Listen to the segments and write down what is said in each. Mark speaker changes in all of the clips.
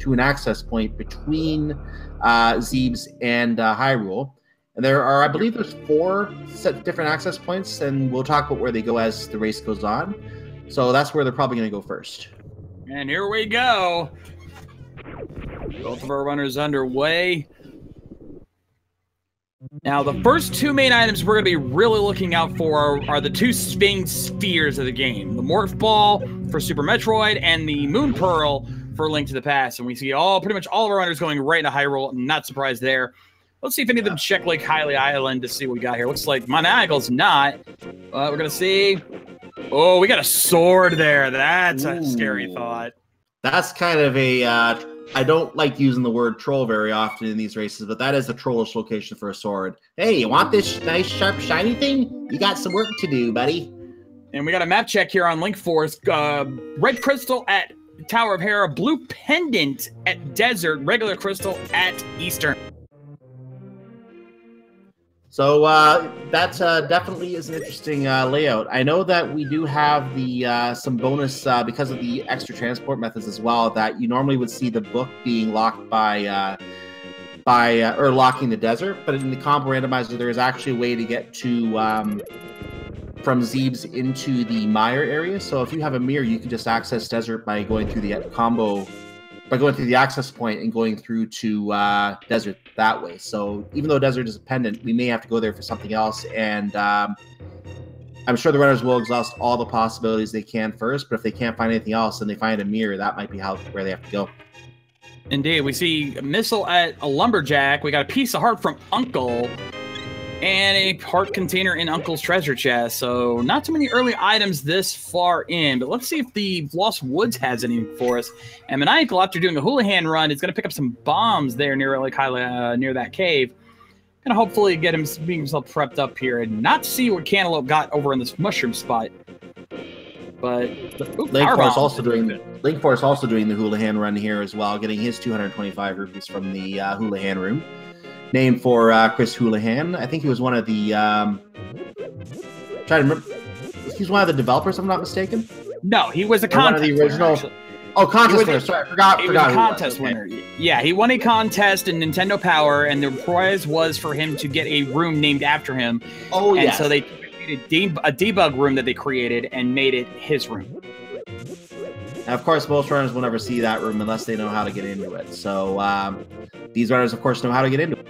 Speaker 1: to an access point between Zebes and Hyrule. And there are, I believe, there's 4 different access points, and we'll talk about where they go as the race goes on. So that's where they're probably going to go first.
Speaker 2: And here we go. Both of our runners underway. Now, the first 2 main items we're going to be really looking out for are the 2 main spheres of the game. The Morph Ball for Super Metroid and the Moon Pearl for Link to the Past. And we see pretty much all of our runners going right into Hyrule. I'm not surprised there. Let's see if any of them check Lake Hylia Island to see what we got here. Looks like Maniacal's not. We're going to see. Oh, we got a sword there. That's a scary thought.
Speaker 1: That's kind of a... I don't like using the word troll very often in these races, but that is a trollish location for a sword. Hey, you want this nice, sharp, shiny thing? You got some work to do, buddy.
Speaker 2: And we got a map check here on Linkforce. Red crystal at Tower of Hera, blue pendant at Desert, regular crystal at Eastern.
Speaker 1: So that definitely is an interesting layout. I know that we do have the some bonus because of the extra transport methods as well, that you normally would see the book being locked by or locking the desert, but in the combo randomizer there is actually a way to get to from Zebes into the Mire area. So if you have a mirror, you can just access desert by going through the combo. By going through the access point and going through to desert that way. So even though desert is a pendant, we may have to go there for something else. And I'm sure the runners will exhaust all the possibilities they can first. But if they can't find anything else and they find a mirror, that might be where they have to go.
Speaker 2: Indeed. We see a missile at a lumberjack. We got a piece of heart from Uncle. And a heart container in Uncle's treasure chest. So not too many early items this far in, but let's see if the Lost Woods has anything for us. And Maniacal, after doing a Houlihan run, is going to pick up some bombs there near near that cave. Gonna hopefully get him being himself prepped up here and not see what Cantaloupe got over in this mushroom spot. But
Speaker 1: Linkforce also doing the Houlihan run here as well, getting his 225 rupees from the Houlihan room. Named for Chris Houlihan. I think he was one of the... trying to remember. He's one of the developers, if I'm not mistaken.
Speaker 2: No, he was a contest
Speaker 1: one of the original...
Speaker 2: winner,
Speaker 1: oh, contest winner. Sorry, I forgot.
Speaker 2: He was a contest winner. Yeah, he won a contest in Nintendo Power, and the prize was for him to get a room named after him.
Speaker 1: Oh, yeah.
Speaker 2: And so they created a debug room that they created and made it his room.
Speaker 1: Now, of course, most runners will never see that room unless they know how to get into it. So these runners, of course, know how to get into it.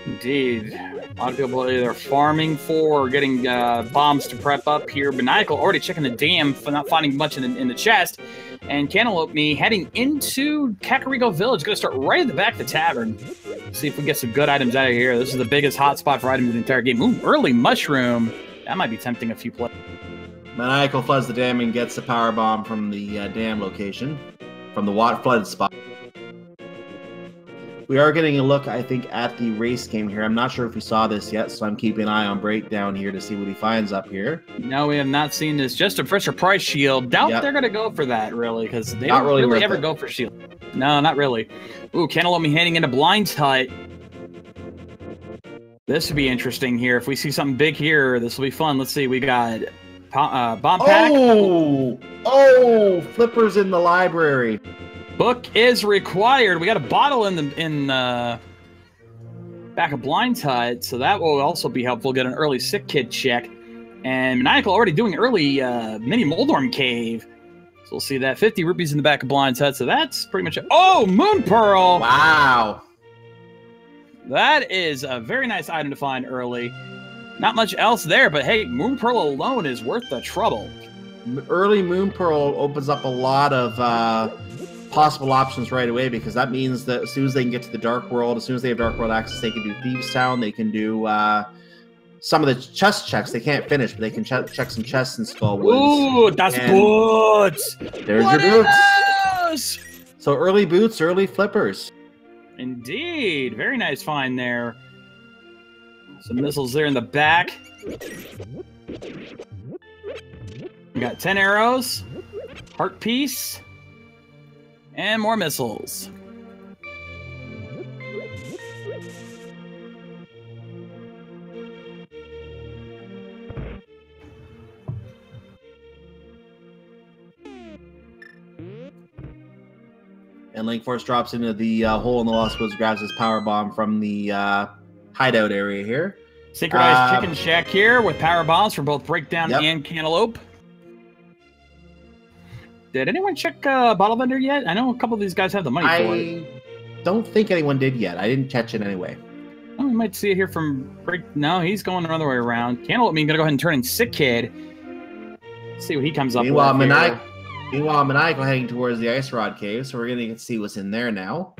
Speaker 2: Indeed. A lot of people are either farming for or getting bombs to prep up here. Maniacal already checking the dam for not finding much in the chest. And Cantaloupe heading into Kakariko Village. Going to start right at the back of the tavern. See if we get some good items out of here. This is the biggest hotspot for items in the entire game. Ooh, early mushroom. That might be tempting a few players.
Speaker 1: Maniacal floods the dam and gets the power bomb from the dam location, from the flooded spot. We are getting a look, I think, at the race game here. I'm not sure if we saw this yet, so I'm keeping an eye on Breakdown here to see what he finds up here.
Speaker 2: No, we have not seen this. Just a Fisher Price shield. Doubt they're going to go for that, really, because they don't really ever go for shield. No, not really. Ooh, Cantaloupe heading into Blind's Hut. This would be interesting here. If we see something big here, this will be fun. Let's see. We got bomb pack.
Speaker 1: Oh, flippers in the library.
Speaker 2: Book is required. We got a bottle in the back of Blind's Hut, so that will also be helpful. Get an early sick kid check. And Maniacal already doing early mini Moldorm cave. So we'll see that 50 rupees in the back of Blind's Hut. So that's pretty much it. Oh, Moon Pearl!
Speaker 1: Wow.
Speaker 2: That is a very nice item to find early. Not much else there, but hey, Moon Pearl alone is worth the trouble.
Speaker 1: Early Moon Pearl opens up a lot of possible options right away, because that means that as soon as they can get to the Dark World, as soon as they have Dark World access, they can do Thieves Town, they can do some of the chest checks. They can't finish, but they can check some chests in Skullwoods.
Speaker 2: Ooh, that's boots!
Speaker 1: There's your boots! So early boots, early flippers.
Speaker 2: Indeed. Very nice find there. Some missiles there in the back. We got 10 arrows, heart piece, and more missiles.
Speaker 1: And Linkforce drops into the hole in the Lost Woods, grabs his power bomb from the hideout area here.
Speaker 2: Synchronized chicken shack here with power bombs for both Breakdown and Cantaloupe. Did anyone check Bottle Vendor yet? I know a couple of these guys have the money for it.
Speaker 1: I don't think anyone did yet. I didn't catch it anyway.
Speaker 2: Oh, we might see it here from Break. No, he's going another way around. Cantaloupe, I'm going to go ahead and turn in Sick Kid. See what he comes up with.
Speaker 1: Meanwhile, Maniacal heading towards the Ice Rod Cave, so we're going to see what's in there now.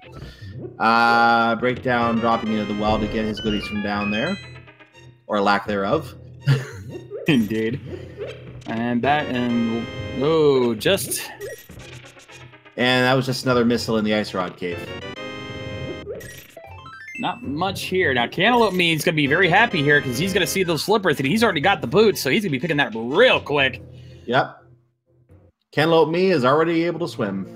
Speaker 1: Breakdown dropping into the well to get his goodies from down there. Or lack thereof.
Speaker 2: Indeed. And that, and oh, just.
Speaker 1: And that was just another missile in the Ice Rod Cave.
Speaker 2: Not much here. Now, Cantaloupe means going to be very happy here because he's going to see those slippers and he's already got the boots, so he's going to be picking that real quick.
Speaker 1: Yep. Cantaloupe me is already able to swim.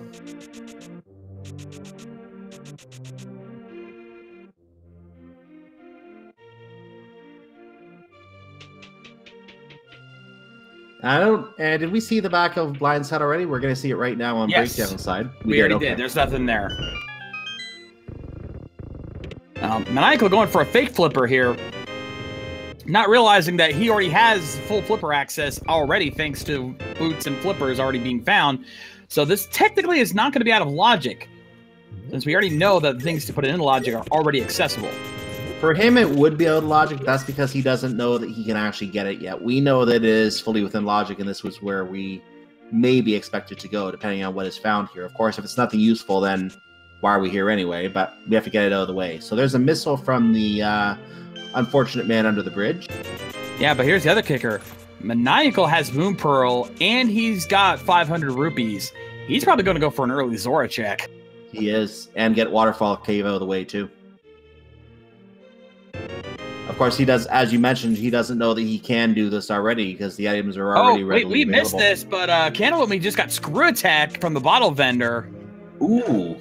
Speaker 1: Did we see the back of Blind's Head already? We're going to see it right now on Breakdown side.
Speaker 2: We already did. There's nothing there. Maniacal going for a fake flipper here. Not realizing that he already has full flipper access already thanks to boots and flippers already being found. So this technically is not going to be out of logic, since we already know that the things to put it in logic are already accessible.
Speaker 1: For him, it would be out of logic. That's because he doesn't know that he can actually get it yet. We know that it is fully within logic, and this was where we may be expected to go, depending on what is found here. Of course, if it's nothing useful, then why are we here anyway? But we have to get it out of the way. So there's a missile from the unfortunate man under the bridge.
Speaker 2: Yeah, but here's the other kicker. Maniacal has Moon Pearl, and he's got 500 rupees. He's probably going to go for an early Zora check.
Speaker 1: He is, and get Waterfall Cave out of the way, too. Of course, he does, as you mentioned, he doesn't know that he can do this already because the items are already readily available.
Speaker 2: Missed this, but Cantaloupe just got screw attacked from the bottle vendor.
Speaker 1: Ooh.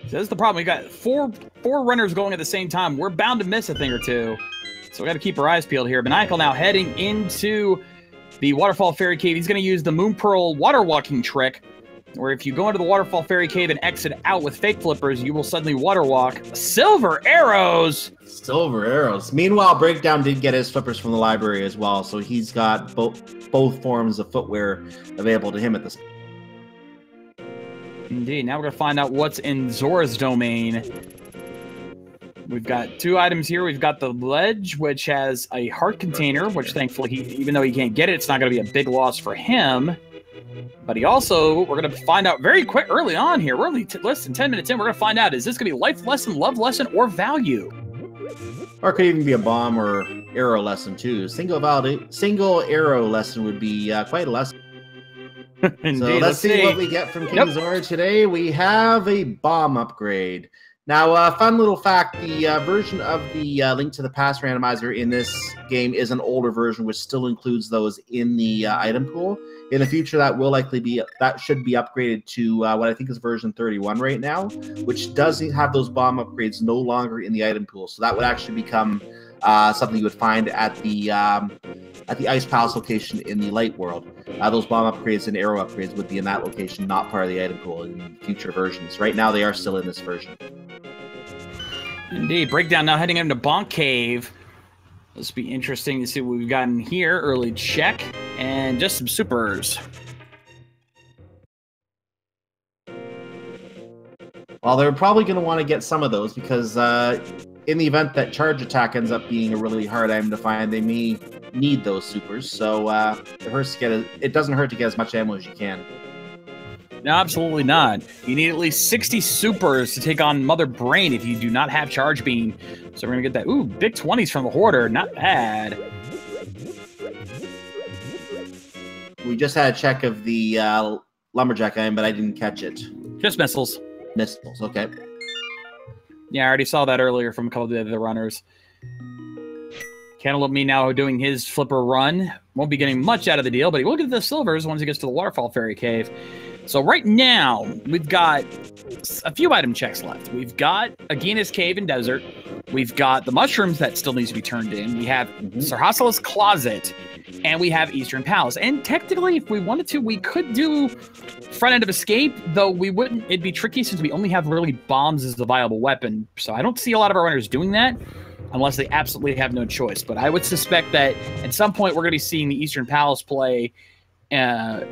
Speaker 2: So this is the problem. We got four runners going at the same time. We're bound to miss a thing or two. So we got to keep our eyes peeled here. Maniacal now heading into the Waterfall Fairy Cave. He's going to use the Moon Pearl water walking trick, where if you go into the Waterfall Fairy Cave and exit out with fake flippers, you will suddenly water walk. Silver arrows!
Speaker 1: Silver arrows. Meanwhile, Breakdown did get his flippers from the library as well, so he's got both forms of footwear available to him at this point.
Speaker 2: Indeed. Now we're going to find out what's in Zora's domain. We've got two items here. We've got the ledge, which has a heart container, which thankfully, even though he can't get it, it's not going to be a big loss for him. But he also, we're going to find out very quick early on here. We're only less than 10 minutes in. We're going to find out, is this going to be life lesson, love lesson, or value?
Speaker 1: Or it could even be a bomb or arrow lesson, too. Single arrow lesson would be quite a lesson.
Speaker 2: Indeed,
Speaker 1: so let's see what we get from King Zora today. We have a bomb upgrade. Now, fun little fact, the version of the Link to the Past randomizer in this game is an older version, which still includes those in the item pool. In the future, that should be upgraded to what I think is version 31 right now, which does have those bomb upgrades no longer in the item pool. So that would actually become something you would find at the Ice Palace location in the Light World. Those bomb upgrades and arrow upgrades would be in that location, not part of the item pool in future versions. Right now, they are still in this version.
Speaker 2: Indeed. Breakdown now heading into Bonk Cave. This will be interesting to see what we've gotten here. Early check, and just some supers.
Speaker 1: Well, they're probably going to want to get some of those because in the event that charge attack ends up being a really hard item to find, they may need those supers. So it doesn't hurt to get as much ammo as you can.
Speaker 2: No, absolutely not. You need at least 60 supers to take on Mother Brain if you do not have Charge Beam. So we're going to get that. Ooh, big 20s from the Hoarder. Not bad.
Speaker 1: We just had a check of the Lumberjack item, but I didn't catch it.
Speaker 2: Just missiles.
Speaker 1: Missiles, okay.
Speaker 2: Yeah, I already saw that earlier from a couple of the other runners. Cantaloupe me now doing his flipper run. Won't be getting much out of the deal, but he will get the silvers once he gets to the Waterfall Fairy Cave. So right now, we've got a few item checks left. We've got Agina's Cave and Desert. We've got the mushrooms that still needs to be turned in. We have Sir Hassela's Closet. And we have Eastern Palace. And technically, if we wanted to, we could do Front End of Escape, though we wouldn't. It'd be tricky since we only have really bombs as the viable weapon. So I don't see a lot of our runners doing that unless they absolutely have no choice. But I would suspect that at some point we're going to be seeing the Eastern Palace play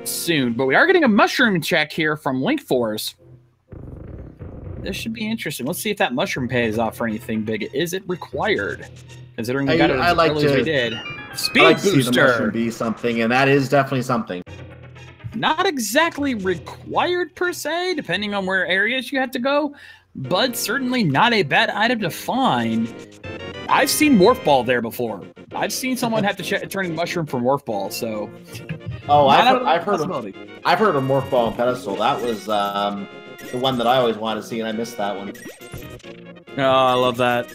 Speaker 2: soon. But we are getting a mushroom check here from Linkforce. This should be interesting. Let's see if that mushroom pays off for anything big. Is it required? Considering we got it as early as we did. Speed booster.
Speaker 1: See the mushroom be something, and that is definitely something.
Speaker 2: Not exactly required per se, depending on where areas you have to go, but certainly not a bad item to find. I've seen Morph Ball there before. I've seen someone have to turn in mushroom for Morph Ball, so.
Speaker 1: Oh, I've heard of Morph Ball and Pedestal. That was the one that I always wanted to see, and I missed that one.
Speaker 2: Oh, I love that.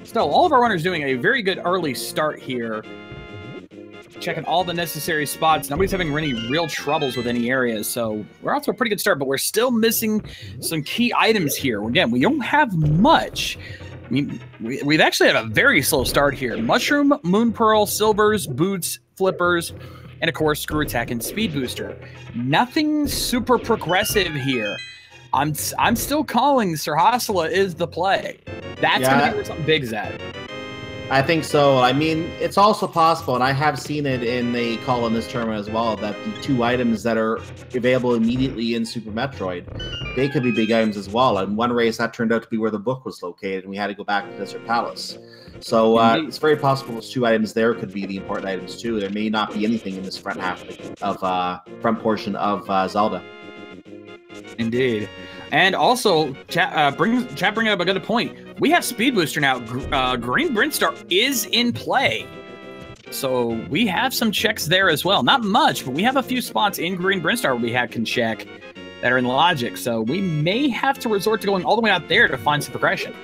Speaker 2: Still, all of our runners doing a very good early start here. Checking all the necessary spots. Nobody's having any real troubles with any areas, so we're off to a pretty good start, but we're still missing some key items here. Again, we don't have much. I mean, we've actually had a very slow start here. Mushroom, Moon Pearl, Silvers, Boots, Flippers, and of course, Screw Attack and Speed Booster. Nothing super progressive here. I'm still calling Sir Hassela is the play. That's going to be where something big's at.
Speaker 1: I think so. I mean, it's also possible, and I have seen it in the call in this tournament as well, that the two items that are available immediately in Super Metroid, they could be big items as well. And one race, that turned out to be where the book was located, and we had to go back to Desert Palace. So it's very possible those two items there could be the important items too. There may not be anything in this front half of front portion of Zelda.
Speaker 2: Indeed. And also, chat bringing up a good point. We have Speed Booster now. Green Brinstar is in play. So we have some checks there as well. Not much, but we have a few spots in Green Brinstar where we can check that are in Logic. So we may have to resort to going all the way out there to find some progression.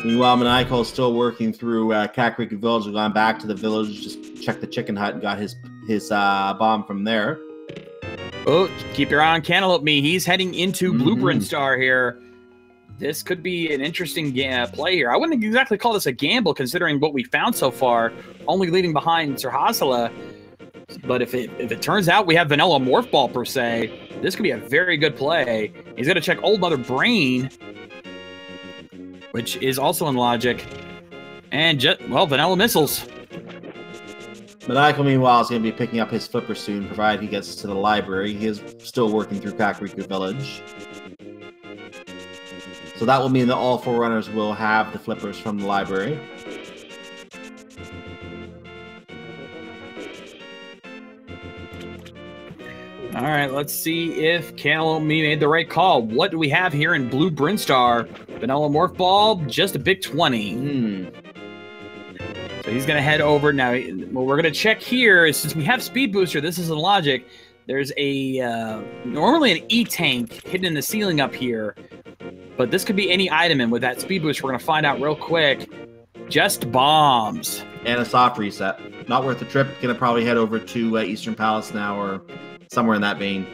Speaker 1: Meanwhile, Maniacal is still working through Kakariko Village. We've gone back to the village, just checked the chicken hut and got his bomb from there.
Speaker 2: Oh, keep your eye on Cantaloupeme. He's heading into Blue Brinstar here. This could be an interesting play here. I wouldn't exactly call this a gamble considering what we found so far, only leaving behind Sir Hassela. But if it turns out we have Vanilla Morph Ball per se, this could be a very good play. He's going to check Old Mother Brain, which is also in Logic. And, Vanilla Missiles.
Speaker 1: Maniacal, meanwhile, is going to be picking up his flipper soon, provided he gets to the library. He is still working through Kakariko Village. So that will mean that all four runners will have the flippers from the library.
Speaker 2: All right, let's see if Cantaloupeme made the right call. What do we have here in Blue Brinstar? Vanilla Morph Ball, just a big 20. So he's going to head over. Now, what we're going to check here is, since we have Speed Booster, this is in Logic, there's a normally an E-Tank hidden in the ceiling up here. But this could be any item, and with that Speed Booster, we're going to find out real quick. Just bombs.
Speaker 1: And a soft reset. Not worth the trip. Going to probably head over to Eastern Palace now, or somewhere in that vein.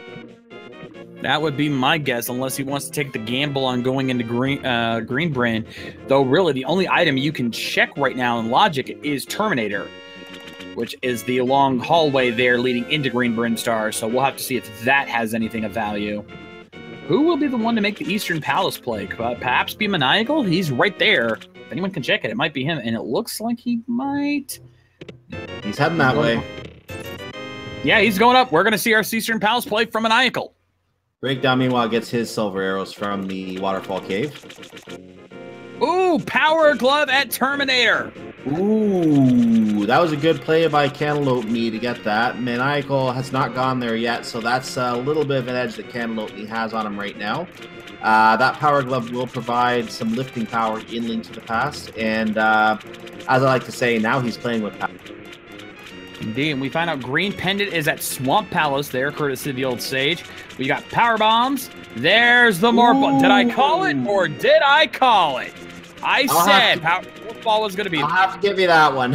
Speaker 2: That would be my guess, unless he wants to take the gamble on going into Green Brin. Though, really, the only item you can check right now in Logic is Terminator, which is the long hallway there leading into Green Brinstar. So we'll have to see if that has anything of value. Who will be the one to make the Eastern Palace play? Perhaps be Maniacal? He's right there. If anyone can check it, it might be him. And it looks like he might.
Speaker 1: He's heading that way.
Speaker 2: Yeah, he's going up. We're going to see our Eastern Palace play from Maniacal.
Speaker 1: Breakdown, meanwhile, gets his silver arrows from the Waterfall Cave.
Speaker 2: Ooh, Power Glove at Terminator.
Speaker 1: Ooh, that was a good play by Cantaloupeme to get that. Maniacal has not gone there yet, so that's a little bit of an edge that Cantaloupeme has on him right now. That Power Glove will provide some lifting power in Link to the Past, and as I like to say, now he's playing with power.
Speaker 2: Indeed, and we find out Green Pendant is at Swamp Palace there, courtesy of the old sage. We got Power Bombs. There's the Morph. Did I call it, or did I call it? I said Power Ball was going to be.
Speaker 1: I'll have to give you that one.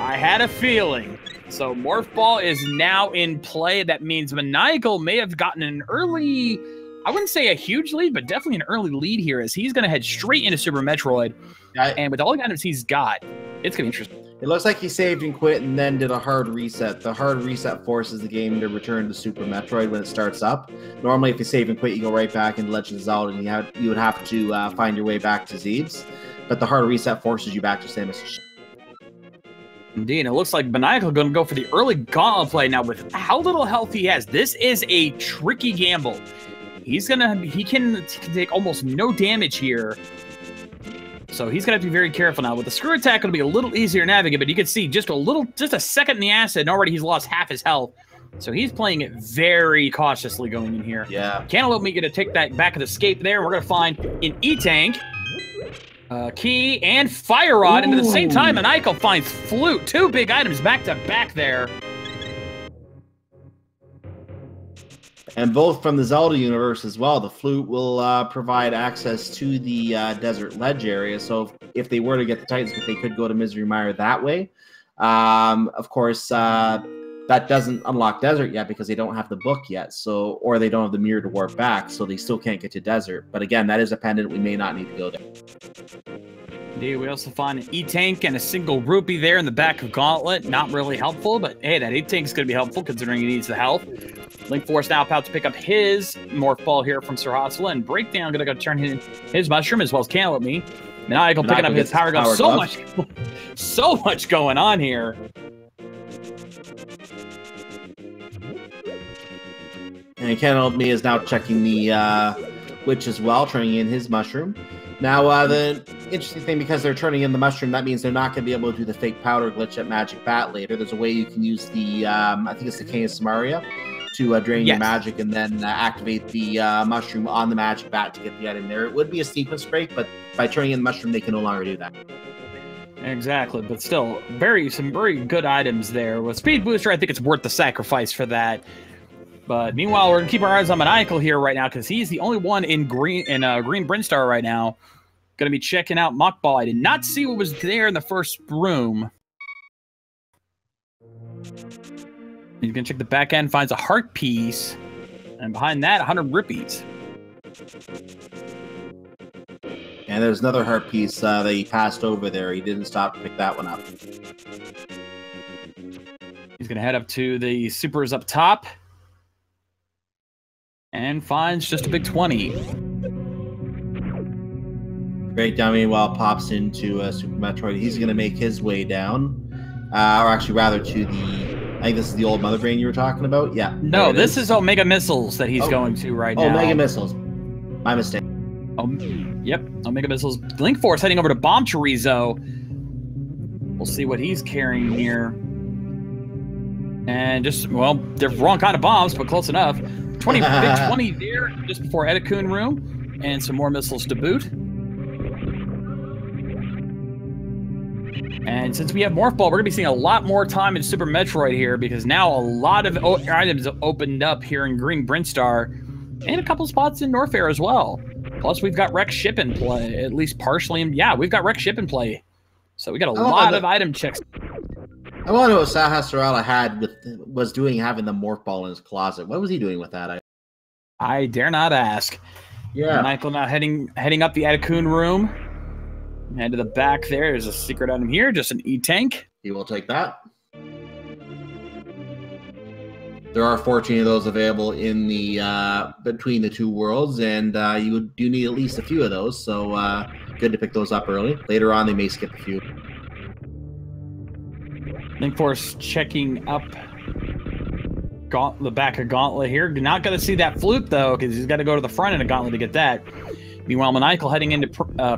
Speaker 2: I had a feeling. So Morph Ball is now in play. That means Maniacal may have gotten an early, I wouldn't say a huge lead, but definitely an early lead here as he's going to head straight into Super Metroid. And with all the items he's got, it's going to be interesting.
Speaker 1: It looks like he saved and quit and then did a hard reset. The hard reset forces the game to return to Super Metroid when it starts up. Normally, if you save and quit, you go right back into Legend of Zelda and you would have to find your way back to Zebes. But the hard reset forces you back to Samus.
Speaker 2: Indeed, it looks like Maniacal going to go for the early gauntlet play. Now, with how little health he has, this is a tricky gamble. He can take almost no damage here. So he's going to have to be very careful now. With the screw attack, it'll be a little easier to navigate, but you can see just a second in the acid, and already he's lost half his health. So he's playing it very cautiously going in here.
Speaker 1: Yeah.
Speaker 2: Cantaloupe going to take that back of the escape there. We're going to find an E-Tank, Key, and Fire Rod. And at the same time, Maniacal finds Flute. Two big items back to back there.
Speaker 1: And both from the Zelda universe as well. The Flute will provide access to the Desert Ledge area. So if they were to get the Titans, they could go to Misery Mire that way. Of course, that doesn't unlock Desert yet because they don't have the book yet. Or they don't have the mirror to warp back, so they still can't get to Desert. But again, that is a pendant we may not need to go there.
Speaker 2: Indeed, we also find an E-Tank and a single rupee there in the back of Gauntlet. Not really helpful, but hey, that E-Tank is going to be helpful considering he needs the health. Linkforce now about to pick up his Morph Ball here from Sir Hotzla, and Breakdown going to go turn his Mushroom as well as Cantaloupeme. Maniacal picking up his Power Glove. So much going on here.
Speaker 1: And Cantaloupeme is now checking the Witch as well, turning in his Mushroom. Now, the interesting thing, because they're turning in the Mushroom, that means they're not going to be able to do the fake powder glitch at Magic Bat later. There's a way you can use the, I think it's the Cane of Samaria, to drain your magic and then activate the Mushroom on the Magic Bat to get the item there. It would be a sequence break, but by turning in the Mushroom, they can no longer do that.
Speaker 2: Exactly, but still, some very good items there. With Speed Booster, I think it's worth the sacrifice for that. But meanwhile, we're going to keep our eyes on Maniacal here right now because he's the only one in Green Brinstar right now. Going to be checking out Mock Ball. I did not see what was there in the first room. He's going to check the back end, finds a heart piece. And behind that, 100 rupees.
Speaker 1: And there's another heart piece that he passed over there. He didn't stop to pick that one up.
Speaker 2: He's going to head up to the supers up top. And finds just a big 20.
Speaker 1: Breakdown, meanwhile, pops into Super Metroid. He's going to make his way down. Or actually, rather, to the... I think this is the old Mother Brain you were talking about? Yeah.
Speaker 2: No, this is Omega Missiles that he's going to right now.
Speaker 1: Omega Missiles. My mistake.
Speaker 2: Yep, Omega Missiles. Linkforce heading over to Bomb Chorizo. We'll see what he's carrying here. And just, well, they're wrong kind of bombs, but close enough. Big 20 there just before Edakun Room. And some more missiles to boot. And since we have Morph Ball, we're going to be seeing a lot more time in Super Metroid here because now a lot of items opened up here in Green Brinstar and a couple spots in Norfair as well. Plus, we've got Wreck Ship in play, at least partially. Yeah, we've got Wreck Ship in play. So we got a lot of item checks.
Speaker 1: I wonder what Sahasrara was doing having the Morph Ball in his closet. What was he doing with that?
Speaker 2: I dare not ask.
Speaker 1: Yeah.
Speaker 2: Michael now heading up the Edakun Room. Head to the back there. There's a secret item here, just an E-Tank.
Speaker 1: He will take that. There are 14 of those available in the between the two worlds, and you do need at least a few of those, so good to pick those up early. Later on, they may skip a few.
Speaker 2: Linkforce checking up the back of Gauntlet here. Not going to see that Flute, though, because he's got to go to the front end of Gauntlet to get that. Meanwhile, Maniacal heading into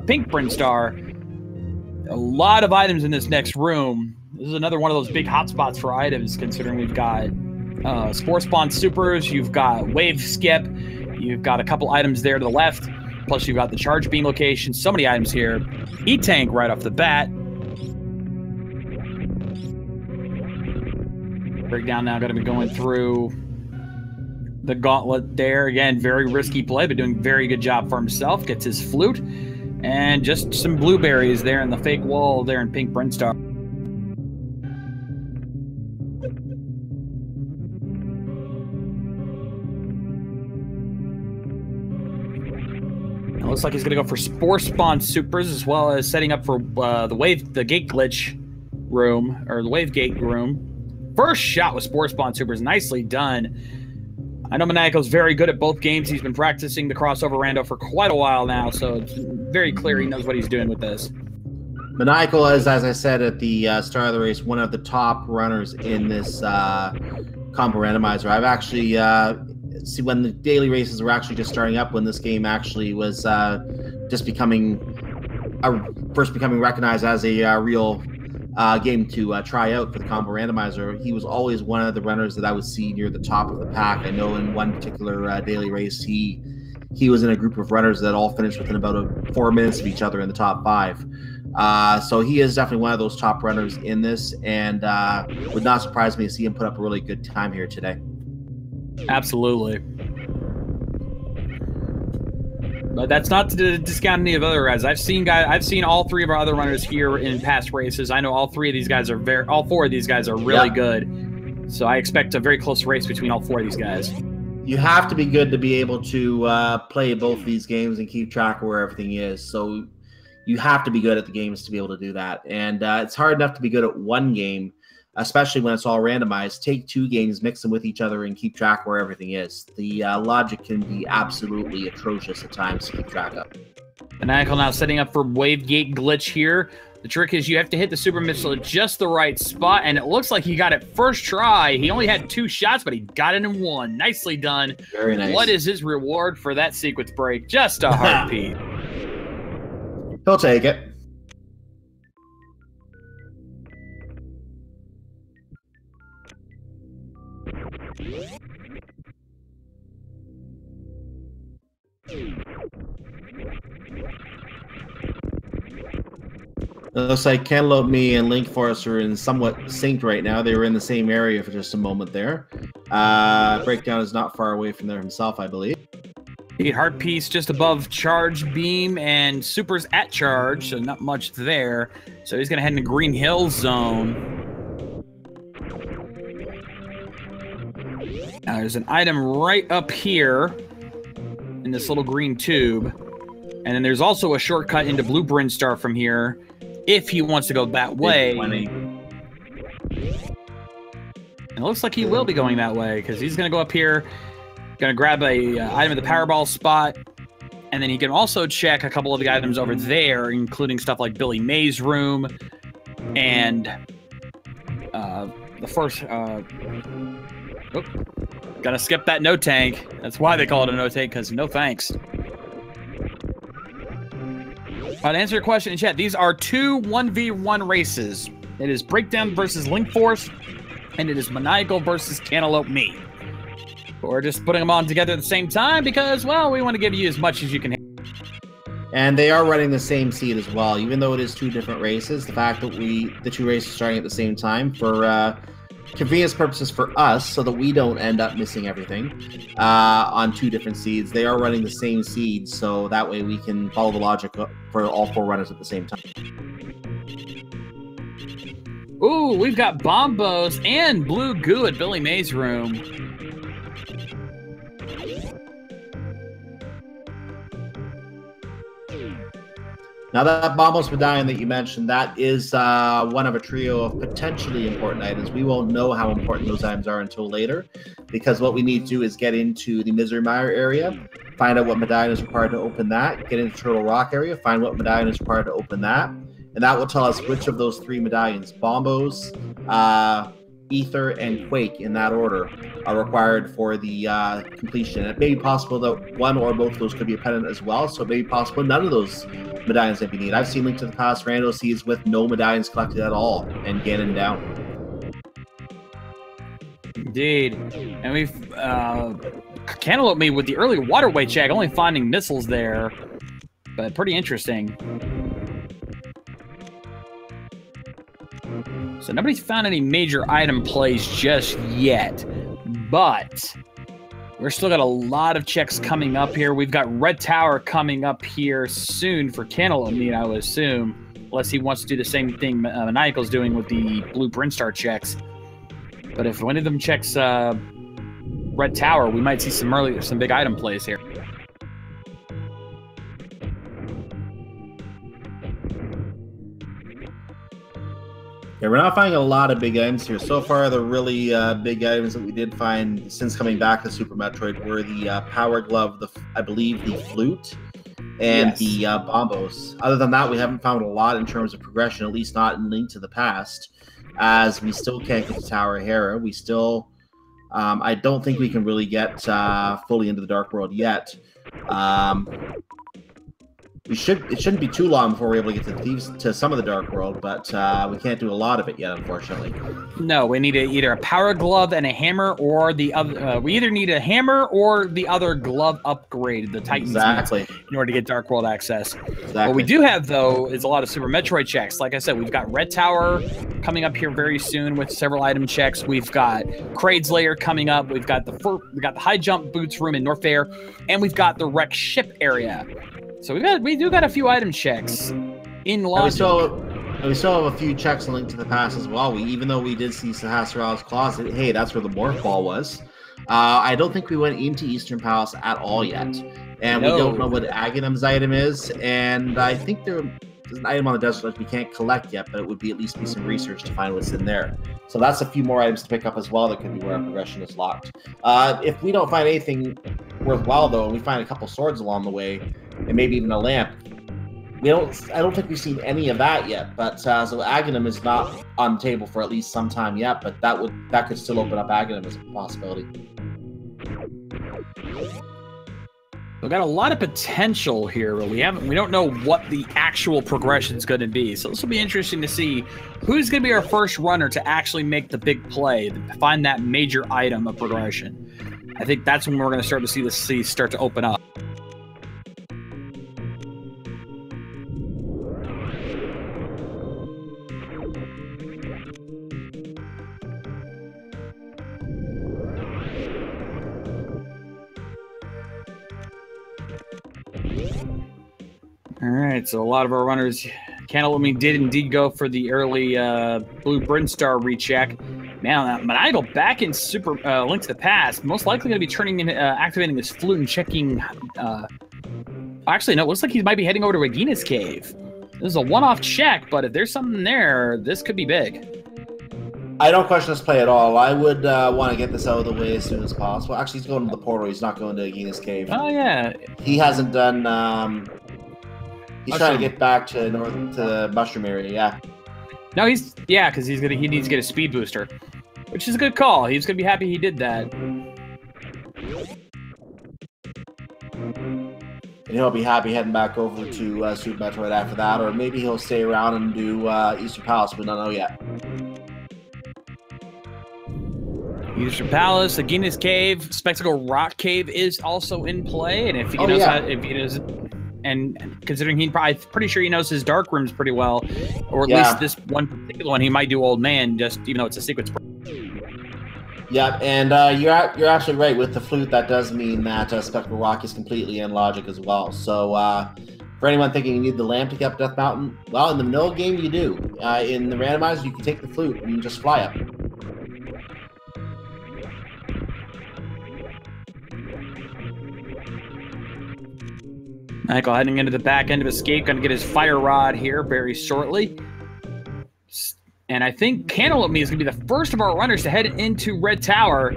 Speaker 2: Pink Brinstar. A lot of items in this next room. This is another one of those big hotspots for items, considering we've got Spore Spawn Supers, you've got Wave Skip, you've got a couple items there to the left, plus you've got the Charge Beam location. So many items here. E-Tank right off the bat. Breakdown now going to be going through the Gauntlet there. Again, very risky play, but doing a very good job for himself. Gets his Flute. And just some blueberries there in the fake wall there in Pink Brinstar. looks like he's going to go for Spore Spawn Supers, as well as setting up for the Gate Glitch room, or the Wave Gate room. First shot with Spore Spawn Supers, nicely done. I know Maniacal's very good at both games. He's been practicing the crossover rando for quite a while now, so it's very clear he knows what he's doing with this.
Speaker 1: Maniacal is, as I said at the start of the race, one of the top runners in this combo randomizer. I've actually see when the daily races were actually just starting up, when this game actually was just first becoming recognized as a real game to try out for the combo randomizer. He was always one of the runners that I would see near the top of the pack. I know in one particular daily race, he was in a group of runners that all finished within about 4 minutes of each other in the top 5. So he is definitely one of those top runners in this, and would not surprise me to see him put up a really good time here today.
Speaker 2: Absolutely. But that's not to discount any of the other guys. I've seen all 3 of our other runners here in past races. I know all 4 of these guys are really good. So I expect a very close race between all 4 of these guys.
Speaker 1: You have to be good to be able to play both these games and keep track of where everything is. So you have to be good at the games to be able to do that. And it's hard enough to be good at one game, especially when it's all randomized. Take 2 games, mix them with each other, and keep track where everything is. The logic can be absolutely atrocious at times to keep track of.
Speaker 2: Maniacal now setting up for Wave Gate Glitch here. The trick is you have to hit the super missile at just the right spot, and it looks like he got it first try. He only had 2 shots, but he got it in 1. Nicely done.
Speaker 1: Very nice.
Speaker 2: What is his reward for that sequence break? Just a heartbeat.
Speaker 1: He'll take it. It looks like cantaloupeme and Linkforce are in somewhat synced right now. They were in the same area for just a moment there. Breakdown is not far away from there himself, I believe.
Speaker 2: Heart piece just above charge beam, and Super's at charge, so not much there. So he's going to head into Green Hill zone. Now there's an item right up here in this little green tube. And then there's also a shortcut into Blue Brinstar from here if he wants to go that way. And it looks like he will be going that way, because he's going to go up here, going to grab a item at the Powerball spot, and then he can also check a couple of the items over there, including stuff like Billy May's room and the first... gotta skip that no tank. That's why they call it a no tank, because no thanks. To answer your question in chat, these are 2 1v1 races. It is Breakdown versus Linkforce, and it is Maniacal versus cantaloupeme. We're just putting them on together at the same time because, well, we want to give you as much as you can.
Speaker 1: And they are running the same seed as well, even though it is 2 different races. The fact that the 2 races are starting at the same time for convenience purposes for us, so that we don't end up missing everything on 2 different seeds. They are running the same seed, so that way we can follow the logic for all 4 runners at the same time.
Speaker 2: Ooh, we've got Bombos and Blue Goo at Billy May's room.
Speaker 1: Now that Bombos medallion that you mentioned, that is one of a trio of potentially important items. We won't know how important those items are until later, because what we need to do is get into the Misery Mire area, find out what medallion is required to open that, get into Turtle Rock area, find what medallion is required to open that, and that will tell us which of those 3 medallions, Bombos, Ether, and Quake, in that order, are required for the completion. It may be possible that one or both of those could be a pendant as well, so it may be possible none of those medallions that we need. I've seen Link to the Past rando seeds with no medallions collected at all and Ganon down.
Speaker 2: Indeed. And we've cantaloupeme with the early waterway check, only finding missiles there, but pretty interesting. So nobody's found any major item plays just yet, but we're still got a lot of checks coming up here. We've got Red Tower coming up here soon for cantaloupeme, I would assume, unless he wants to do the same thing Maniacal's doing with the Blue Brinstar checks. But if one of them checks Red Tower, we might see some big item plays here.
Speaker 1: Yeah, we're not finding a lot of big items here. So far, the really big items that we did find since coming back to Super Metroid were the Power Glove, I believe the Flute, and the Bombos. Other than that, we haven't found a lot in terms of progression, at least not in Link to the Past, as we still can't get to Tower Hera. We still, I don't think we can really get fully into the Dark World yet. It shouldn't be too long before we're able to get to some of the Dark World, but we can't do a lot of it yet, unfortunately.
Speaker 2: No, we need either a Power Glove and a hammer, or the other. We either need a hammer or the other glove upgrade, the Titan's
Speaker 1: Exactly.
Speaker 2: in order to get Dark World access.
Speaker 1: Exactly.
Speaker 2: What we do have, though, is a lot of Super Metroid checks. Like I said, we've got Red Tower coming up here very soon with several item checks. We've got Kraid's Lair coming up. We've got the high jump boots room in North Fair, and we've got the wrecked ship area. So we do got a few item checks in logic.
Speaker 1: We still have a few checks in Link to the Past as well. Even though we did see Sahasrara's Closet, hey, that's where the Morph Ball was. I don't think we went into Eastern Palace at all yet. And we don't know what Aghanim's item is. And I think there's an item on the desert that we can't collect yet, but it would at least be some research to find what's in there. So that's a few more items to pick up as well that could be where our progression is locked. If we don't find anything worthwhile, though, and we find a couple swords along the way, and maybe even a lamp, I don't think we've seen any of that yet. But so Aghanim is not on the table for at least some time yet, but that could still open up Aghanim as a possibility.
Speaker 2: We've got a lot of potential here, but we don't know what the actual progression is going to be. So this will be interesting to see who's going to be our first runner to actually make the big play, to find that major item of progression. I think that's when we're going to start to see the sea start to open up. All right, so a lot of our runners, Cantaloupeme did indeed go for the early Blue Brinstar recheck. Man, Maniacal back in Super Link to the Past, most likely going to be turning in, activating this flute and checking. Actually, no, it looks like he might be heading over to Regina's cave. This is a one-off check, but if there's something there, this could be big.
Speaker 1: I don't question this play at all. I would want to get this out of the way as soon as possible. Actually, he's going to the portal. He's not going to Regina's cave.
Speaker 2: Oh yeah.
Speaker 1: He hasn't done. He's trying to get back to the mushroom area. Yeah.
Speaker 2: No, because he needs to get a speed booster, which is a good call. He's gonna be happy he did that.
Speaker 1: And he'll be happy heading back over to Super Metroid after that, or maybe he'll stay around and do Eastern Palace. We don't know yet.
Speaker 2: Eastern Palace, Regina's cave, Spectacle Rock Cave is also in play, and if he knows and considering I'm pretty sure he knows his dark rooms pretty well, or at least this one particular one, he might do Old Man, just even though it's a sequence.
Speaker 1: Yeah, and you're actually right with the flute. That does mean that Spectral Rock is completely in logic as well. So for anyone thinking you need the lamp to get up Death Mountain, well, in the vanilla game you do. In the randomizer, you can take the flute and just fly up.
Speaker 2: Michael heading into the back end of Escape, going to get his Fire Rod here very shortly. And I think Cantaloupeme is going to be the first of our runners to head into Red Tower.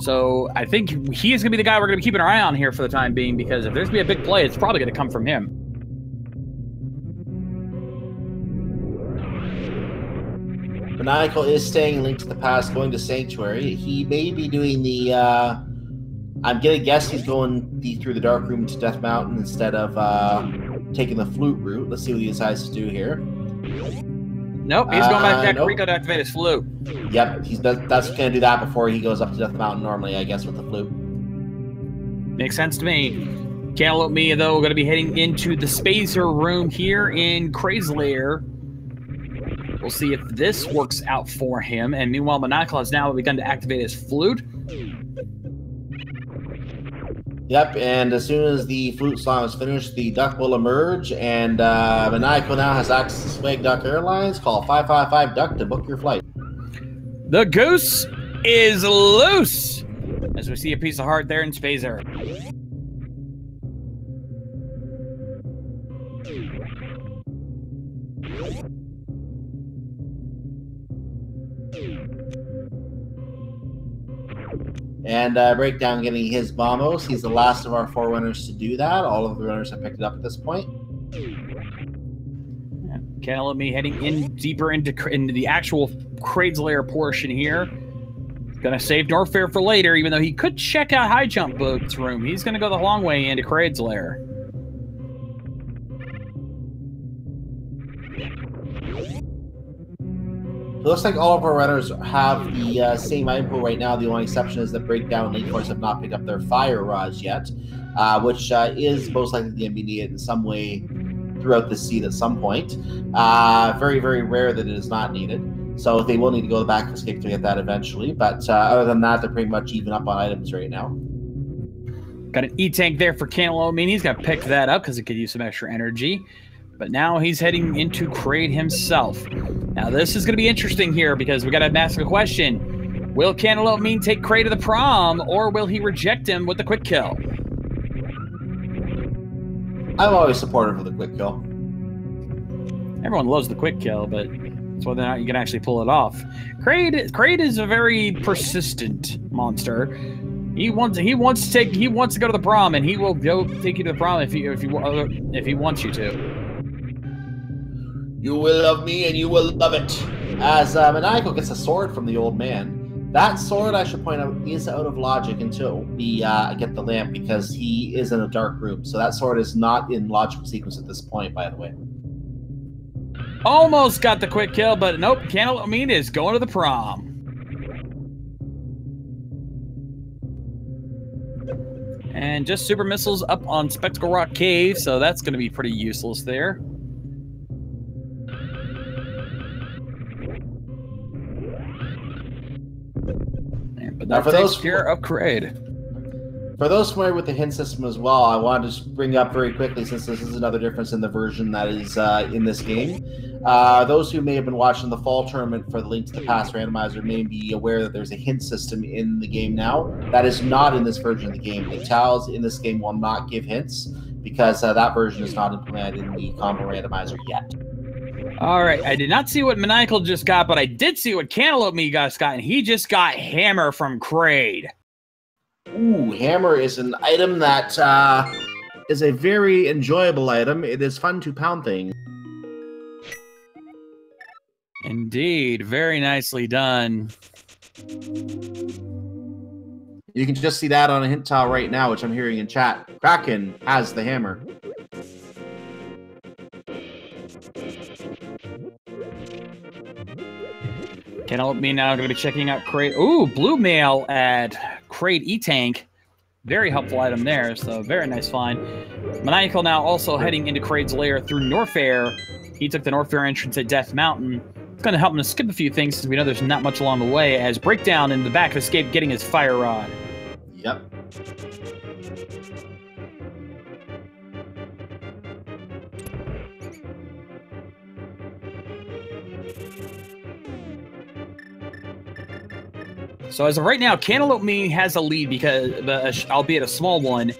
Speaker 2: So I think he is going to be the guy we're going to be keeping our eye on here for the time being, because if there's going to be a big play, it's probably going to come from him.
Speaker 1: Maniacal is staying in Link to the Past, going to Sanctuary. He may be doing the... I'm going to guess he's going through the Dark Room to Death Mountain instead of taking the flute route. Let's see what he decides to do here.
Speaker 2: Nope, he's going back to Kakariko to activate his flute.
Speaker 1: Yep, that's going to do that before he goes up to Death Mountain normally, I guess, with the flute.
Speaker 2: Makes sense to me. Cantaloupeme, though, going to be heading into the Spacer room here in Kraid's Lair. We'll see if this works out for him. And meanwhile, Maniacal has now begun to activate his flute.
Speaker 1: Yep, and as soon as the flute song is finished, the duck will emerge, and Maniacal now has access to Swag Duck Airlines. Call 555-DUCK to book your flight.
Speaker 2: The goose is loose! As we see a piece of heart there in Spacer.
Speaker 1: And Breakdown getting his bombos. He's the last of our 4 runners to do that. All of the runners have picked it up at this point.
Speaker 2: Cantaloupeme heading in deeper into the actual Kraid's Lair portion here. Gonna save Norfair for later, even though he could check out High Jump Boots room. He's gonna go the long way into Kraid's Lair.
Speaker 1: It looks like all of our runners have the same item pool right now. The only exception is that Breakdown and Linkforce have not picked up their fire rods yet, which is most likely going to be needed in some way throughout the seed at some point. Very, very rare that it is not needed. So they will need to go to the back escape to get that eventually. But other than that, they're pretty much even up on items right now.
Speaker 2: Got an E-Tank there for Cantaloupeme. He's got to pick that up because it could use some extra energy. But now he's heading into Kraid himself. Now this is going to be interesting here because we got to ask a question. Will Cantaloupeme take Kraid to the prom, or will he reject him with the quick kill?
Speaker 1: I'm always supportive of the quick kill.
Speaker 2: Everyone loves the quick kill, but it's whether or not you can actually pull it off. Kraid is a very persistent monster. He wants to go to the prom, and he will go take you to the prom if he wants you to.
Speaker 1: You will love me, and you will love it. As Maniacal gets a sword from the old man. That sword, I should point out, is out of logic until we get the lamp, because he is in a dark room. So that sword is not in logical sequence at this point, by the way.
Speaker 2: Almost got the quick kill, but nope. Cantaloupeme is going to the prom. And just super missiles up on Spectacle Rock Cave, so that's going to be pretty useless there. But that takes care of Kraid.
Speaker 1: For those familiar with the hint system as well, I wanted to just bring up very quickly, since this is another difference in the version that is in this game. Those who may have been watching the fall tournament for the Link to the Past Randomizer may be aware that there's a hint system in the game now. That is not in this version of the game. The tiles in this game will not give hints, because that version is not implemented in the combo randomizer yet.
Speaker 2: All right, I did not see what Maniacal just got, but I did see what Cantaloupeme just got, and he just got Hammer from Kraid.
Speaker 1: Ooh, Hammer is an item that is a very enjoyable item. It is fun to pound things.
Speaker 2: Indeed, very nicely done.
Speaker 1: You can just see that on a hint tile right now, which I'm hearing in chat. Kraken has the hammer.
Speaker 2: Cantaloupeme now going to be checking out Kraid. Ooh, blue mail at Kraid E-Tank. Very helpful item there, so very nice find. Maniacal now also heading into Kraid's lair through Norfair. He took the Norfair entrance at Death Mountain. It's going to help him to skip a few things since we know there's not much along the way, as Breakdown in the back of Escape getting his fire rod.
Speaker 1: Yep.
Speaker 2: So as of right now, Cantaloupeme has a lead, because, albeit a small one,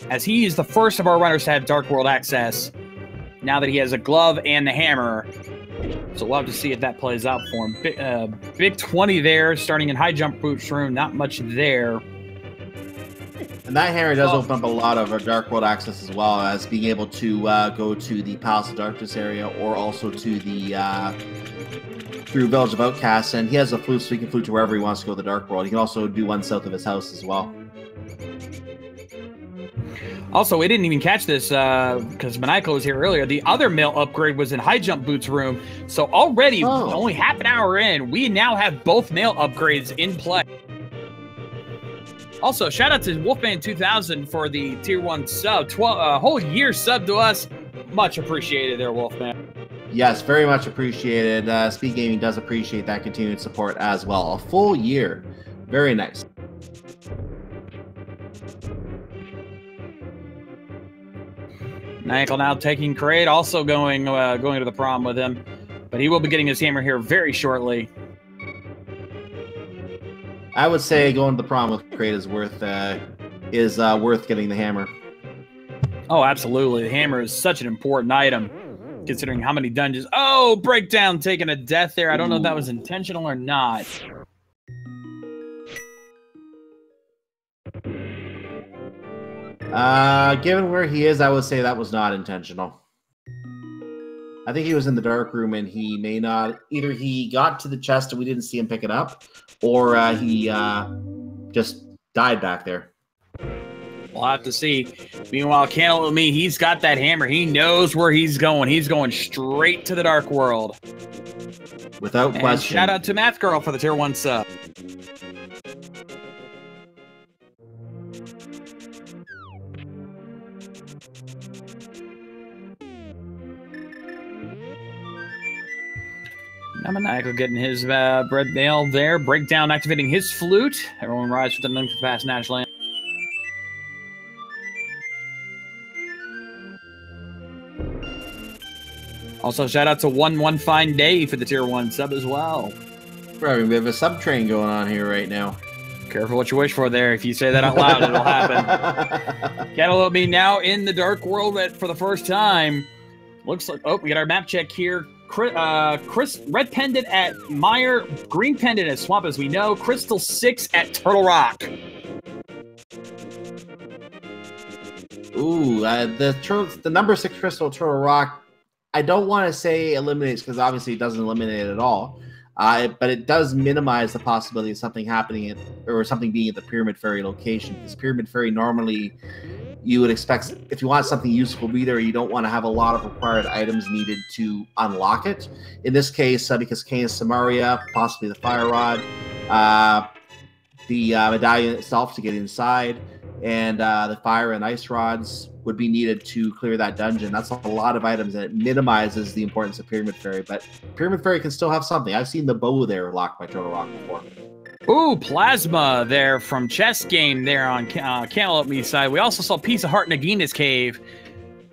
Speaker 2: as he is the first of our runners to have Dark World access, now that he has a glove and the hammer. So we'll have to see if that plays out for him. Big 20 there, starting in High Jump Boots room, not much there.
Speaker 1: And that hammer does open up a lot of our Dark World access, as well as being able to go to the Palace of Darkness area, or also to the through Village of Outcasts, and he has a flute, so he can flute to wherever he wants to go to the Dark World. He can also do one south of his house as well.
Speaker 2: Also, we didn't even catch this because Maniacal was here earlier. The other mail upgrade was in High Jump Boots room. So already, only half an hour in, we now have both mail upgrades in play. Also, shout out to Wolfman2000 for the Tier 1 sub. A whole year sub to us. Much appreciated there, Wolfman.
Speaker 1: Yes, very much appreciated. Speed Gaming does appreciate that continued support as well. A full year. Very nice.
Speaker 2: Maniacal now taking Kraid, also going to the prom with him. But he will be getting his hammer here very shortly.
Speaker 1: I would say going to the prom with Kraid is worth getting the hammer.
Speaker 2: Oh, absolutely. The hammer is such an important item, considering how many dungeons. Oh, Breakdown taking a death there. I don't know if that was intentional or not.
Speaker 1: Given where he is, I would say that was not intentional. I think he was in the dark room and he may not... Either he got to the chest and we didn't see him pick it up, or he just died back there.
Speaker 2: We'll have to see. Meanwhile, cantaloupeme, he's got that hammer. He knows where he's going. He's going straight to the dark world.
Speaker 1: Without question.
Speaker 2: Shout out to Math Girl for the tier 1 sub. Now Maniacal getting his bread nail there. Breakdown activating his flute. Everyone rides with the link to fast Nashland. Also, shout out to 1 Fine Day for the tier 1 sub as well.
Speaker 1: We're having a bit of a sub train going on here right now.
Speaker 2: Careful what you wish for there. If you say that out loud, it'll happen. Cantaloupeme now in the dark world for the first time. Looks like, oh, we got our map check here. Chris, red pendant at Meyer, green pendant at Swamp, as we know. Crystal 6 at Turtle Rock.
Speaker 1: Ooh, the number 6 crystal at Turtle Rock, I don't want to say eliminates, because obviously it doesn't eliminate it at all. But it does minimize the possibility of something happening or something being at the Pyramid Fairy location. Because Pyramid Fairy, normally you would expect, if you want something useful to be there, you don't want to have a lot of required items needed to unlock it. In this case, because Canis Samaria, possibly the Fire Rod, the medallion itself to get inside, and the fire and ice rods would be needed to clear that dungeon. That's a lot of items, and it minimizes the importance of Pyramid Fairy. But Pyramid Fairy can still have something. I've seen the bow there locked by Turtle Rock before.
Speaker 2: Ooh, Plasma there from Chess Game there on Cantaloupeme side. We also saw Piece of Heart Nagina's Cave.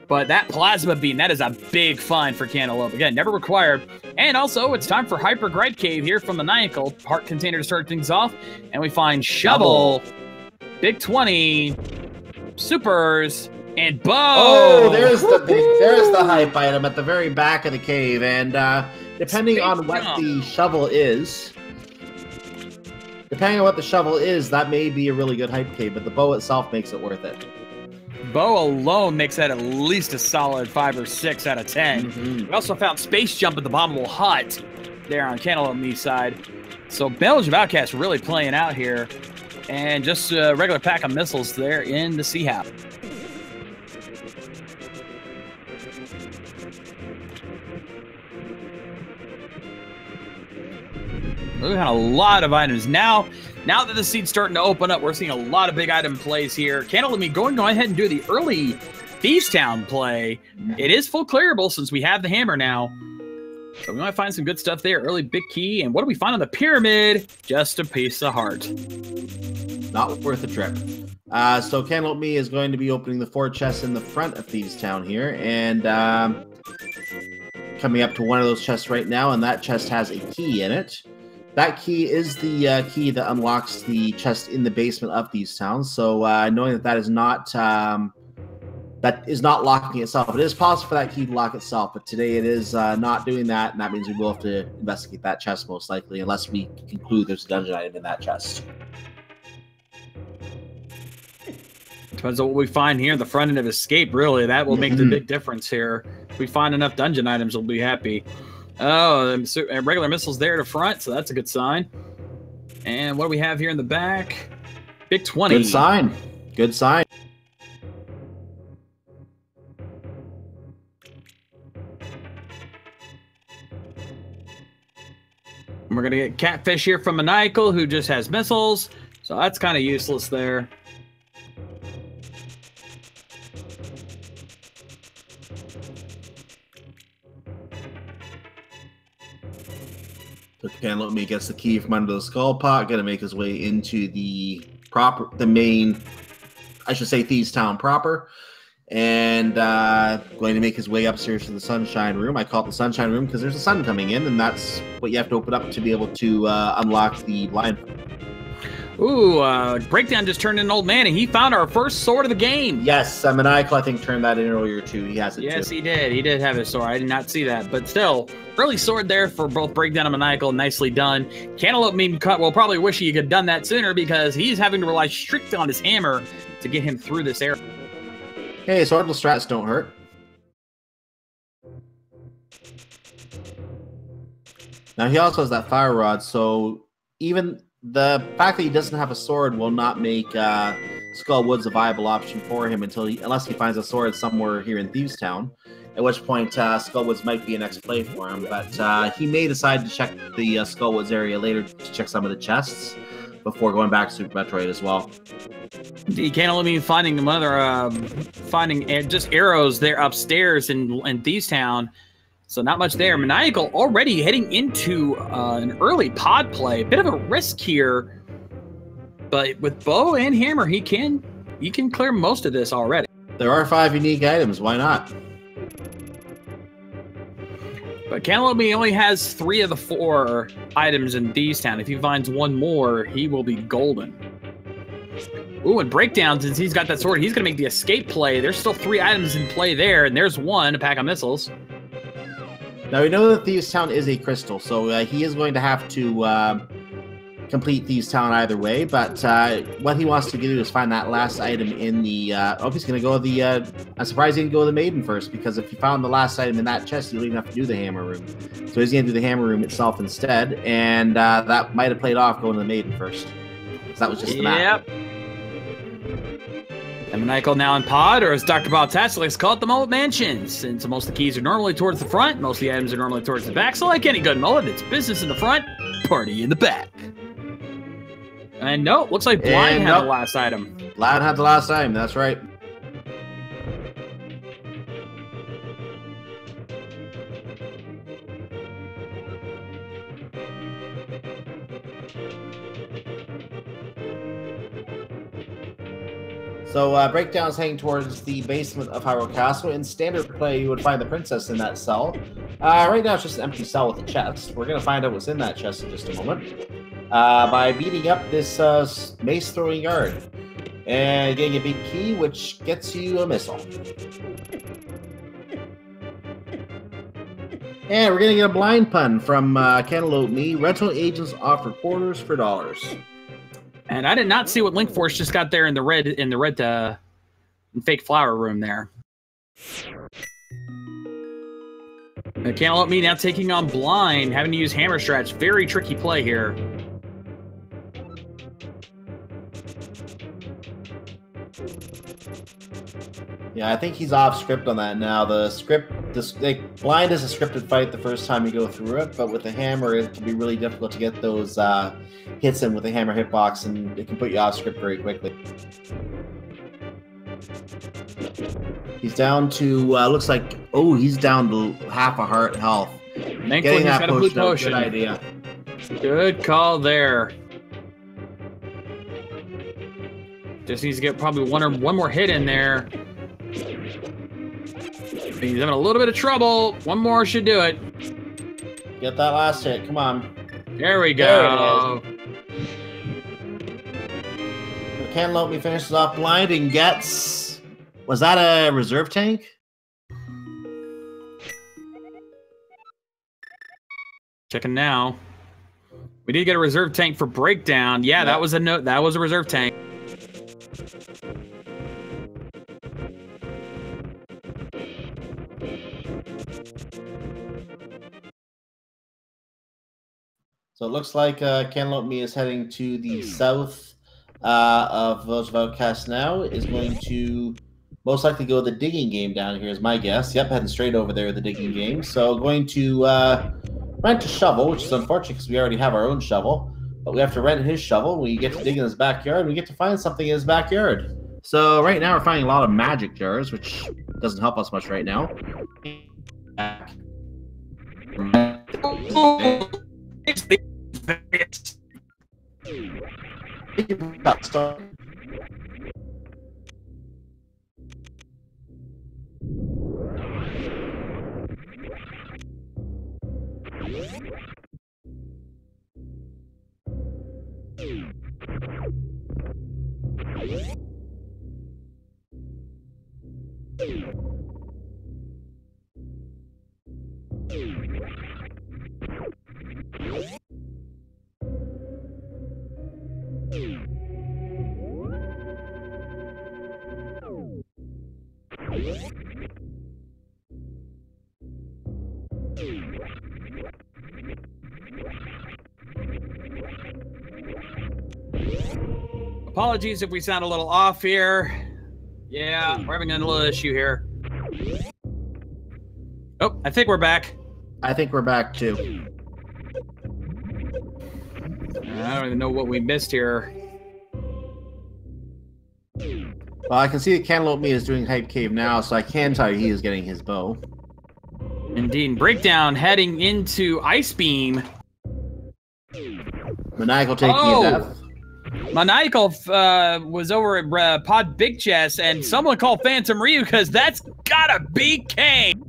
Speaker 2: But that Plasma Beam, that is a big find for Cantaloupe. Again, never required. And also, it's time for Hyper Gripe Cave here from Maniacal. Heart Container to start things off. And we find Shovel, Big 20, Supers, and Bow.
Speaker 1: Oh, there's the hype item at the very back of the cave. And depending on what the shovel is, that may be a really good hype cave, but the bow itself makes it worth it.
Speaker 2: Bow alone makes that at least a solid 5 or 6 out of 10. We also found Space Jump at the Abominable Hut there on Cantaloupe's side. So Belgium Outcast really playing out here. And just a regular pack of missiles there in the Sea House. We've had a lot of items. Now that the seed's starting to open up, we're seeing a lot of big item plays here. Cantaloupeme going ahead and do the early Thieves Town play. It is full clearable since we have the hammer now. So we might find some good stuff there. Early big key. And what do we find on the pyramid? Just a piece of heart.
Speaker 1: Not worth a trip. So Cantaloupeme is going to be opening the 4 chests in the front of Thieves Town here. And coming up to one of those chests right now. And that chest has a key in it. That key is the key that unlocks the chest in the basement of Thieves Town. So knowing that is not locking itself, it is possible for that key to lock itself. But today it is not doing that, and that means we will have to investigate that chest most likely, unless we conclude there's a dungeon item in that chest.
Speaker 2: Depends on what we find here in the front end of Escape. Really, that will make the big difference here. If we find enough dungeon items, we'll be happy. Oh, regular missiles there to front, so that's a good sign. And what do we have here in the back? Big 20.
Speaker 1: Good sign. Good sign.
Speaker 2: We're going to get Catfish here from Maniacal, who just has missiles. So that's kind of useless there.
Speaker 1: So Cantaloupeme gets the key from under the skull pot, gonna make his way into the main, I should say, Thieves Town proper, and going to make his way upstairs to the Sunshine Room. I call it the Sunshine Room because there's a sun coming in, and that's what you have to open up to be able to unlock the blind.
Speaker 2: Ooh, Breakdown just turned in an old man, and he found our first sword of the game.
Speaker 1: Yes, Maniacal, I think, turned that in earlier, too. He has it,
Speaker 2: yes,
Speaker 1: too.
Speaker 2: He did. He did have his sword. I did not see that. But still, early sword there for both Breakdown and Maniacal. Nicely done. Cantaloupeme will probably wish he could have done that sooner because he's having to rely strictly on his hammer to get him through this area.
Speaker 1: Hey, swordless strats don't hurt. Now he also has that fire rod, so even the fact that he doesn't have a sword will not make Skull Woods a viable option for him unless he finds a sword somewhere here in Thieves Town. At which point, Skull Woods might be a next play for him, but he may decide to check the Skull Woods area later to check some of the chests before going back to Super Metroid as well.
Speaker 2: You can't only be finding finding just arrows there upstairs in Thieves Town, so not much there. Maniacal already heading into an early pod play, bit of a risk here, but with bow and hammer, he can clear most of this already.
Speaker 1: There are 5 unique items. Why not?
Speaker 2: But Cantaloupeme only has 3 of the 4 items in Thieves Town. If he finds one more, he will be golden. Ooh, and Breakdown, since he's got that sword, he's going to make the escape play. There's still 3 items in play there, and there's 1, a pack of missiles.
Speaker 1: Now, we know that Thieves Town is a crystal, so he is going to have to complete Thieves Town either way, but what he wants to do is find that last item in the... he's going to go with the... I'm surprised he didn't go with the Maiden first, because if he found the last item in that chest, you don't even have to do the Hammer Room. So he's going to do the Hammer Room itself instead, and that might have played off going to the Maiden first. Because that was just the map.
Speaker 2: Yep. And Maniacal now in pod, or as Dr. Bob Tass likes to call it, the Mullet Mansion. Since most of the keys are normally towards the front, most of the items are normally towards the back, so like any good mullet, it's business in the front, party in the back. And no, looks like Blind had the last item.
Speaker 1: Blind had the last item, that's right. So Breakdown's heading towards the basement of Hyrule Castle. In standard play, you would find the princess in that cell. Right now, it's just an empty cell with a chest. We're going to find out what's in that chest in just a moment. By beating up this mace-throwing guard. And getting a big key, which gets you a missile. And we're going to get a blind pun from Cantaloupeme. Rental agents offer quarters for dollars.
Speaker 2: And I did not see what Linkforce just got there in the red fake flower room there. Cantaloupeme now taking on Blind, having to use hammer strats. Very tricky play here.
Speaker 1: Yeah, I think he's off script on that now. The script, Blind is a scripted fight the first time you go through it, but with the hammer, it can be really difficult to get those hits in with the hammer hitbox, and it can put you off script very quickly. He's down to, looks like, he's down to half a heart health.
Speaker 2: Thankfully, he's got a blue potion.
Speaker 1: Good idea.
Speaker 2: Good call there. Just needs to get probably one more hit in there. He's having a little bit of trouble. One more should do it.
Speaker 1: Get that last hit. Come on.
Speaker 2: There we go.
Speaker 1: Cantaloupeme finishes off Blind and gets... Was that a reserve tank?
Speaker 2: Checking now. We did get a reserve tank for Breakdown. Yeah, that was a reserve tank.
Speaker 1: So it looks like Cantaloupeme is heading to the south of Village of Outcasts now. Is going to most likely go the digging game down here is my guess. Yep, heading straight over there, the digging game. So going to rent a shovel, which is unfortunate because we already have our own shovel. But we have to rent his shovel. We get to dig in his backyard. We get to find something in his backyard. So right now we're finding a lot of magic jars, which doesn't help us much right now.
Speaker 2: apologies if we sound a little off here. Yeah, we're having a little issue here. Oh, I think we're back.
Speaker 1: I think we're back too.
Speaker 2: I don't even know what we missed here.
Speaker 1: Well, I can see that Cantaloupeme is doing Hype Cave now, so I can tell you he is getting his bow.
Speaker 2: Indeed. Breakdown heading into Ice Beam.
Speaker 1: Maniacal taking a death.
Speaker 2: Maniacal was over at Pod Big Chess, and someone called Phantom Ryu because that's gotta be Kane.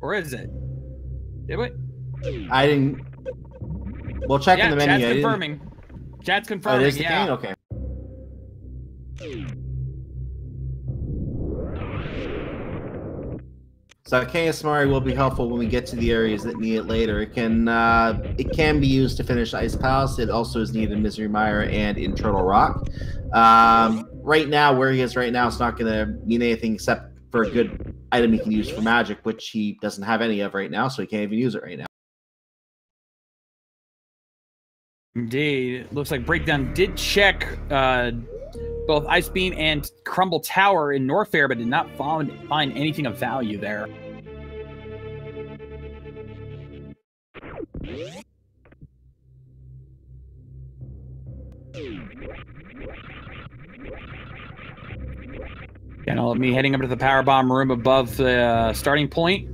Speaker 2: Or is it? Did we?
Speaker 1: I didn't. Well, check in the menu.
Speaker 2: Chat's confirming. Chat's confirming.
Speaker 1: Oh, it is the Kane? Okay. So Kane Samari will be helpful when we get to the areas that need it later. It can be used to finish Ice Palace. It also is needed in Misery Mire and in Turtle Rock. Right now, where he is right now, it's not going to mean anything except for a good item he can use for magic, which he doesn't have any of right now, so he can't even use it right now.
Speaker 2: Indeed. It looks like Breakdown did check both Ice Beam and Crumble Tower in Norfair, but did not find anything of value there. Me heading up to the power bomb room above the starting point.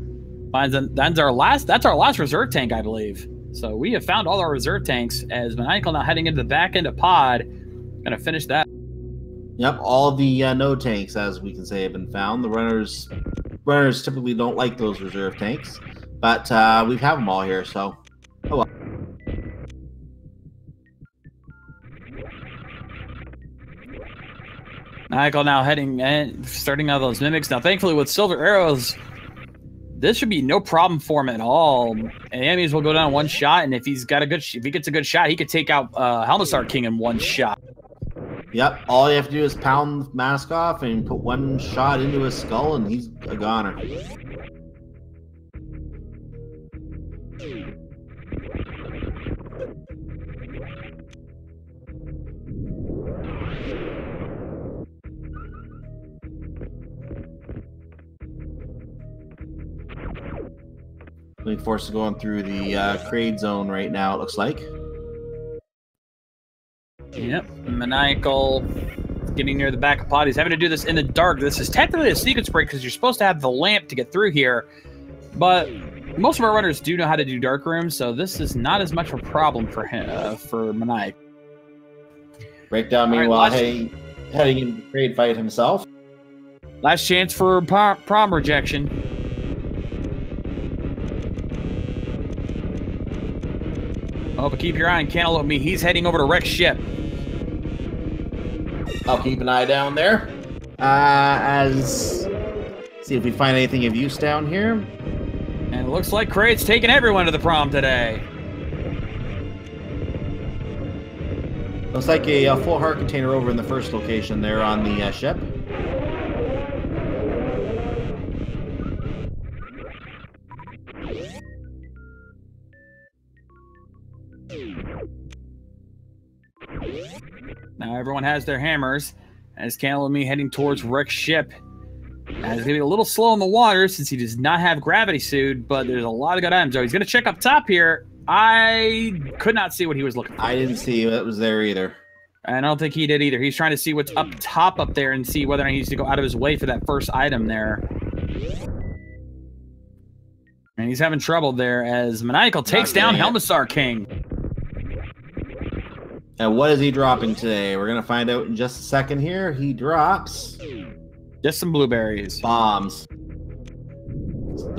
Speaker 2: That's our last reserve tank, I believe. So we have found all our reserve tanks. As Maniacal now heading into the back end of Pod, gonna finish that.
Speaker 1: Yep, all the node tanks, as we can say, have been found. The runners typically don't like those reserve tanks, but we have them all here. So, oh well.
Speaker 2: Maniacal now heading and starting out those mimics. Now, thankfully, with silver arrows, this should be no problem for him at all. And enemies will go down in one shot, and if he gets a good shot, he could take out Helmsar King in one shot.
Speaker 1: Yep, all you have to do is pound the mask off and put one shot into his skull, and he's a goner. Linkforce is going through the Kraid zone right now, it looks like.
Speaker 2: Yep, Maniacal getting near the back of Pod. He's having to do this in the dark. This is technically a sequence break because you're supposed to have the lamp to get through here, but most of our runners do know how to do dark rooms, so this is not as much of a problem for him, for Maniacal.
Speaker 1: Breakdown, meanwhile, heading into the Kraid fight himself.
Speaker 2: Last chance for prom rejection. Oh, but keep your eye on Cantaloupeme. He's heading over to Rex ship.
Speaker 1: I'll keep an eye down there. See if we find anything of use down here.
Speaker 2: And it looks like Kraid's taking everyone to the prom today.
Speaker 1: Looks like a full heart container over in the first location there on the ship.
Speaker 2: Now everyone has their hammers. As Cantaloupeme heading towards Rex ship. Now he's going to be a little slow in the water since he does not have gravity suit, but there's a lot of good items. So he's going to check up top here. I could not see what he was looking for.
Speaker 1: I didn't see that was there either.
Speaker 2: I don't think he did either. He's trying to see what's up top up there and see whether or not he needs to go out of his way for that first item there. And he's having trouble there as Maniacal takes down Helmsar King.
Speaker 1: And what is he dropping today? We're going to find out in just a second here. He drops...
Speaker 2: just some blueberries.
Speaker 1: Bombs.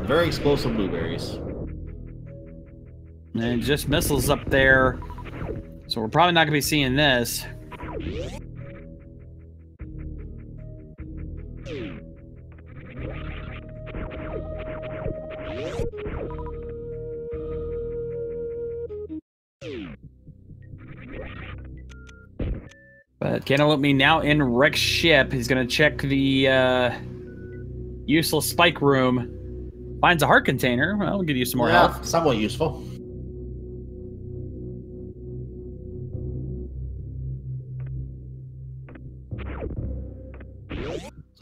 Speaker 1: Very explosive blueberries.
Speaker 2: And just missiles up there. So we're probably not going to be seeing this. But Cantaloupeme now in Rex ship. He's going to check the useless spike room. Finds a heart container. Well, we'll give you some more health.
Speaker 1: Somewhat useful.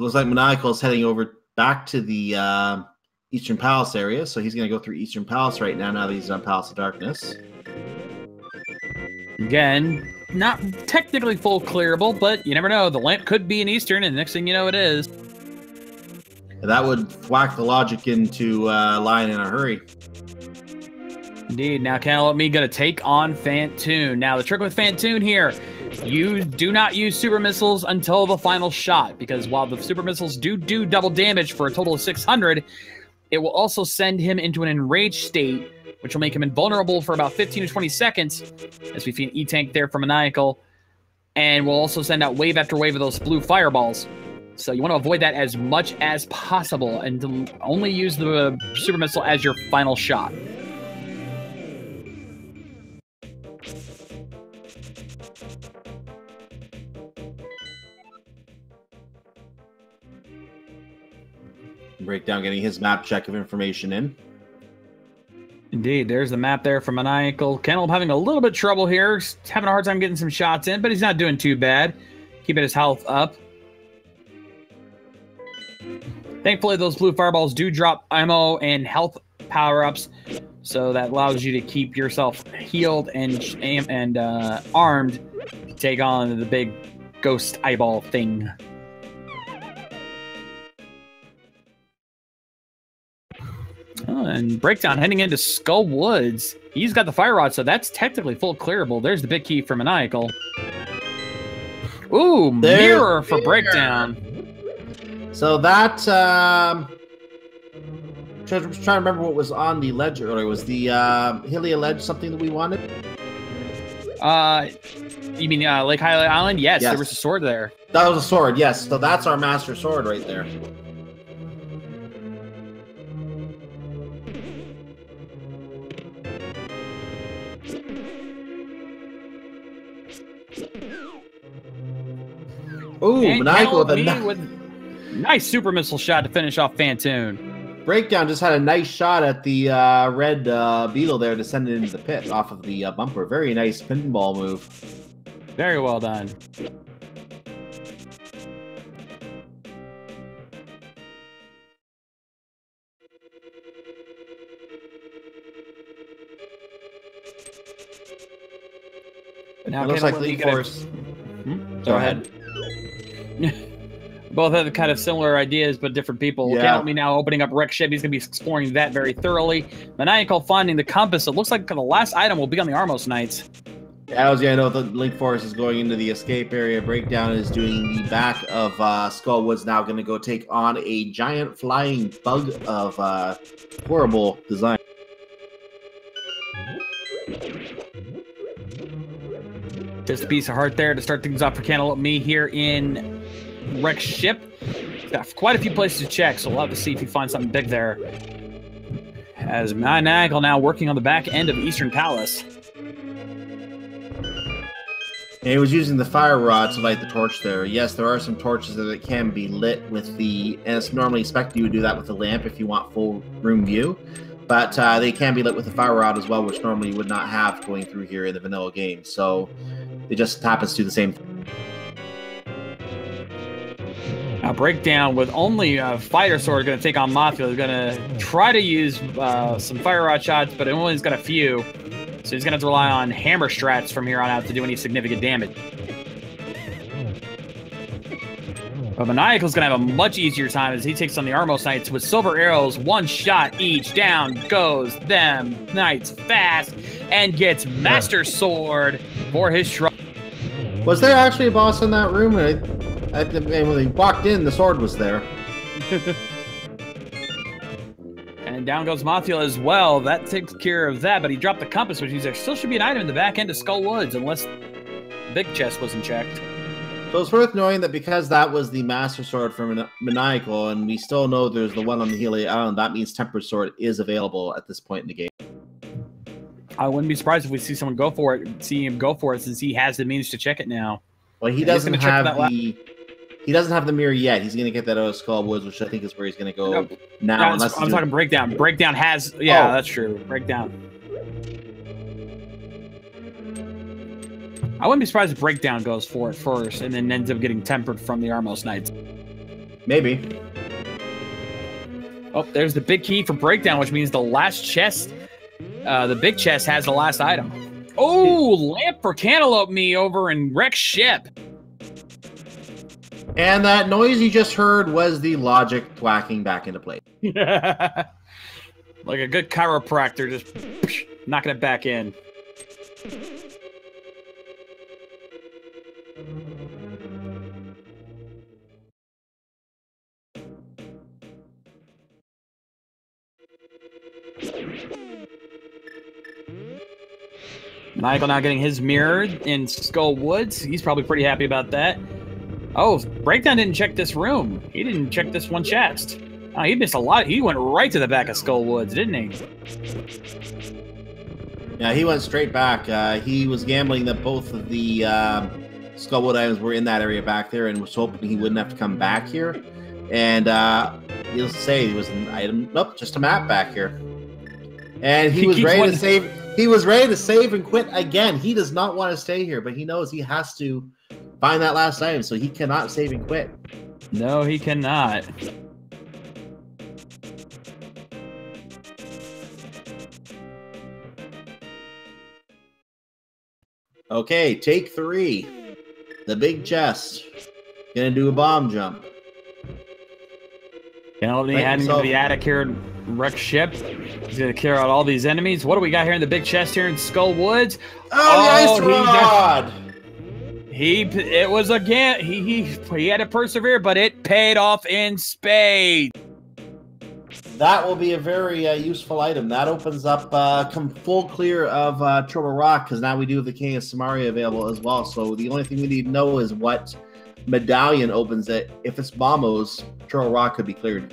Speaker 1: Looks like Maniacal is heading over back to the Eastern Palace area, so he's going to go through Eastern Palace right now that he's on Palace of Darkness.
Speaker 2: Again, not technically full clearable, but you never know. The lamp could be in Eastern, and the next thing you know it is.
Speaker 1: And that would whack the logic into line in a hurry.
Speaker 2: Indeed. Now, cantaloupeme going to take on Phantoon. Now, the trick with Phantoon here, you do not use super missiles until the final shot, because while the super missiles do double damage for a total of 600, it will also send him into an enraged state, which will make him invulnerable for about 15 to 20 seconds, as we see an E-tank there from Maniacal, and we'll also send out wave after wave of those blue fireballs. So you want to avoid that as much as possible, and to only use the super missile as your final shot.
Speaker 1: Breakdown getting his map check of information in.
Speaker 2: Indeed, there's the map there for Maniacal. Cantaloupe having a little bit of trouble here. He's having a hard time getting some shots in, but he's not doing too bad. Keeping his health up. Thankfully, those blue fireballs do drop ammo and health power-ups, so that allows you to keep yourself healed and armed to take on the big ghost eyeball thing. Oh, and Breakdown heading into Skull Woods. He's got the fire rod, so that's technically full clearable. There's the big key for Maniacal. Ooh, mirror for Breakdown.
Speaker 1: So that, trying to remember what was on the ledge earlier. Was the Hylia ledge something that we wanted?
Speaker 2: You mean Lake Hylia Island? Yes, there was a sword there.
Speaker 1: That was a sword, yes. So that's our master sword right there. Ooh, Maniacal with a
Speaker 2: nice super missile shot to finish off Phantoon.
Speaker 1: Breakdown just had a nice shot at the red beetle there to send it into the pit off of the bumper. Very nice pinball move.
Speaker 2: Very well done.
Speaker 1: Now it looks like Linkforce. Go ahead.
Speaker 2: Both have kind of similar ideas, but different people.
Speaker 1: Yeah.
Speaker 2: Cantaloupeme now opening up Wreck Ship. He's going to be exploring that very thoroughly. Maniacal finding the compass. It looks like the last item will be on the Armos Knights.
Speaker 1: Yeah, I was going to know that Linkforce is going into the escape area. Breakdown is doing the back of Skullwood's now going to go take on a giant flying bug of horrible design.
Speaker 2: Just a piece of heart there to start things off for Cantaloupeme here in Wreck Ship. He's got quite a few places to check, so we'll have to see if he finds something big there. As Maniacal now working on the back end of Eastern Palace.
Speaker 1: And he was using the fire rod to light the torch there. Yes, there are some torches that can be lit with the... And it's normally expected you would do that with the lamp if you want full room view. But they can be lit with the fire rod as well, which normally you would not have going through here in the vanilla game. So it just happens to do the same thing.
Speaker 2: Now Breakdown with only a fighter sword going to take on Mafia. He's going to try to use some fire rod shots, but it only's got a few. So he's going to have to rely on hammer strats from here on out to do any significant damage. But Maniacal's going to have a much easier time as he takes on the Armos Knights with silver arrows, one shot each. Down goes them Knights fast and gets Master Sword for his shrug.
Speaker 1: Was there actually a boss in that room? And when he walked in, the sword was there.
Speaker 2: And down goes Mafia as well. That takes care of that, but he dropped the compass, which means there still should be an item in the back end of Skull Woods, unless the big chest wasn't checked.
Speaker 1: So it's worth knowing that because that was the Master Sword for Maniacal, and we still know there's the one on the Hylia Island, that means Tempered Sword is available at this point in the game.
Speaker 2: I wouldn't be surprised if we see someone go for it, see him go for it, since he has the means to check it now.
Speaker 1: Well, he doesn't have the mirror yet. He's going to get that out of Skull Woods, which I think is where he's going to go now.
Speaker 2: I'm talking Breakdown. Breakdown has... Yeah, that's true. Breakdown. I wouldn't be surprised if Breakdown goes for it first and then ends up getting tempered from the Armos Knights.
Speaker 1: Maybe.
Speaker 2: Oh, there's the big key for breakdown, which means the last chest, the big chest has the last item. Oh, lamp for cantaloupe me over in Rex ship.
Speaker 1: And that noise you just heard was the logic whacking back into place.
Speaker 2: Like a good chiropractor, just knocking it back in. Maniacal now getting his mirror in Skull Woods. He's probably pretty happy about that. Oh, Breakdown didn't check this room. He didn't check this one chest. Oh, he missed a lot. He went right to the back of Skull Woods, didn't he?
Speaker 1: Yeah, he went straight back. He was gambling that both of the Skullwood items were in that area back there and was hoping he wouldn't have to come back here. And he'll say it was an item. Nope, just a map back here. And he was ready to save. He was ready to save and quit again. He does not want to stay here, but he knows he has to find that last item, so he cannot save and quit.
Speaker 2: No, he cannot.
Speaker 1: Okay, take 3. The big chest. Gonna do a bomb jump.
Speaker 2: Heading into the attic here in Rex ship. He's gonna clear out all these enemies. What do we got here in the big chest here in Skull Woods?
Speaker 1: Oh, the ice rod!
Speaker 2: It was again. He had to persevere, but it paid off in spades.
Speaker 1: That will be a very useful item. That opens up full clear of Trouble Rock, because now we do have the King of Samaria available as well. So the only thing we need to know is what medallion opens it. If it's Bombos, Trouble Rock could be cleared.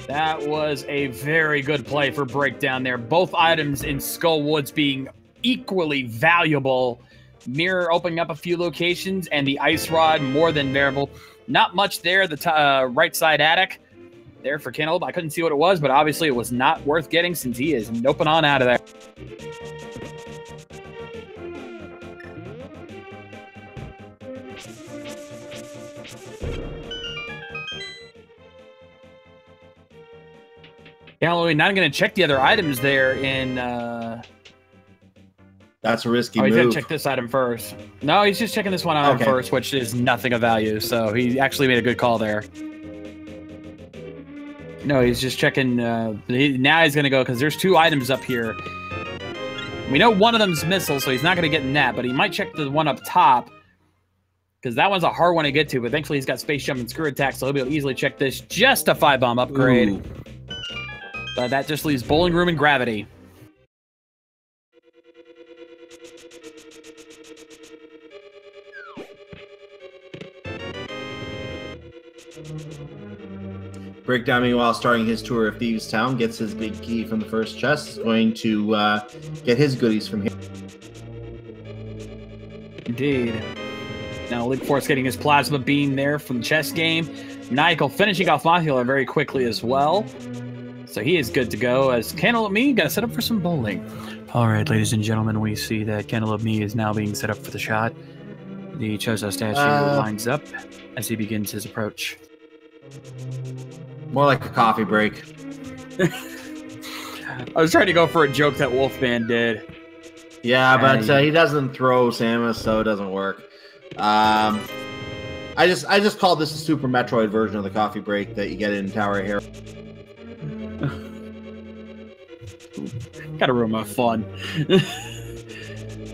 Speaker 2: That was a very good play for Breakdown there. Both items in Skull Woods being equally valuable. Mirror opening up a few locations, and the ice rod more than bearable. Not much there. The right side attic there for Cantaloupe. I couldn't see what it was, but obviously it was not worth getting since he is noping on out of there. Cantaloupe not going to check the other items there in...
Speaker 1: That's a risky move.
Speaker 2: He's going to check this item first. No, he's just checking this one item first, which is nothing of value. So he actually made a good call there. No, he's just checking. Now he's going to go, because there's 2 items up here. We know one of them's missile, so he's not going to get in that, but he might check the one up top, because that one's a hard one to get to, but thankfully he's got Space Jump and Screw Attack, so he'll be able to easily check this. Just a 5-bomb upgrade. Ooh. But that just leaves Bowling Room and Gravity.
Speaker 1: Breakdown, meanwhile, starting his tour of Thieves Town, gets his big key from the first chest. Is going to get his goodies from here.
Speaker 2: Indeed. Now Linkforce getting his plasma beam there from the chess game. Maniacal finishing off Modular very quickly as well. So he is good to go, as Cantaloupe Me got set up for some bowling. All right, ladies and gentlemen, we see that Cantaloupe Me is now being set up for the shot. The Chozo statue lines up as he begins his approach.
Speaker 1: More like a coffee break.
Speaker 2: I was trying to go for a joke that Wolfman did.
Speaker 1: Yeah, but he doesn't throw Samus, so it doesn't work. I just called this a Super Metroid version of the coffee break that you get in Tower of Hero.
Speaker 2: Gotta ruin my fun.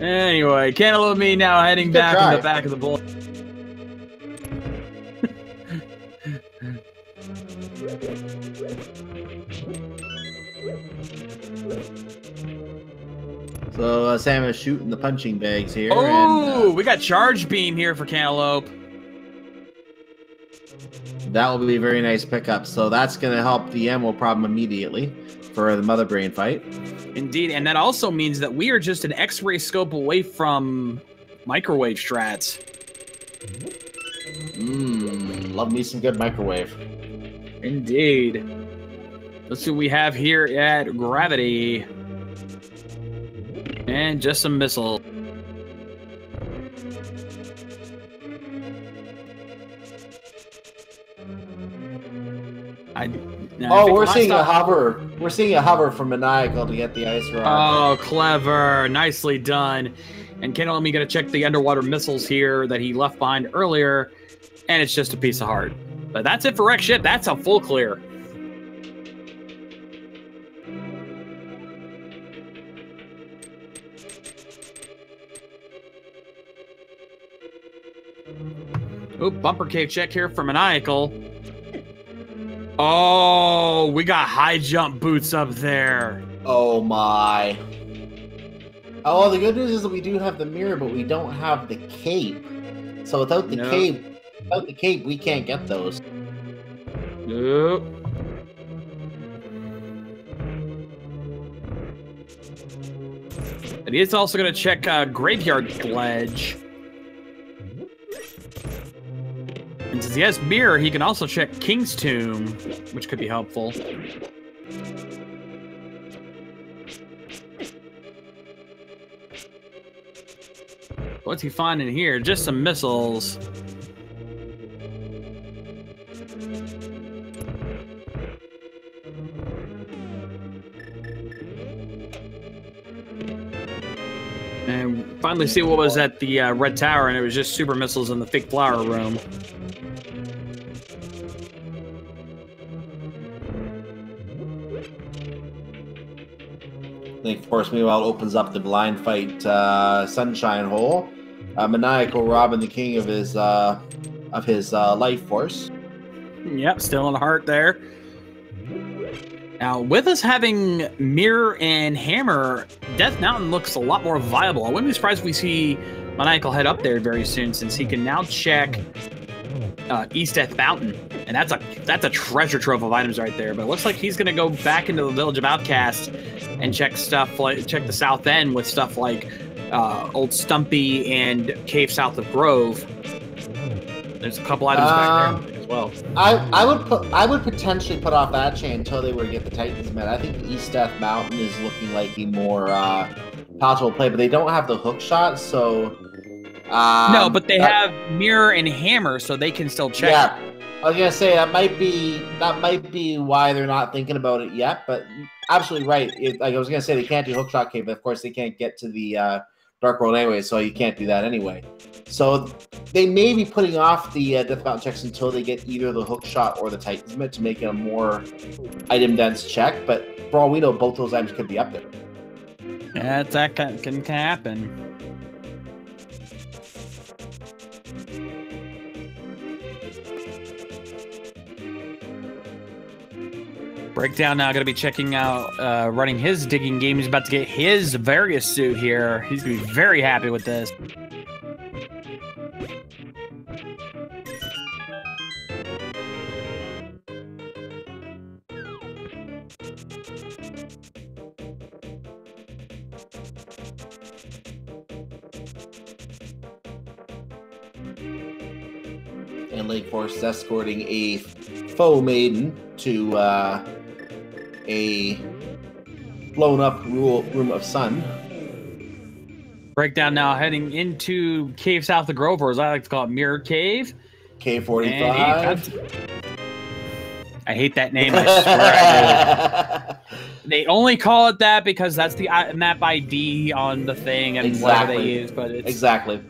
Speaker 2: Anyway, Cantaloupe Me now heading back in the back of the bull.
Speaker 1: So Sam is shooting the punching bags here.
Speaker 2: Oh, we got Charge Beam here for Cantaloupe.
Speaker 1: That will be a very nice pickup. So that's going to help the ammo problem immediately for the Mother Brain fight.
Speaker 2: Indeed, and that also means that we are just an X-ray scope away from microwave strats.
Speaker 1: Love me some good microwave.
Speaker 2: Indeed. Let's see what we have here at Gravity. And just some missiles.
Speaker 1: Oh, we're seeing a hover. We're seeing a hover from Maniacal to get the ice rod.
Speaker 2: Oh, clever. Nicely done. And cantaloupeme gonna check the underwater missiles here that he left behind earlier, and it's just a piece of heart. But that's it for wreck ship. That's a full clear. Oop, bumper cave check here for Maniacal. Oh, we got high jump boots up there.
Speaker 1: Oh my. Oh, the good news is that we do have the mirror, but we don't have the cape. So without the cape, we can't get those.
Speaker 2: Nope. And he's also going to check Graveyard Ledge. And since he has mirror, he can also check King's Tomb, which could be helpful. What's he finding here? Just some missiles. And finally see what was at the Red Tower, and it was just super missiles in the fake flower room.
Speaker 1: Linkforce, meanwhile, opens up the blind fight sunshine hole. Maniacal robbing the king of his life force.
Speaker 2: Yep, still in the heart there. Now, with us having mirror and hammer, Death Mountain looks a lot more viable. I wouldn't be surprised if we see Maniacal head up there very soon, since he can now check East Death Mountain, and that's a treasure trove of items right there. But it looks like he's going to go back into the Village of Outcasts and check the South End with stuff like Old Stumpy and Cave South of Grove. There's a couple items back there as well.
Speaker 1: I would potentially put off that chain until they were to get the Titans met. I think East Death Mountain is looking like a more palatable play, but they don't have the hook shot, so.
Speaker 2: No, but they have mirror and hammer, so they can still check.
Speaker 1: Yeah, I was gonna say that might be why they're not thinking about it yet. But absolutely right. Like I was gonna say, they can't do hookshot cave, but of course they can't get to the Dark World anyway, so you can't do that anyway. So they may be putting off the Death Mountain checks until they get either the hookshot or the Titans met to make it a more item dense check. But for all we know, both those items could be up there.
Speaker 2: Yeah, that can happen. Breakdown now going to be checking out, running his digging game. He's about to get his various suit here. He's going to be very happy with this.
Speaker 1: And Linkforce is escorting a foe maiden to a blown up room of sun.
Speaker 2: Breakdown now heading into Cave South of Grove, or as I like to call it, Mirror Cave.
Speaker 1: Cave 45.
Speaker 2: I hate that name, I swear I do. They only call it that because that's the map ID on the thing and whatever they use, but it's...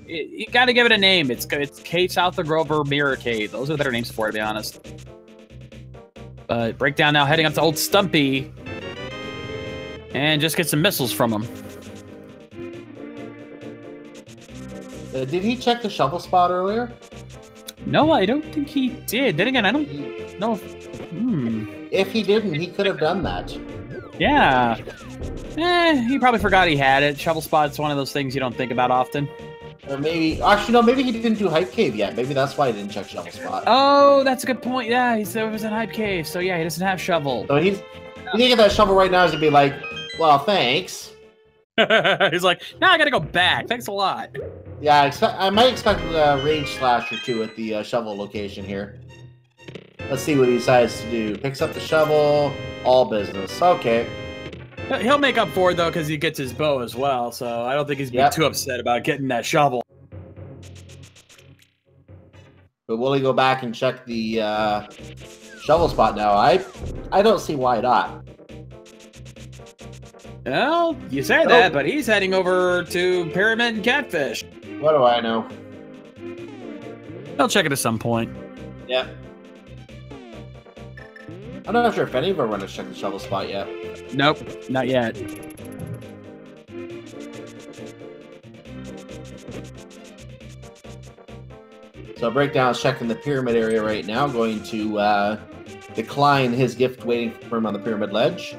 Speaker 2: You gotta give it a name. It's Cave South of Grove or Mirror Cave. Those are the better names for it, to be honest. But Breakdown now heading up to Old Stumpy and just get some missiles from him.
Speaker 1: Did he check the shovel spot earlier?
Speaker 2: No, I don't think he did. Then again, I don't know if...
Speaker 1: If he didn't, he could have done that.
Speaker 2: Yeah. He probably forgot he had it. Shovel spot's one of those things you don't think about often.
Speaker 1: Or maybe... Actually, no, maybe he didn't do Hype Cave yet. Maybe that's why he didn't check shovel spot.
Speaker 2: Oh, that's a good point. Yeah, he said it was in Hype Cave. So yeah, he doesn't have shovel.
Speaker 1: So he's... You think if that shovel right now is going to be like, well, thanks.
Speaker 2: He's like, no, I got to go back. Thanks a lot.
Speaker 1: Yeah, I might expect a Rage Slash or two at the shovel location here. Let's see what he decides to do. Picks up the shovel, all business. Okay.
Speaker 2: He'll make up for it, though, because he gets his bow as well, so I don't think he's going to be too upset about getting that shovel.
Speaker 1: But will he go back and check the Shovel spot now. I don't see why not.
Speaker 2: Well, you say that, but he's heading over to Pyramid and Catfish.
Speaker 1: What do I know?
Speaker 2: I'll check it at some point.
Speaker 1: Yeah. I'm not sure if any of our runners checked the shovel spot yet.
Speaker 2: Nope, not yet.
Speaker 1: So Breakdown's checking the pyramid area right now, going to decline his gift waiting for him on the pyramid ledge.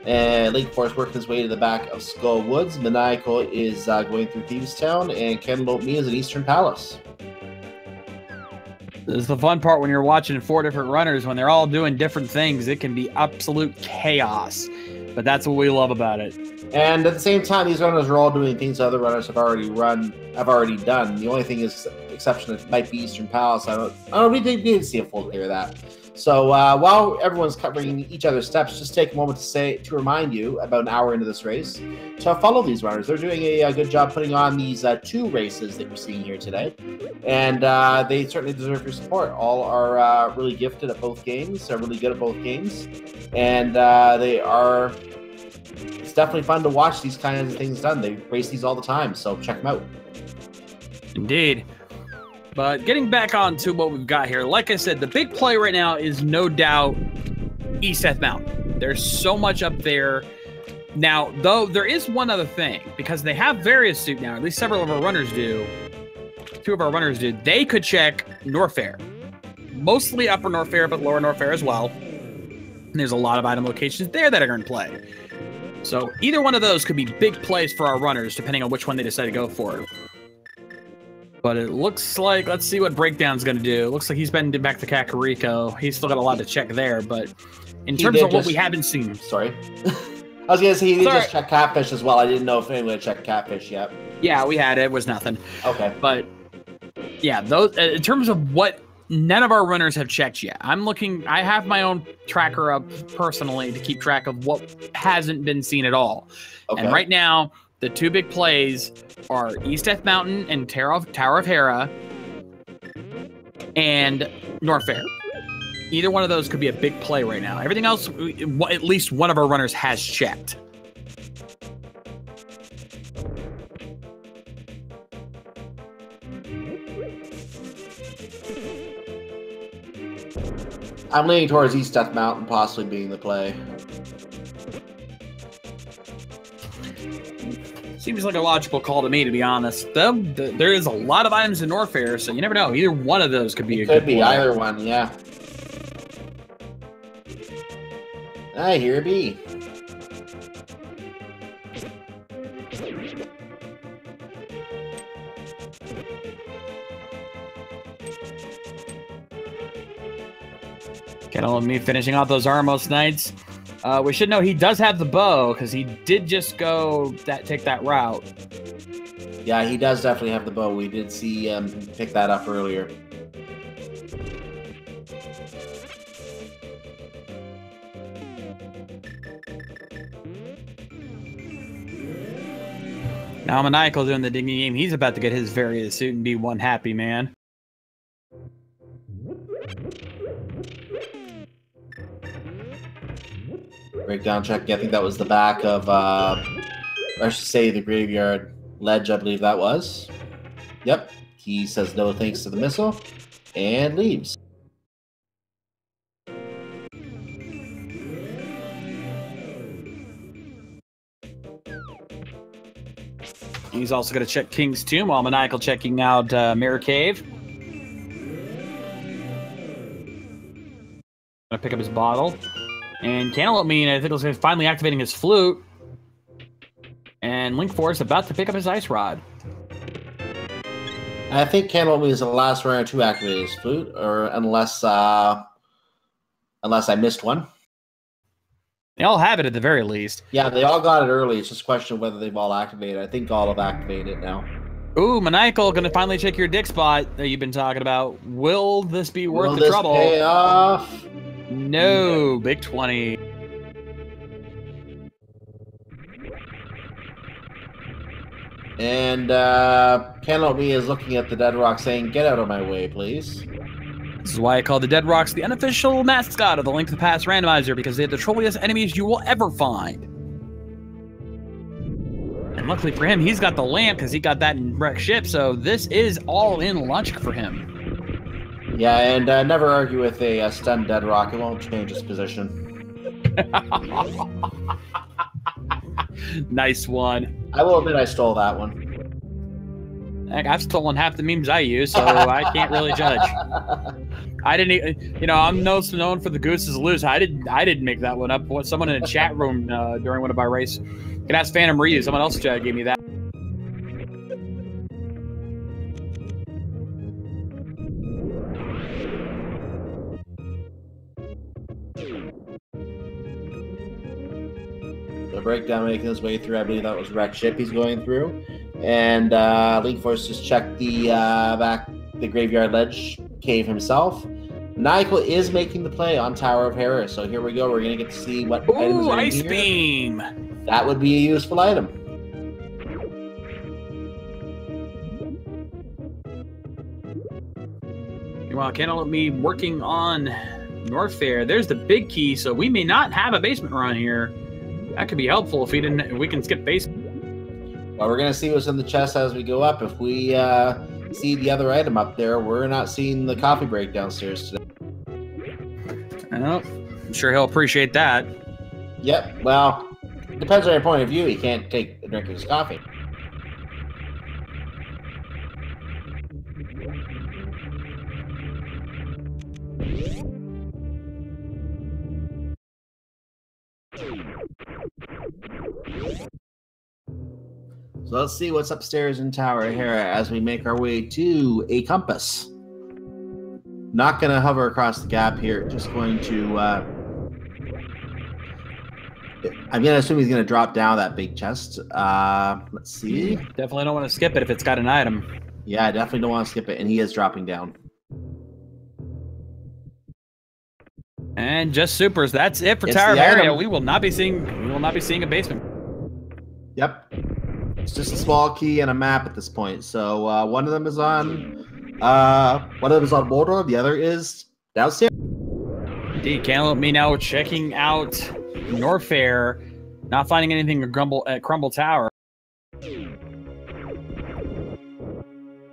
Speaker 1: And Linkforce working his way to the back of Skull Woods. Maniacal is going through Thieves Town, and Cantaloupeme is at Eastern Palace.
Speaker 2: This is the fun part when you're watching 4 different runners. When they're all doing different things, it can be absolute chaos. But that's what we love about it.
Speaker 1: And at the same time, these runners are all doing things other runners have already done. The only thing is exception it might be Eastern Palace. I don't we didn't see a full clear of that. So while everyone's covering each other's steps, just take a moment to remind you about an hour into this race to follow these runners. They're doing a good job putting on these 2 races that you're seeing here today, and they certainly deserve your support. All are really gifted at both games. They're really good at both games, and they are. It's definitely fun to watch these kinds of things done. They race these all the time, so check them out.
Speaker 2: Indeed. But getting back on to what we've got here, like I said, the big play right now is no doubt East Death Mountain. There's so much up there. Now, though, there is one other thing, because they have various suit now, at least several of our runners do. 2 of our runners do. They could check Norfair. Mostly Upper Norfair, but Lower Norfair as well. And there's a lot of item locations there that are in play. So either one of those could be big plays for our runners, depending on which one they decide to go for. But it looks like, let's see what Breakdown's going to do. It looks like he's been back to Kakariko. He's still got a lot to check there, but in terms of what we haven't seen.
Speaker 1: Sorry. I was going to say he did just check Catfish as well. I didn't know if anyone had checked Catfish yet.
Speaker 2: Yeah, we had it. It was nothing.
Speaker 1: Okay.
Speaker 2: But yeah, those in terms of what none of our runners have checked yet. I'm looking, I have my own tracker up personally to keep track of what hasn't been seen at all. Okay. And right now, the 2 big plays are East Death Mountain and Tower of Hera and Norfair. Either one of those could be a big play right now. Everything else, at least one of our runners has checked.
Speaker 1: I'm leaning towards East Death Mountain possibly being the play.
Speaker 2: Seems like a logical call to me, to be honest. Though there is a lot of items in Norfair, so you never know. Either one of those could be a good play.
Speaker 1: Could be either one, yeah. I hear a bee.
Speaker 2: Me finishing off those Armos Knights. We should know he does have the bow, because he did just take that route.
Speaker 1: Yeah, he does definitely have the bow. We did see him pick that up earlier.
Speaker 2: Now Maniacal doing the digging game. He's about to get his various suit and be one happy man.
Speaker 1: Breakdown check. I think that was the back of, I should say the graveyard ledge, I believe that was. Yep. He says no thanks to the missile and leaves.
Speaker 2: He's also going to check King's Tomb while Maniacal checking out Mirror Cave. Gonna pick up his bottle. And Cantaloupeme, I think, was finally activating his flute. And Linkforce about to pick up his ice rod.
Speaker 1: I think Cantaloupeme is the last runner to activate his flute, or unless I missed one.
Speaker 2: They all have it at the very least.
Speaker 1: Yeah, they all got it early. It's just a question of whether they've all activated. I think all have activated it now.
Speaker 2: Ooh, Maniacal, gonna finally check your dick spot that you've been talking about. Will this be worth the trouble?
Speaker 1: Pay off?
Speaker 2: No, big 20.
Speaker 1: And Cantaloupeme is looking at the dead rock saying, "Get out of my way, please."
Speaker 2: This is why I call the Dead Rocks the unofficial mascot of the Link to the Past Randomizer, because they have the trolliest enemies you will ever find. And luckily for him, he's got the lamp because he got that in wrecked ship, so this is all in launch for him.
Speaker 1: Yeah, and never argue with a stunned Dead Rock. It won't change its position.
Speaker 2: Nice one.
Speaker 1: I will admit I stole that one.
Speaker 2: Heck, I've stolen half the memes I use, so I can't really judge. I didn't, you know, I'm known for the gooses loose. I didn't make that one up. Someone in a chat room during one of our races. You can ask Phantom Reed. Someone else gave me that.
Speaker 1: The breakdown making his way through. I believe that was wrecked ship he's going through. And Linkforce just checked the graveyard ledge cave himself. Maniacal is making the play on Tower of Terror, so here we go. We're gonna get to see what items are in
Speaker 2: Ice
Speaker 1: here.
Speaker 2: Beam.
Speaker 1: That would be a useful item.
Speaker 2: Meanwhile, cantaloupeme working on North Fair. There's the big key, so we may not have a basement run here. That could be helpful if we can skip basement.
Speaker 1: Well, we're gonna see what's in the chest as we go up. If we see the other item up there, we're not seeing the coffee break downstairs today.
Speaker 2: Well, I'm sure he'll appreciate that.
Speaker 1: Yep. Well, depends on your point of view. He can't take a drink of his coffee. So let's see what's upstairs in Tower Hera as we make our way to a compass. Not going to hover across the gap here. Just going to... I'm going to assume he's going to drop down that big chest. Let's see.
Speaker 2: Definitely don't want to skip it if it's got an item.
Speaker 1: Yeah, I definitely don't want to skip it. And he is dropping down.
Speaker 2: And just supers. That's it for Tower of Hera. We will not be seeing a basement.
Speaker 1: Yep. It's just a small key and a map at this point. So one of them is on Mordor, the other is downstairs.
Speaker 2: Indeed, cantaloupeme now checking out Norfair, not finding anything at Crumble Tower.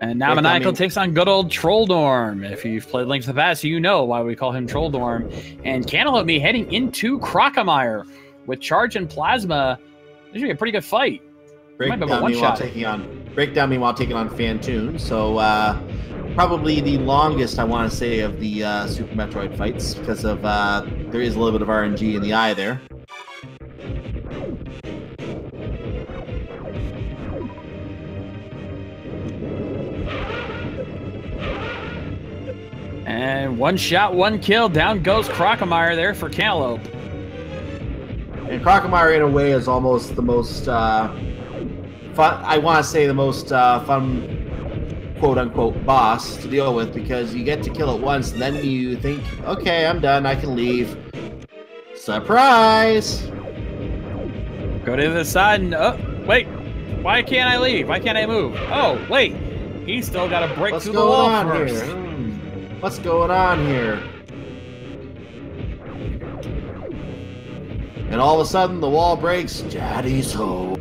Speaker 2: And now Maniacal takes on good old Trolldorm. If you've played Link to the Past, you know why we call him Trolldorm. And cantaloupeme heading into Crocomire with Charge and Plasma. This should be a pretty good fight.
Speaker 1: Breakdown me while taking on Fantoon. So probably the longest I want to say of the Super Metroid fights because of there is a little bit of RNG in the eye there.
Speaker 2: And one shot, one kill. Down goes Crocomire there for Cantaloupe.
Speaker 1: And Crocomire, in a way, is almost the most fun. I want to say the most fun, quote-unquote, boss to deal with because you get to kill it once, and then you think, okay, I'm done. I can leave. Surprise!
Speaker 2: Go to the side and wait. Why can't I leave? Why can't I move? Oh, wait. He's still got to break through the wall first.
Speaker 1: What's going on here? And all of a sudden, the wall breaks. Daddy's home.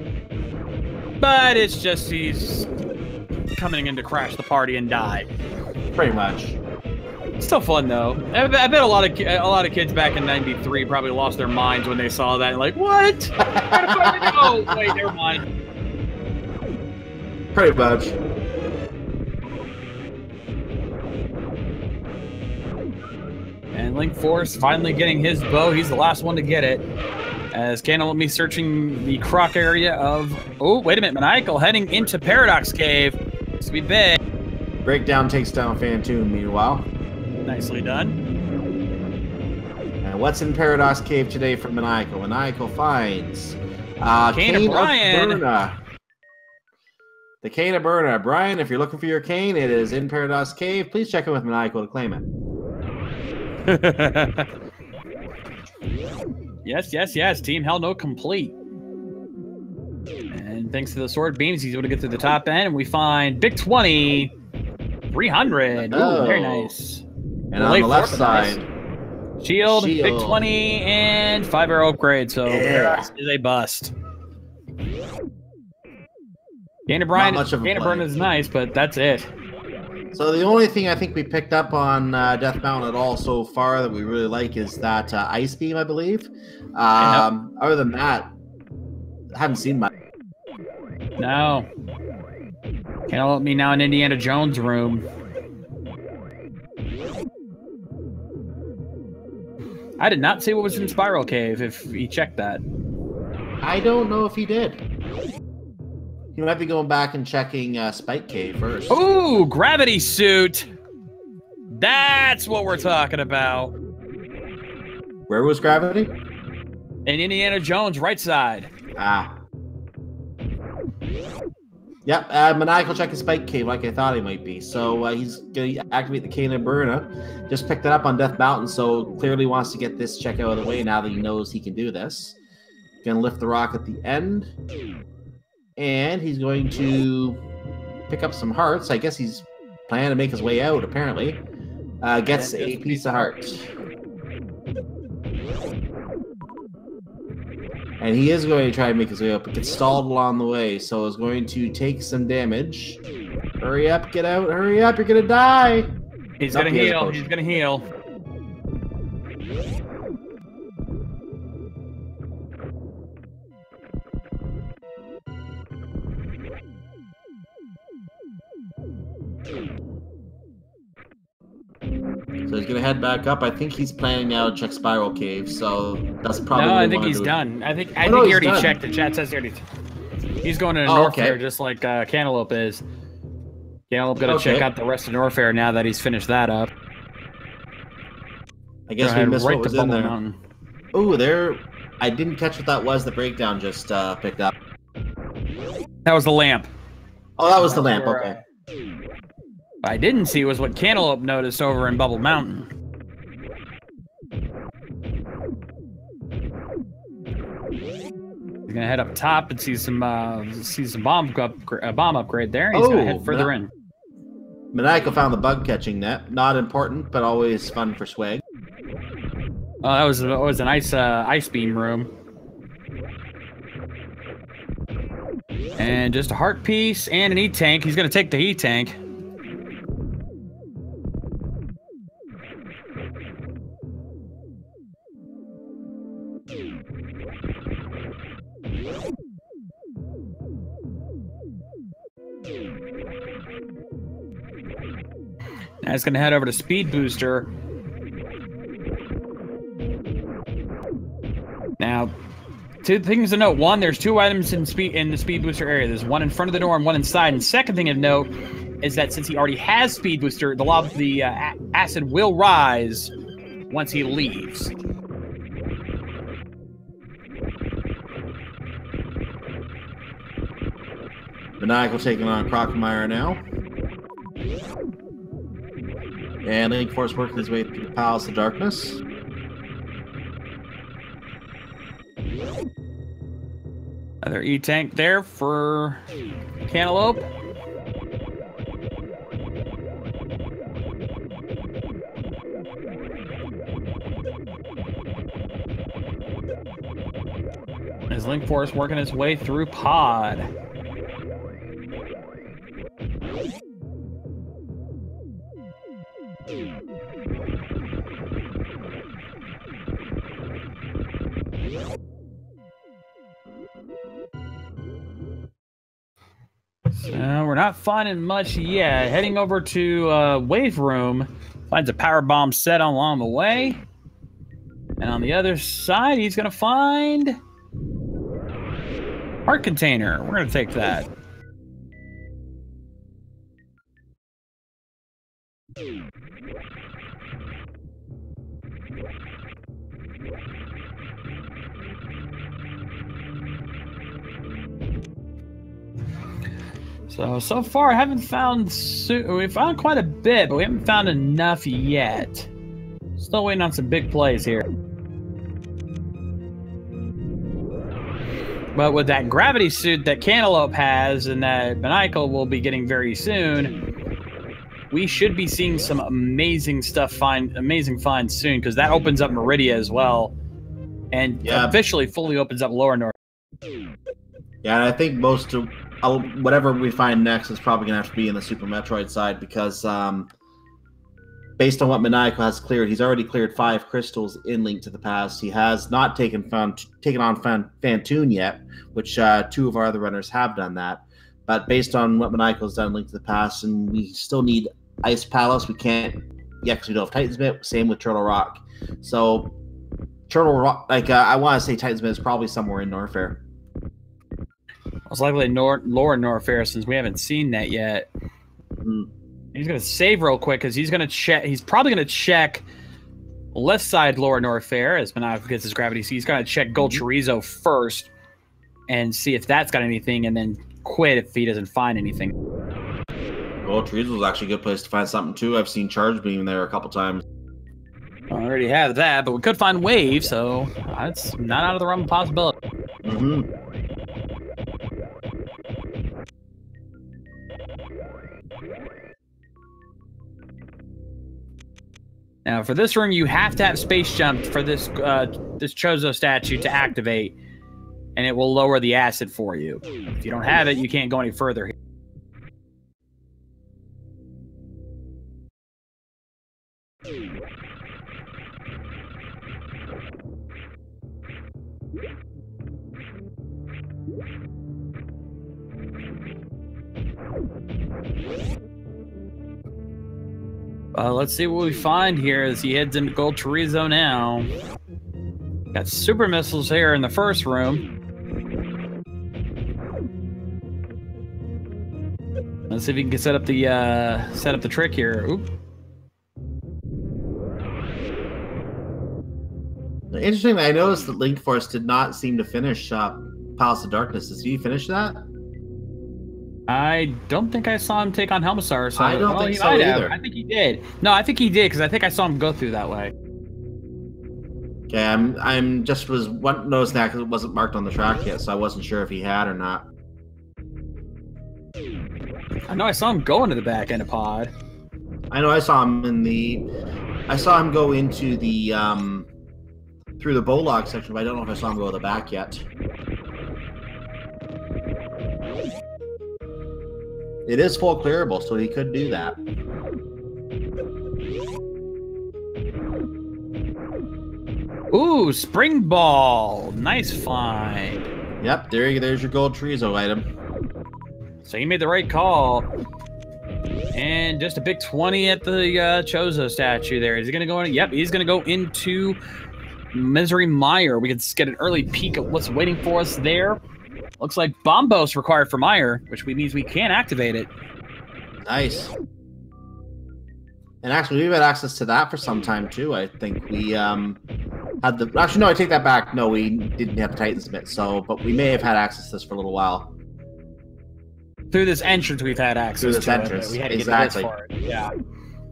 Speaker 2: But it's just he's coming in to crash the party and die.
Speaker 1: Pretty much.
Speaker 2: It's still fun though. I bet a lot of kids back in '93 probably lost their minds when they saw that. Like, what? Oh, wait, never mind.
Speaker 1: Pretty much.
Speaker 2: And Linkforce finally getting his bow. He's the last one to get it. As cantaloupeme searching the croc area of... Oh, wait a minute. Maniacal heading into Paradox Cave. This will be big.
Speaker 1: Breakdown takes down Fantoon, meanwhile.
Speaker 2: Nicely done.
Speaker 1: And what's in Paradox Cave today for Maniacal? Maniacal finds...
Speaker 2: Cane of Brian.
Speaker 1: The Cane of Burna. Brian, if you're looking for your cane, it is in Paradox Cave. Please check in with Maniacal to claim it.
Speaker 2: Yes. Team Hell No complete. And thanks to the sword beams, he's able to get to the top end. And we find Big 20, 300.
Speaker 1: Oh.
Speaker 2: Ooh, very nice.
Speaker 1: And on the left side,
Speaker 2: nice. Shield, big 20, and 5-arrow upgrade. So Paradox is a bust. Burn is nice, but that's it.
Speaker 1: So the only thing I think we picked up on Death Mountain at all so far that we really like is that Ice Beam, I believe. Other than that, I haven't seen much.
Speaker 2: No. Can't let me now in Indiana Jones room. I did not see what was in Spiral Cave, if he checked that.
Speaker 1: I don't know if he did. He might be going back and checking Spike Cave first.
Speaker 2: Ooh, gravity suit. That's what we're talking about.
Speaker 1: Where was gravity?
Speaker 2: In Indiana Jones, right side.
Speaker 1: Ah. Yep, Maniacal checking Spike Cave like I thought he might be. So he's going to activate the Cana Burna. Just picked it up on Death Mountain, so clearly wants to get this check out of the way now that he knows he can do this. Going to lift the rock at the end. And he's going to pick up some hearts. I guess he's planning to make his way out, apparently. Gets a piece of heart. And he is going to try and make his way up, but gets stalled along the way, so is going to take some damage. Hurry up, get out, hurry up, you're gonna die!
Speaker 2: He's gonna heal, he's gonna heal.
Speaker 1: So he's gonna head back up. I think he's planning now to check Spiral Cave, so that's probably.
Speaker 2: No, I think he's done. I think he already checked. The chat says he already. He's going to Norfair just like Cantaloupe is. Cantaloupe gonna check out the rest of Norfair now that he's finished that up.
Speaker 1: I guess we missed what was in there. Oh, there. I didn't catch what that was. The breakdown just picked up.
Speaker 2: That was the lamp.
Speaker 1: Oh, that was the lamp. Okay.
Speaker 2: What I didn't see was what Cantaloupe noticed over in Bubble Mountain. He's gonna head up top and see some bomb upgrade there. And he's gonna head further in.
Speaker 1: Maniacal found the bug catching net. Not important, but always fun for swag.
Speaker 2: Oh, that was an ice beam room. And just a heart piece and an E-tank. He's gonna take the E-tank. Now he's going to head over to Speed Booster. Now, two things to note. One, there's two items in the Speed Booster area. There's one in front of the door and one inside. And second thing of note is that since he already has Speed Booster, the acid will rise once he leaves.
Speaker 1: Maniacal taking on Crocomire now. And Linkforce working his way through the Palace of Darkness.
Speaker 2: Another E-tank there for Cantaloupe. As Linkforce working his way through Pod. So we're not finding much yet. Heading over to Wave Room, finds a power bomb set along the way. And on the other side, he's going to find Heart Container. We're going to take that. So far, I haven't found... We found quite a bit, but we haven't found enough yet. Still waiting on some big plays here. But with that gravity suit that Cantaloupe has and that Maniacal will be getting very soon, we should be seeing some amazing stuff, amazing finds soon, because that opens up Meridia as well, and officially fully opens up Lower North.
Speaker 1: Yeah, and I think most of whatever we find next is probably going to have to be in the Super Metroid side, because based on what Maniacal has cleared, he's already cleared 5 crystals in Link to the Past. He has not taken on Phantoon yet, which 2 of our other runners have done that. But based on what Maniacal's done in Link to the Past, and we still need Ice Palace, we can't yet because we don't have Titan's Bit. Same with Turtle Rock. So Turtle Rock, I want to say Titan's Bit is probably somewhere in Norfair.
Speaker 2: Most likely Lower Norfair, since we haven't seen that yet.
Speaker 1: Mm.
Speaker 2: He's going to save real quick because he's going to check. He's probably going to check left side Lower Norfair as Maniacal gets his gravity. So he's going to check Gold Chorizo first and see if that's got anything, and then quit if he doesn't find anything.
Speaker 1: Gold Chorizo is actually a good place to find something too. I've seen Charge Beam there a couple times.
Speaker 2: I already have that, but we could find Wave, so that's not out of the realm of possibility.
Speaker 1: Mm-hmm.
Speaker 2: Now, for this room, you have to have Space Jump for this this Chozo statue to activate, and it will lower the acid for you. If you don't have it, you can't go any further. Let's see what we find here as he heads into Gold Chorizo now. Got super missiles here in the first room. Let's see if he can set up the trick here. Oop.
Speaker 1: Interesting. I noticed that Linkforce did not seem to finish Palace of Darkness. Did he finish that?
Speaker 2: I don't think I saw him take on Helmasaur. So
Speaker 1: I don't think so either.
Speaker 2: I think he did. No, I think he did because I think I saw him go through that way.
Speaker 1: Okay, I'm just was noticing that because it wasn't marked on the track yet, so I wasn't sure if he had or not.
Speaker 2: I know I saw him go into the back end of Pod.
Speaker 1: I know I saw him I saw him go into the through the Bolog section, but I don't know if I saw him go to the back yet. It is full clearable, so he could do that.
Speaker 2: Ooh, Spring Ball. Nice find.
Speaker 1: Yep, there's your Gold Chorizo item.
Speaker 2: So he made the right call. And just a big 20 at the Chozo statue there. Is he going to go in? Yep, he's going to go into Misery Mire. We can get an early peek at what's waiting for us there. Looks like Bombos required for Mire, which means we can't activate it.
Speaker 1: Nice. And actually, we've had access to that for some time, too. I think we had the... Actually, no, I take that back. No, we didn't have Titan's Bit, but we may have had access to this for a little while.
Speaker 2: Through this entrance, we've had access to it. We had to get this for it. Yeah.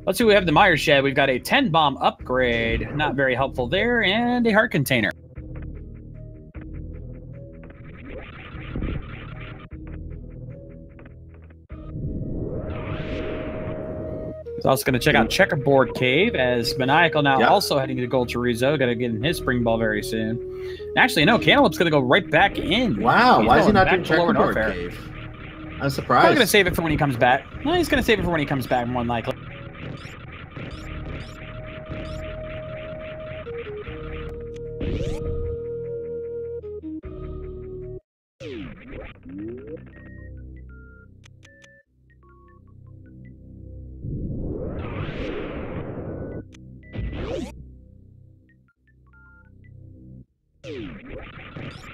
Speaker 2: Let's see what we have the Mire Shed. We've got a 10-bomb upgrade. Not very helpful there. And a heart container. He's also going to check out Checkerboard Cave as Maniacal now also heading to Gold Chorizo. Got to get in his Spring Ball very soon. Actually, no, Cantaloupe's going to go right back in.
Speaker 1: Wow, why is he not doing Checkerboard Cave? I'm surprised.
Speaker 2: Probably going to save it for when he comes back. No, he's going to save it for when he comes back, more than likely.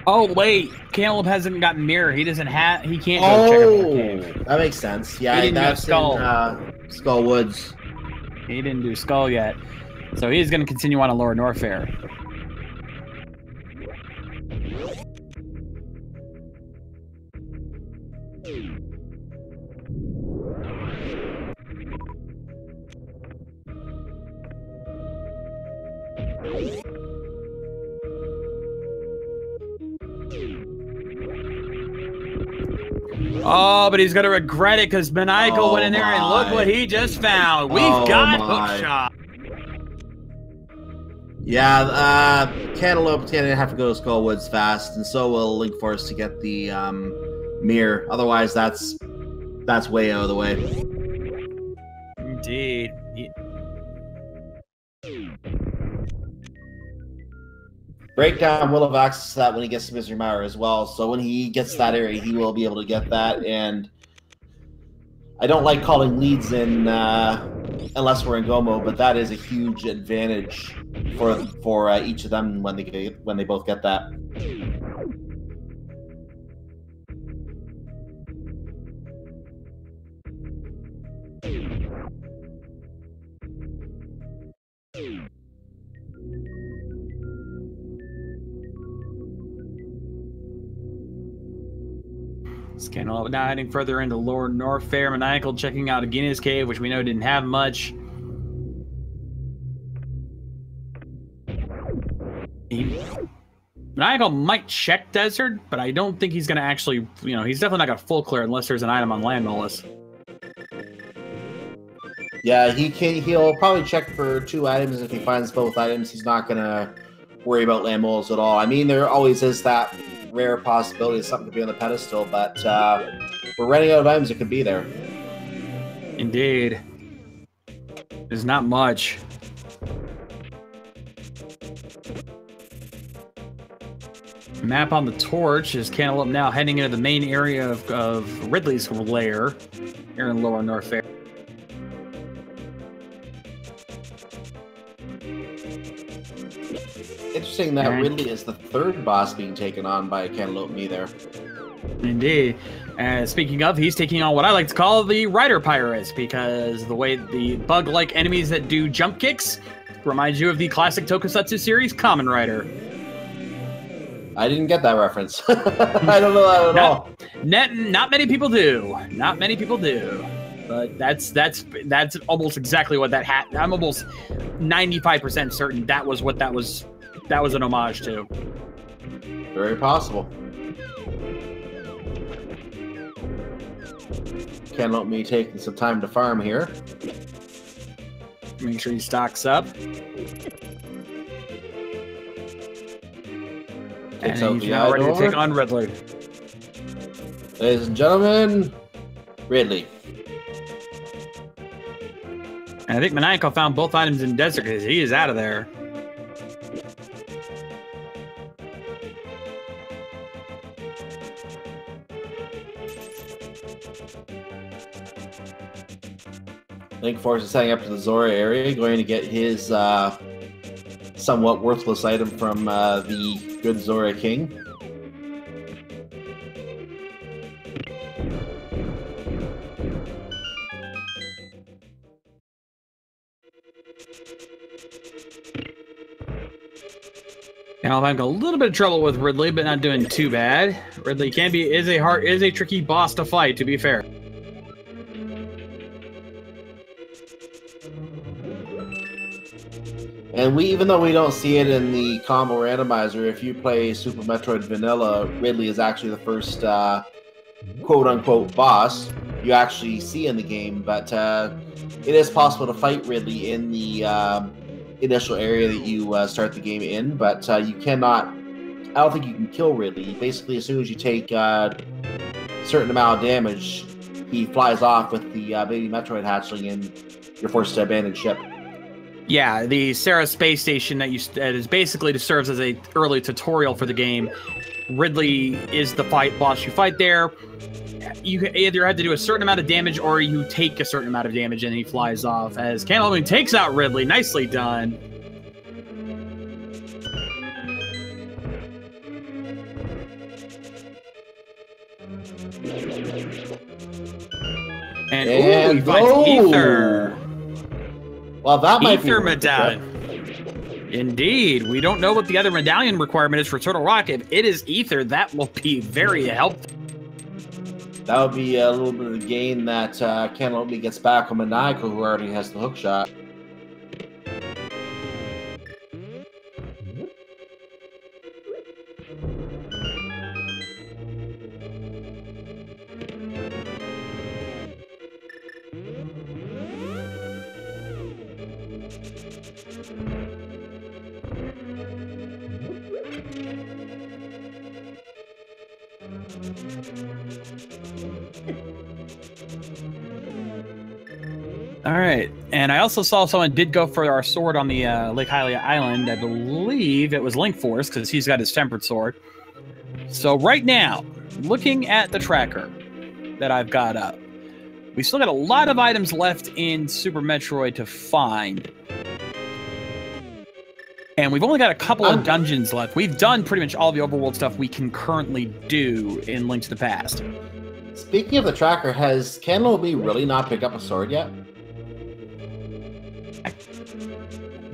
Speaker 2: Oh wait, Cantaloupe hasn't got mirror. He doesn't have. He can't go Checkerboard Cave.
Speaker 1: That makes sense. Yeah, that's Skull. Skull Woods.
Speaker 2: He didn't do Skull yet, so he's going to continue on a Lower Norfair. Oh, but he's gonna regret it because Maniacal went in there and look what he just found. We've got hookshot.
Speaker 1: Yeah, Cantaloupe's gonna have to go to Skullwoods fast, and so will Linkforce to get the mirror. Otherwise, that's way out of the way.
Speaker 2: Indeed.
Speaker 1: Breakdown will have access to that when he gets to Misery Mire as well. So when he gets to that area, he will be able to get that. And I don't like calling leads in unless we're in Gomo, but that is a huge advantage for each of them when they both get that.
Speaker 2: Now heading further into Lower North Fair. Maniacal checking out Agina's Cave, which we know didn't have much. Maniacal might check Desert, but I don't think he's going to actually, he's definitely not going to full clear unless there's an item on Land Mollusk.
Speaker 1: Yeah, he'll probably check for 2 items. If he finds both items, he's not going to worry about Land Mollusk at all. I mean, there always is that rare possibility of something to be on the pedestal, but we're running out of items that could be there.
Speaker 2: Indeed. There's not much. Map on the torch is Cantaloupe now heading into the main area of Ridley's lair here in Lower North Fair.
Speaker 1: Interesting that Ridley is the 3rd boss being taken on by cantaloupeme there.
Speaker 2: Indeed. And speaking of, he's taking on what I like to call the Rider Pirates, because the way the bug-like enemies that do jump kicks reminds you of the classic Tokusatsu series, Kamen Rider.
Speaker 1: I didn't get that reference. I don't know that at all.
Speaker 2: Not many people do. Not many people do. But that's almost exactly what that hat. I'm almost 95% certain that was what that was an homage to.
Speaker 1: Very possible. Cantaloupeme taking some time to farm here.
Speaker 2: Make sure he stocks up. And he's now ready to take on Ridley.
Speaker 1: Ladies and gentlemen, Ridley.
Speaker 2: And I think Maniacal found both items in Desert because he is out of there.
Speaker 1: Linkforce is heading up to the Zora area, going to get his somewhat worthless item from the good Zora King.
Speaker 2: Now I'm having a little bit of trouble with Ridley, but not doing too bad. Ridley is a tricky boss to fight, to be fair.
Speaker 1: And even though we don't see it in the combo randomizer, if you play Super Metroid Vanilla, Ridley is actually the first quote-unquote boss you actually see in the game. But it is possible to fight Ridley in the initial area that you start the game in. But you cannot... I don't think you can kill Ridley. Basically, as soon as you take a certain amount of damage, he flies off with the baby Metroid hatchling and you're forced to abandon ship.
Speaker 2: Yeah, the Sarah space station that is basically serves as a early tutorial for the game. Ridley is the boss you fight there. You either have to do a certain amount of damage or you take a certain amount of damage and he flies off. As Cantaloupeme takes out Ridley, nicely done. And ooh, he finds Ether.
Speaker 1: Well, that might be
Speaker 2: medallion. Indeed. We don't know what the other medallion requirement is for Turtle Rock. If it is Ether, that will be very helpful.
Speaker 1: That would be a little bit of the gain that Cantaloupeme gets back on Maniacal, who already has the hook shot.
Speaker 2: All right, and I also saw someone did go for our sword on the Lake Hylia Island. I believe it was Linkforce because he's got his tempered sword. So right now, looking at the tracker that I've got up, we still got a lot of items left in Super Metroid to find. And we've only got a couple of dungeons left. We've done pretty much all the overworld stuff we can currently do in Link to the Past.
Speaker 1: Speaking of the tracker, has cantaloupeme really not picked up a sword yet?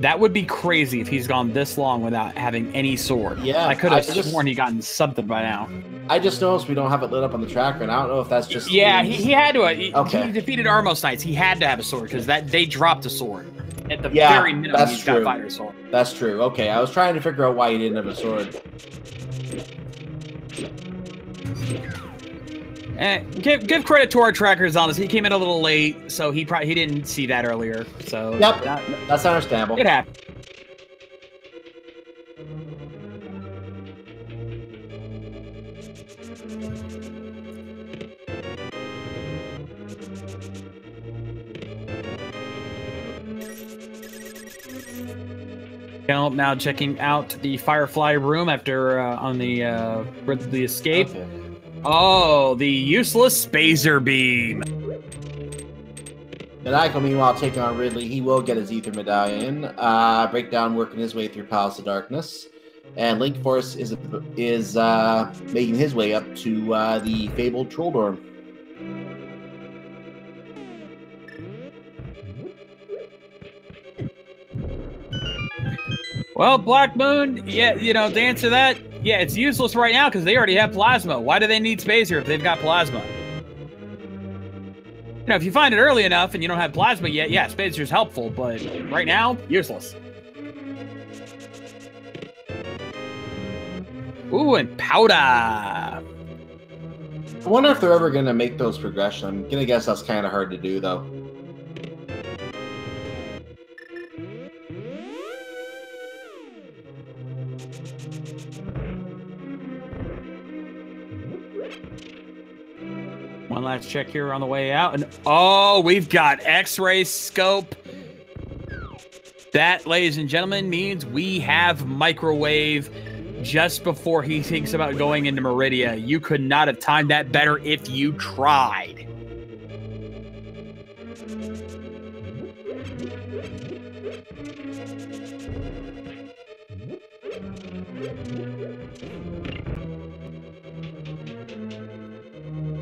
Speaker 2: That would be crazy if he's gone this long without having any sword.
Speaker 1: Yeah,
Speaker 2: I could have sworn he gotten something by now.
Speaker 1: I just noticed we don't have it lit up on the tracker, and I don't know if that's just...
Speaker 2: Yeah, he had to. He
Speaker 1: Okay.
Speaker 2: defeated Armos Knights. He had to have a sword because they dropped a sword. At the very minimum, he's got a fighter sword.
Speaker 1: That's true. Okay, I was trying to figure out why he didn't have a sword.
Speaker 2: Give credit to our trackers on this. He came in a little late, so he didn't see that earlier. So
Speaker 1: yep, that's understandable.
Speaker 2: It happened. Now checking out the Firefly room after on the escape. Okay. Oh, the useless Spazer Beam.
Speaker 1: Maniacal, meanwhile, taking on Ridley, he will get his Ether Medallion. Breakdown working his way through Palace of Darkness. And Linkforce is making his way up to the fabled Troll Dorm.
Speaker 2: Well, Black Moon, yeah, to answer that, yeah, it's useless right now because they already have plasma. Why do they need Spazer if they've got plasma? If you find it early enough and you don't have plasma yet, yeah, Spazer's helpful, but right now, useless. Ooh, and powder.
Speaker 1: I wonder if they're ever going to make those progression. I'm going to guess that's kind of hard to do, though.
Speaker 2: One last check here on the way out. And oh, we've got X-ray scope. That, ladies and gentlemen, means we have microwave just before he thinks about going into Meridia. You could not have timed that better if you tried.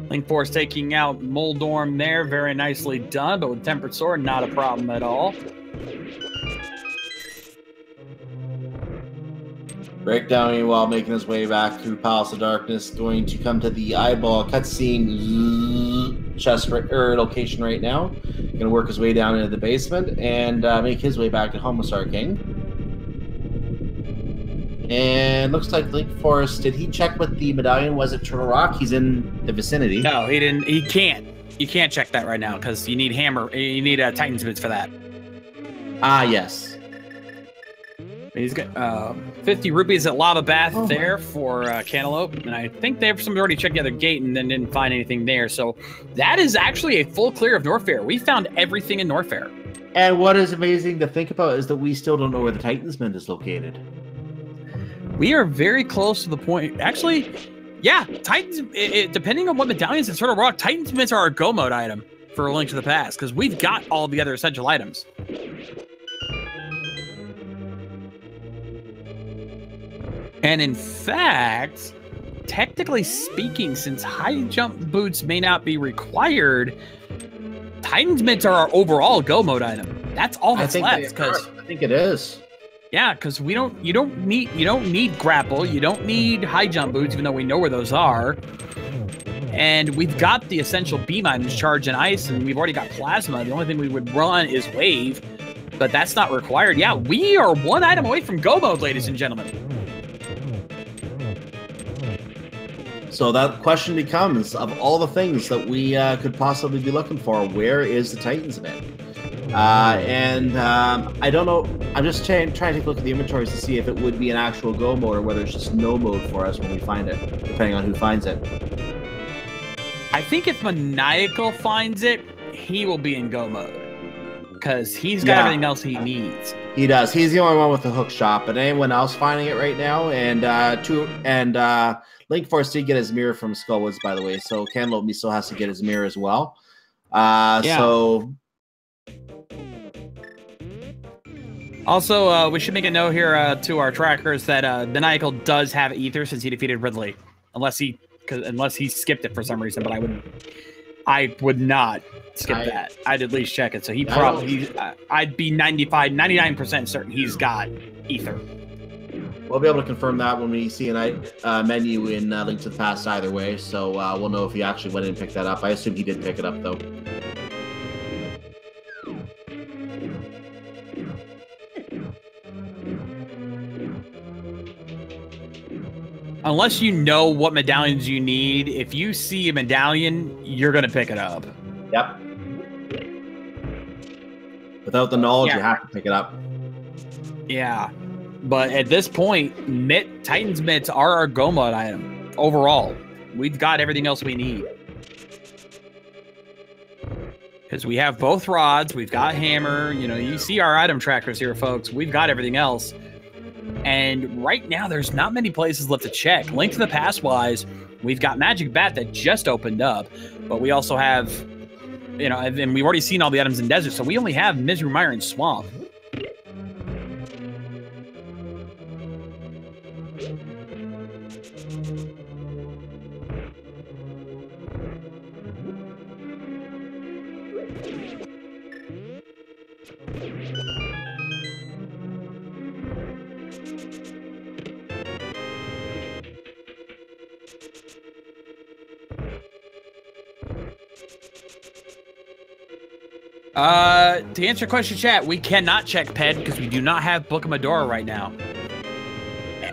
Speaker 2: Linkforce taking out Moldorm there. Very nicely done, but with Tempered Sword, not a problem at all.
Speaker 1: Breakdown, meanwhile, making his way back through Palace of Darkness, going to come to the eyeball cutscene chest location right now. Going to work his way down into the basement and make his way back to Homosar King. And looks like Linkforce, did he check what the medallion was at Turtle Rock? He's in the vicinity.
Speaker 2: No, he didn't. He can't. You can't check that right now because you need Titan's boots for that.
Speaker 1: Ah, yes.
Speaker 2: He's got 50 rupees at Lava Bath there for Cantaloupe, and I think somebody already checked the other gate and then didn't find anything there. So that is actually a full clear of Norfair. We found everything in Norfair.
Speaker 1: And what is amazing to think about is that we still don't know where the Titan's Mint is located.
Speaker 2: We are very close to the point. Actually, yeah, Titans. Depending on what medallions in Turtle Rock, Titan's Mints are a go mode item for A Link to the Past because we've got all the other essential items. And in fact, technically speaking, since high jump boots may not be required, Titan's Mints are our overall go mode item. That's all that's left.
Speaker 1: I think it is.
Speaker 2: Yeah, because you don't need grapple, you don't need high jump boots, even though we know where those are. And we've got the essential beam items, charge and ice, and we've already got plasma. The only thing we would run is wave, but that's not required. Yeah, we are one item away from go mode, ladies and gentlemen.
Speaker 1: So that question becomes, of all the things that we could possibly be looking for, where is the Titan's Mint? I don't know. I'm just trying to take a look at the inventories to see if it would be an actual go mode or whether it's just no mode for us when we find it, depending on who finds it.
Speaker 2: I think if Maniacal finds it, he will be in go mode. Because he's got everything else he needs.
Speaker 1: He does. He's the only one with the hook shot, but anyone else finding it right now? And Linkforce did get his mirror from Skullwoods, by the way. So Cantaloupeme still has to get his mirror as well. So.
Speaker 2: Also, we should make a note here to our trackers that Maniacal does have Ether since he defeated Ridley, unless he skipped it for some reason. But I would not skip that. I'd at least check it. So he probably, I'd be 99% certain he's got Ether.
Speaker 1: We'll be able to confirm that when we see a menu in Link to the Past either way. So we'll know if he actually went in and picked that up. I assume he did pick it up though.
Speaker 2: Unless you know what medallions you need, if you see a medallion, you're going to pick it up.
Speaker 1: Yep. Without the knowledge, you have to pick it up.
Speaker 2: Yeah. But at this point, Titan's mitts are our go mode item. Overall, we've got everything else we need. Because we have both rods, we've got hammer. You know, you see our item trackers here, folks. We've got everything else. And right now, there's not many places left to check. Link to the Past wise, we've got Magic Bat that just opened up, but we also have, you know, and we've already seen all the items in Desert, so we only have Misery Mire and Swamp. To answer your question, chat, we cannot check PED because we do not have Book of Medora right now.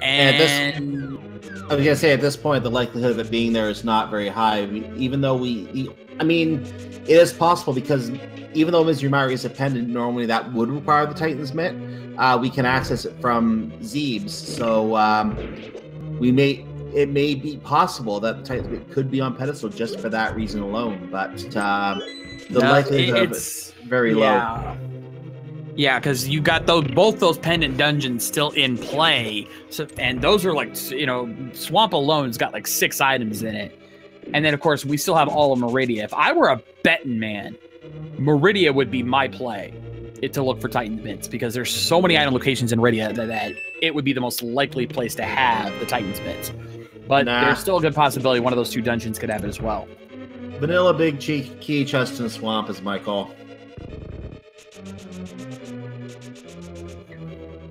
Speaker 2: And
Speaker 1: I was gonna say at this point, the likelihood of it being there is not very high. Even though I mean, it is possible because even though Misery Mire is a pendant, normally that would require the Titan's Mitt. We can access it from Zeebs, so it may be possible that the Titan's Mitt could be on pedestal just for that reason alone. But the likelihood of it's very low.
Speaker 2: Yeah, because you got both those pendant dungeons still in play, so, and those are like, you know, Swamp alone's got like 6 items in it, and then of course we still have all of Meridia. If I were a betting man, Meridia would be my play to look for Titan Mitts because there's so many item locations in Meridia that it would be the most likely place to have the Titan's Mitts. But there's still a good possibility one of those 2 dungeons could have it as well.
Speaker 1: Vanilla Big Key Chest and Swamp is my call.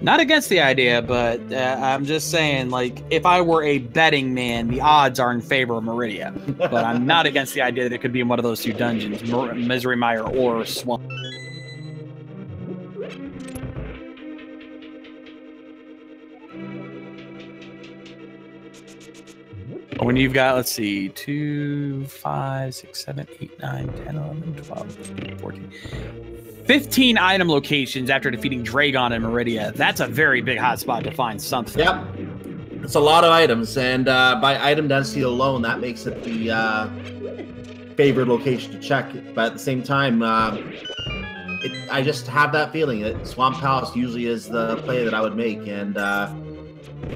Speaker 2: Not against the idea, but I'm just saying, like, if I were a betting man, the odds are in favor of Meridia. But I'm not against the idea that it could be in one of those 2 dungeons, Misery Mire or Swamp. When you've got, let's see, 2, 5, 6, 7, 8, 9, 10, 11, 12, 13, 14, 15 item locations after defeating Dragon and Meridia. That's a very big hotspot to find something.
Speaker 1: Yep. It's a lot of items, and by item density alone, that makes it the favorite location to check. But at the same time, I just have that feeling that Swamp Palace usually is the play that I would make, and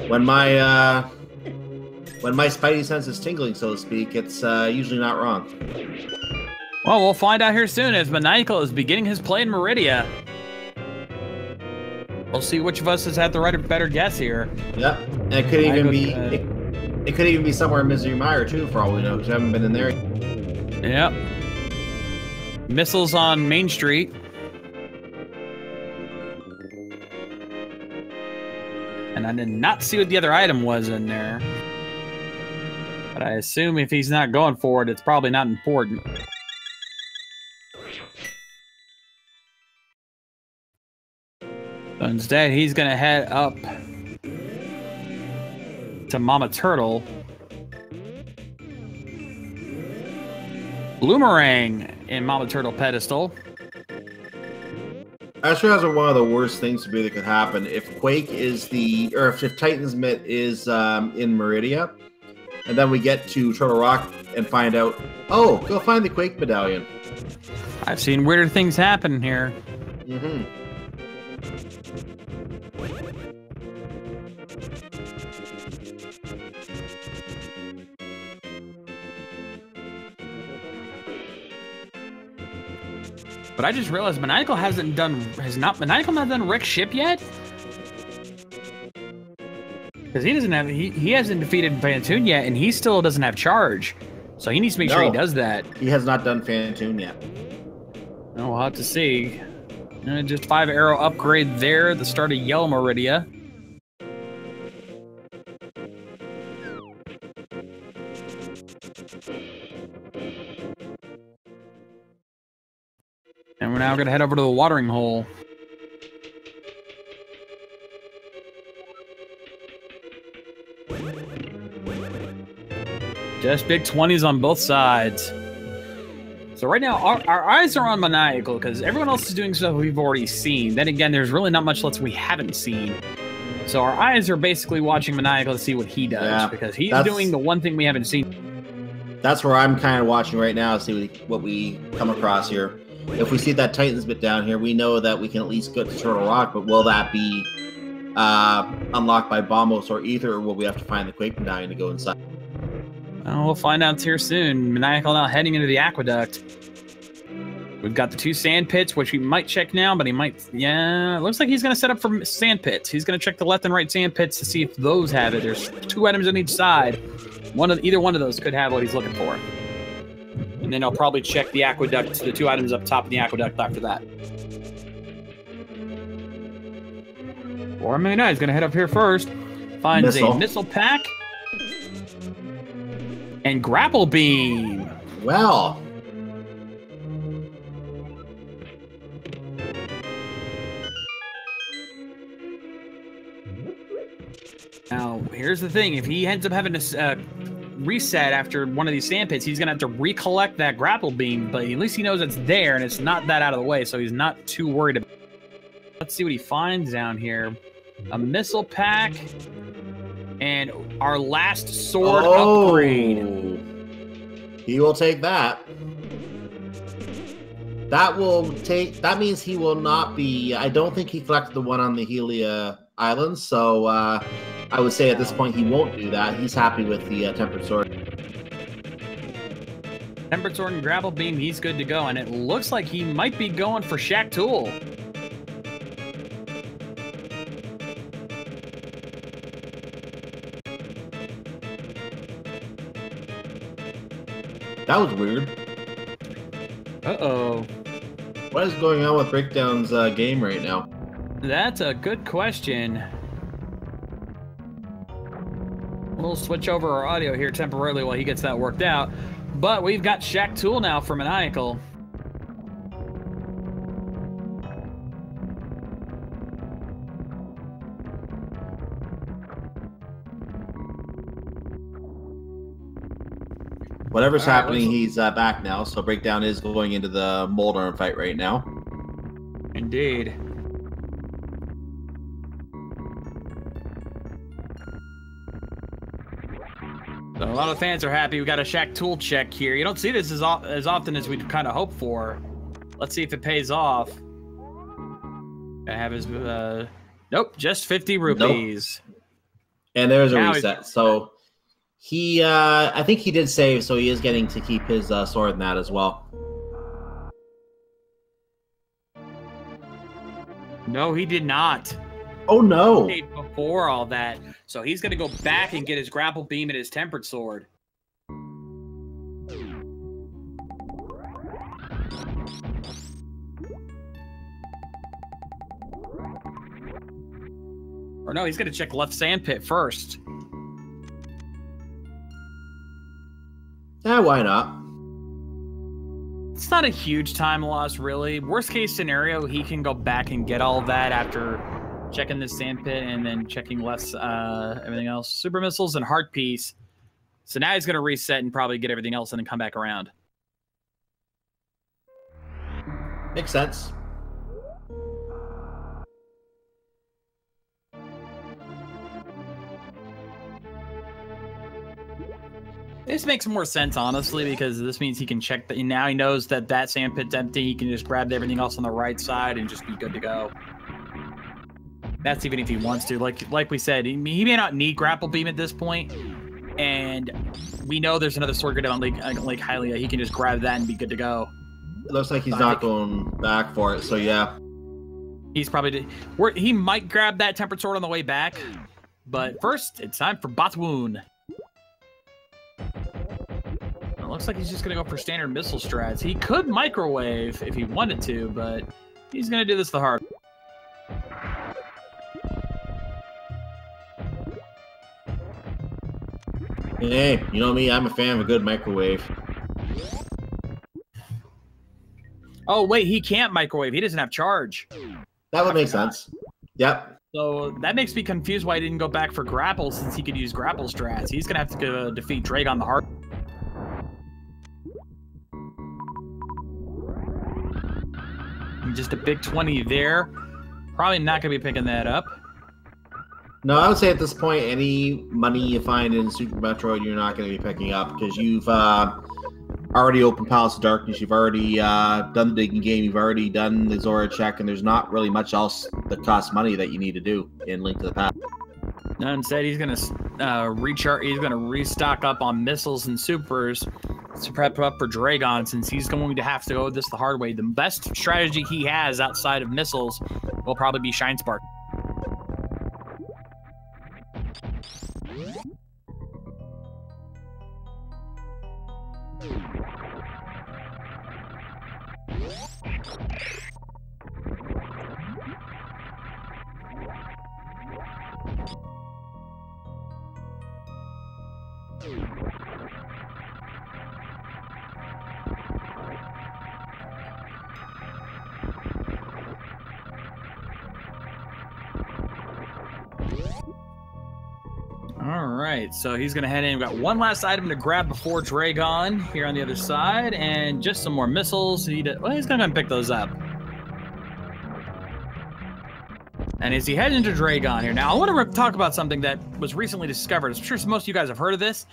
Speaker 1: when my spidey sense is tingling, so to speak, it's usually not wrong.
Speaker 2: Well, we'll find out here soon as Maniacal is beginning his play in Meridia. We'll see which of us has had the better guess here.
Speaker 1: Yep, and it could even be it could even be somewhere in Misery Mire too, for all we know, because I haven't been in there.
Speaker 2: Yep. Missiles on Main Street. And I did not see what the other item was in there. But I assume if he's not going for it, it's probably not important. So instead, he's going to head up to Mama Turtle. Bloomerang in Mama Turtle pedestal.
Speaker 1: Actually, that's one of the worst things to be that could happen. If Quake is if Titan's Mitt is in Meridia, and then we get to Turtle Rock, and find out. Oh, go find the Quake medallion.
Speaker 2: I've seen weirder things happen here.
Speaker 1: Mm-hmm.
Speaker 2: But I just realized Maniacal has not done Rick's ship yet? Because he hasn't defeated Fantoon yet, and he still doesn't have charge. So he needs to make sure he does that.
Speaker 1: He has not done Fantoon yet.
Speaker 2: Oh, we'll have to see. Just 5 arrow upgrade there at the start of Yellow Meridia. And we're now going to head over to the watering hole. Just big 20s on both sides. So right now, our eyes are on Maniacal because everyone else is doing stuff we've already seen. Then again, there's really not much else we haven't seen. So our eyes are basically watching Maniacal to see what he does because he's doing the one thing we haven't seen.
Speaker 1: That's where I'm kind of watching right now to see what we come across here. If we see that Titans bit down here, we know that we can at least go to Turtle Rock, but will that be unlocked by Bombos or Ether, or will we have to find the Quake medallion to go inside?
Speaker 2: Well, we'll find out here soon. Maniacal now heading into the aqueduct. We've got the 2 sand pits, which we might check now, but he might... Yeah, it looks like he's going to set up for sand pits. He's going to check the left and right sand pits to see if those have it. There's 2 items on each side. Either one of those could have what he's looking for. And then I'll probably check the aqueduct, the 2 items up top in the aqueduct after that. Or maybe not. He's going to head up here first. Finds a missile pack. And grapple beam.
Speaker 1: Well.
Speaker 2: Now, here's the thing. If he ends up having to reset after one of these sand pits, he's going to have to recollect that grapple beam, but at least he knows it's there and it's not that out of the way, so he's not too worried about it. Let's see what he finds down here. A missile pack and our last sword upgrade.
Speaker 1: He will take that. That means he will not be... I don't think he collected the one on the Helia Islands, so I would say at this point he won't do that. He's happy with the Tempered Sword.
Speaker 2: Tempered Sword and Grapple Beam, he's good to go, and it looks like he might be going for Shack Tool.
Speaker 1: That was weird.
Speaker 2: Uh-oh.
Speaker 1: What is going on with Breakdown's game right now?
Speaker 2: That's a good question. We'll switch over our audio here temporarily while he gets that worked out. But we've got Shack Tool now for Maniacal.
Speaker 1: Whatever's happening, he's back now. So Breakdown is going into the Moldarn fight right now.
Speaker 2: Indeed. So a lot of fans are happy. We got a Shack Tool check here. You don't see this as often as we'd kind of hope for. Let's see if it pays off. I have his... nope, just 50 rupees. Nope.
Speaker 1: And there's a reset. So... He, I think he did save, so he is getting to keep his sword in that as well.
Speaker 2: No, he did not.
Speaker 1: Oh, no.
Speaker 2: He paid before all that. So he's going to go back and get his grapple beam and his tempered sword. Or no, he's going to check left sand pit first.
Speaker 1: Why not?
Speaker 2: It's not a huge time loss, really. Worst case scenario, he can go back and get all of that after checking the sand pit and then checking less everything else. Super missiles and heart piece. So now he's going to reset and probably get everything else and then come back around.
Speaker 1: Makes sense.
Speaker 2: This makes more sense, honestly, because this means he can check that. Now he knows that that sand pit's empty. He can just grab everything else on the right side and just be good to go. That's even if he wants to. Like we said, he may not need grapple beam at this point, and we know there's another circuit on Lake Hylia. He can just grab that and be good to go.
Speaker 1: It looks like he's not going back for it, so yeah.
Speaker 2: He's probably... He might grab that tempered sword on the way back, but first, it's time for Batwoon. It looks like he's just going to go for standard missile strats. He could microwave if he wanted to, but he's going to do this the hard way.
Speaker 1: Hey, you know me, I'm a fan of a good microwave.
Speaker 2: Oh, wait, he can't microwave. He doesn't have charge.
Speaker 1: That would make sense. Yep.
Speaker 2: So that makes me confused why he didn't go back for grapple, since he could use grapple strats. He's going to have to go defeat Dragon the hard. Just a big 20 there. Probably not going to be picking that up.
Speaker 1: No, I would say at this point, any money you find in Super Metroid, you're not going to be picking up, because you've already opened Palace of Darkness, you've already done the digging game, you've already done the Zora check, and there's not really much else that costs money that you need to do in Link to the Past.
Speaker 2: No, instead, he's going to recharge. He's going to restock up on missiles and supers to prep up for Dragon, since he's going to have to go this the hard way. The best strategy he has outside of missiles will probably be Shine Spark. All right, so he's going to head in. We've got one last item to grab before Dragon here on the other side, and just some more missiles. Well, he's going to pick those up. And as he heads into Dragon here, now I want to talk about something that was recently discovered. I'm sure most of you guys have heard of this,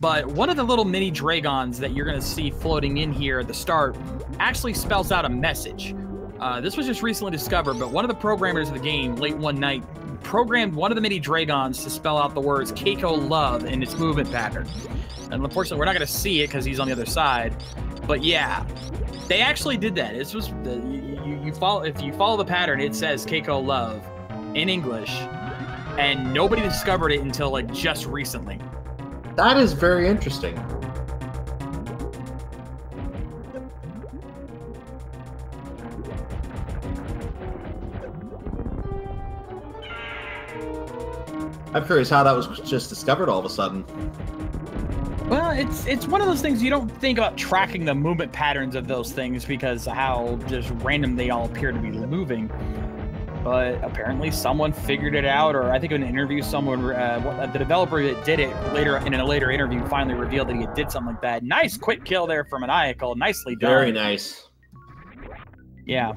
Speaker 2: but one of the little mini Dragons that you're going to see floating in here at the start actually spells out a message. This was just recently discovered, but one of the programmers of the game, late one night, programmed one of the mini Dragons to spell out the words Keiko Love in its movement pattern. And unfortunately, we're not going to see it because he's on the other side. But yeah, they actually did that. This was if you follow the pattern, it says Keiko Love in English, and nobody discovered it until like just recently.
Speaker 1: That is very interesting. I'm curious how that was just discovered all of a sudden.
Speaker 2: Well, it's one of those things you don't think about tracking the movement patterns of those things because of how just random they all appear to be moving. But apparently someone figured it out, or I think in an interview, someone, the developer that did it later in a later interview finally revealed that he did something like that. Nice quick kill there for Maniacal. Nicely done.
Speaker 1: Very nice.
Speaker 2: Yeah.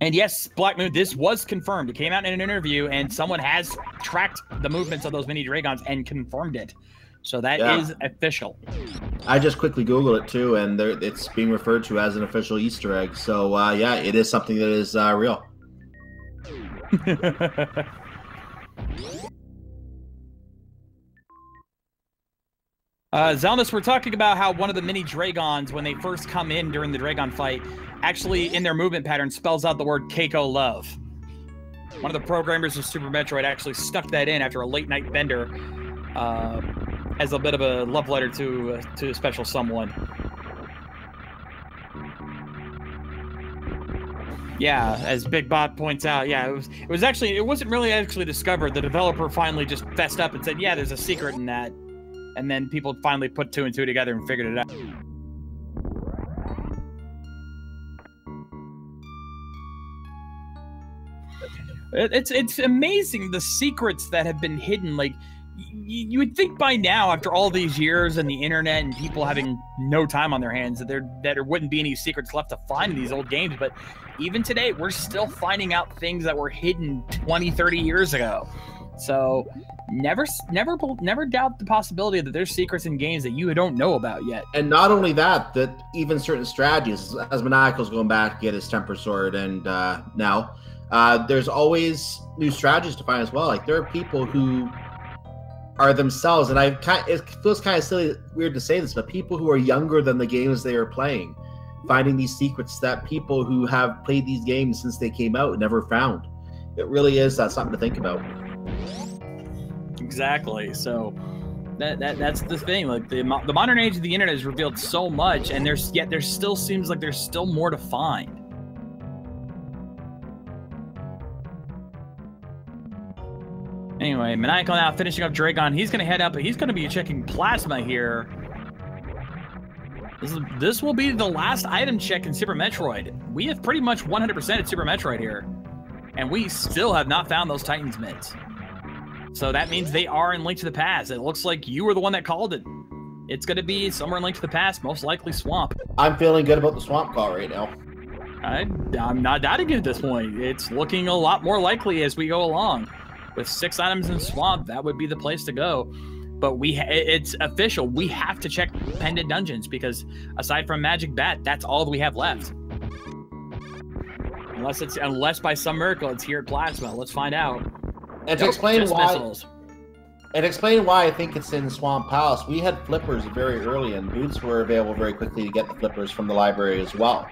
Speaker 2: And yes, Black Moon, this was confirmed. It came out in an interview, and someone has tracked the movements of those mini Dragons and confirmed it. So that is official.
Speaker 1: I just quickly Googled it too, and it's being referred to as an official Easter egg. So yeah, it is something that is real.
Speaker 2: Zelnus, we're talking about how one of the mini Dragons, when they first come in during the Dragon fight, actually in their movement pattern spells out the word Keiko Love. One of the programmers of Super Metroid actually stuck that in after a late night bender as a bit of a love letter to a special someone. Yeah, as Big Bot points out, yeah, it wasn't really actually discovered. The developer finally just fessed up and said, yeah, there's a secret in that. And then people finally put two and two together and figured it out. It's amazing the secrets that have been hidden. Like, you would think by now, after all these years and the internet and people having no time on their hands, that there wouldn't be any secrets left to find in these old games. But even today, we're still finding out things that were hidden 20, 30 years ago. So never doubt the possibility that there's secrets in games that you don't know about yet.
Speaker 1: And not only that, that even certain strategies, as Maniacal's going back to get his temper sword, and now there's always new strategies to find as well. Like there are people who are themselves, and it feels kind of silly, weird to say this, but people who are younger than the games they are playing, finding these secrets that people who have played these games since they came out never found. It really is something to think about.
Speaker 2: Exactly. So that's the thing. Like the modern age of the internet has revealed so much, and there still seems like there's still more to find. Anyway, Maniacal now finishing up Dragon. He's going to head up, but he's going to be checking Plasma here. This will be the last item check in Super Metroid. We have pretty much 100% at Super Metroid here, and we still have not found those Titans mitts. So that means they are in Link to the Past. It looks like you were the one that called it. It's going to be somewhere in Link to the Past, most likely Swamp.
Speaker 1: I'm feeling good about the Swamp call right now.
Speaker 2: I'm not doubting it at this point. It's looking a lot more likely as we go along. With 6 items in Swamp, that would be the place to go. But it's official. We have to check Pendant Dungeons because aside from Magic Bat, that's all we have left. Unless by some miracle it's here at Plasma. Let's find out.
Speaker 1: And to explain why I think it's in Swamp Palace, we had flippers very early, and boots were available very quickly to get the flippers from the library as well.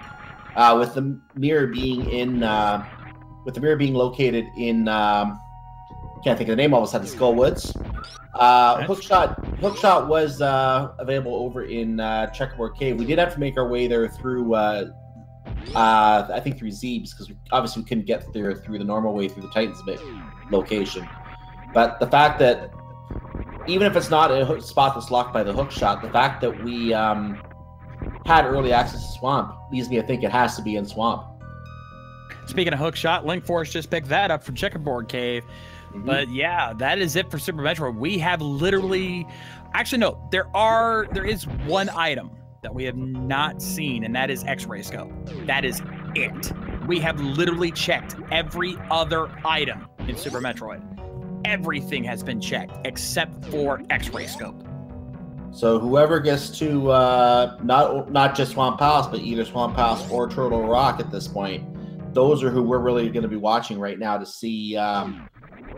Speaker 1: With the mirror being located in. Can't think of the name. Almost had the Skull Woods. Hookshot was available over in Checkerboard Cave. We did have to make our way there through, I think through Zeebs, because we obviously couldn't get there through the normal way through the Titans location. But the fact that even if it's not a spot that's locked by the Hookshot, the fact that we had early access to Swamp leads me to think it has to be in Swamp.
Speaker 2: Speaking of Hookshot, Linkforce just picked that up from Checkerboard Cave. But yeah, that is it for Super Metroid. We have literally, actually no, there is one item that we have not seen, and that is X-Ray Scope. That is it. We have literally checked every other item in Super Metroid. Everything has been checked except for X-Ray Scope.
Speaker 1: So whoever gets to not just Swamp Palace, but either Swamp Palace or Turtle Rock at this point, those are who we're really going to be watching right now to see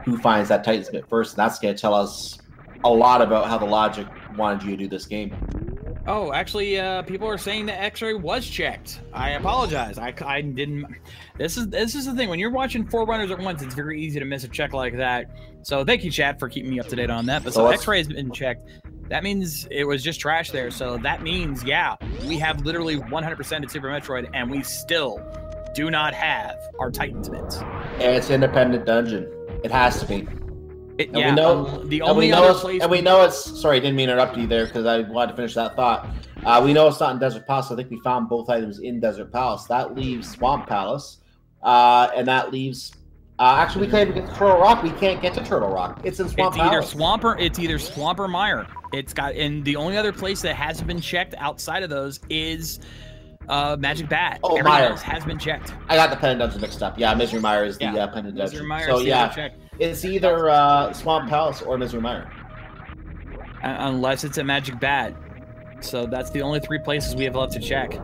Speaker 1: who finds that Titans mitt first. And that's going to tell us a lot about how the logic wanted you to do this game.
Speaker 2: Oh, actually, people are saying that X-Ray was checked. I apologize. I didn't. This is the thing. When you're watching 4 runners at once, it's very easy to miss a check like that. So thank you, chat, for keeping me up to date on that. But so X-Ray has been checked. That means it was just trash there. So that means, yeah, we have literally 100% at Super Metroid, and we still do not have our Titans mitts.
Speaker 1: And it's independent dungeon. It has to be.
Speaker 2: We know
Speaker 1: it's. Sorry, I didn't mean to interrupt you there because I wanted to finish that thought. We know it's not in Desert Palace. I think we found both items in Desert Palace. That leaves Swamp Palace, and that leaves. Actually, we can't even get to Turtle Rock. We can't get to Turtle Rock. It's in Swamp Palace.
Speaker 2: It's either Swamp or Mire. And the only other place that hasn't been checked outside of those is Magic Bat.
Speaker 1: Oh,
Speaker 2: Everything
Speaker 1: Mire
Speaker 2: else has been checked.
Speaker 1: I got the Pendant Dungeon mixed up. Yeah, Misery Mire is the Pendant Dungeon.
Speaker 2: Misery Mire
Speaker 1: so
Speaker 2: is
Speaker 1: yeah, it's either Swamp Palace or Misery Mire.
Speaker 2: Unless it's a Magic Bat. So that's the only 3 places we have left to check.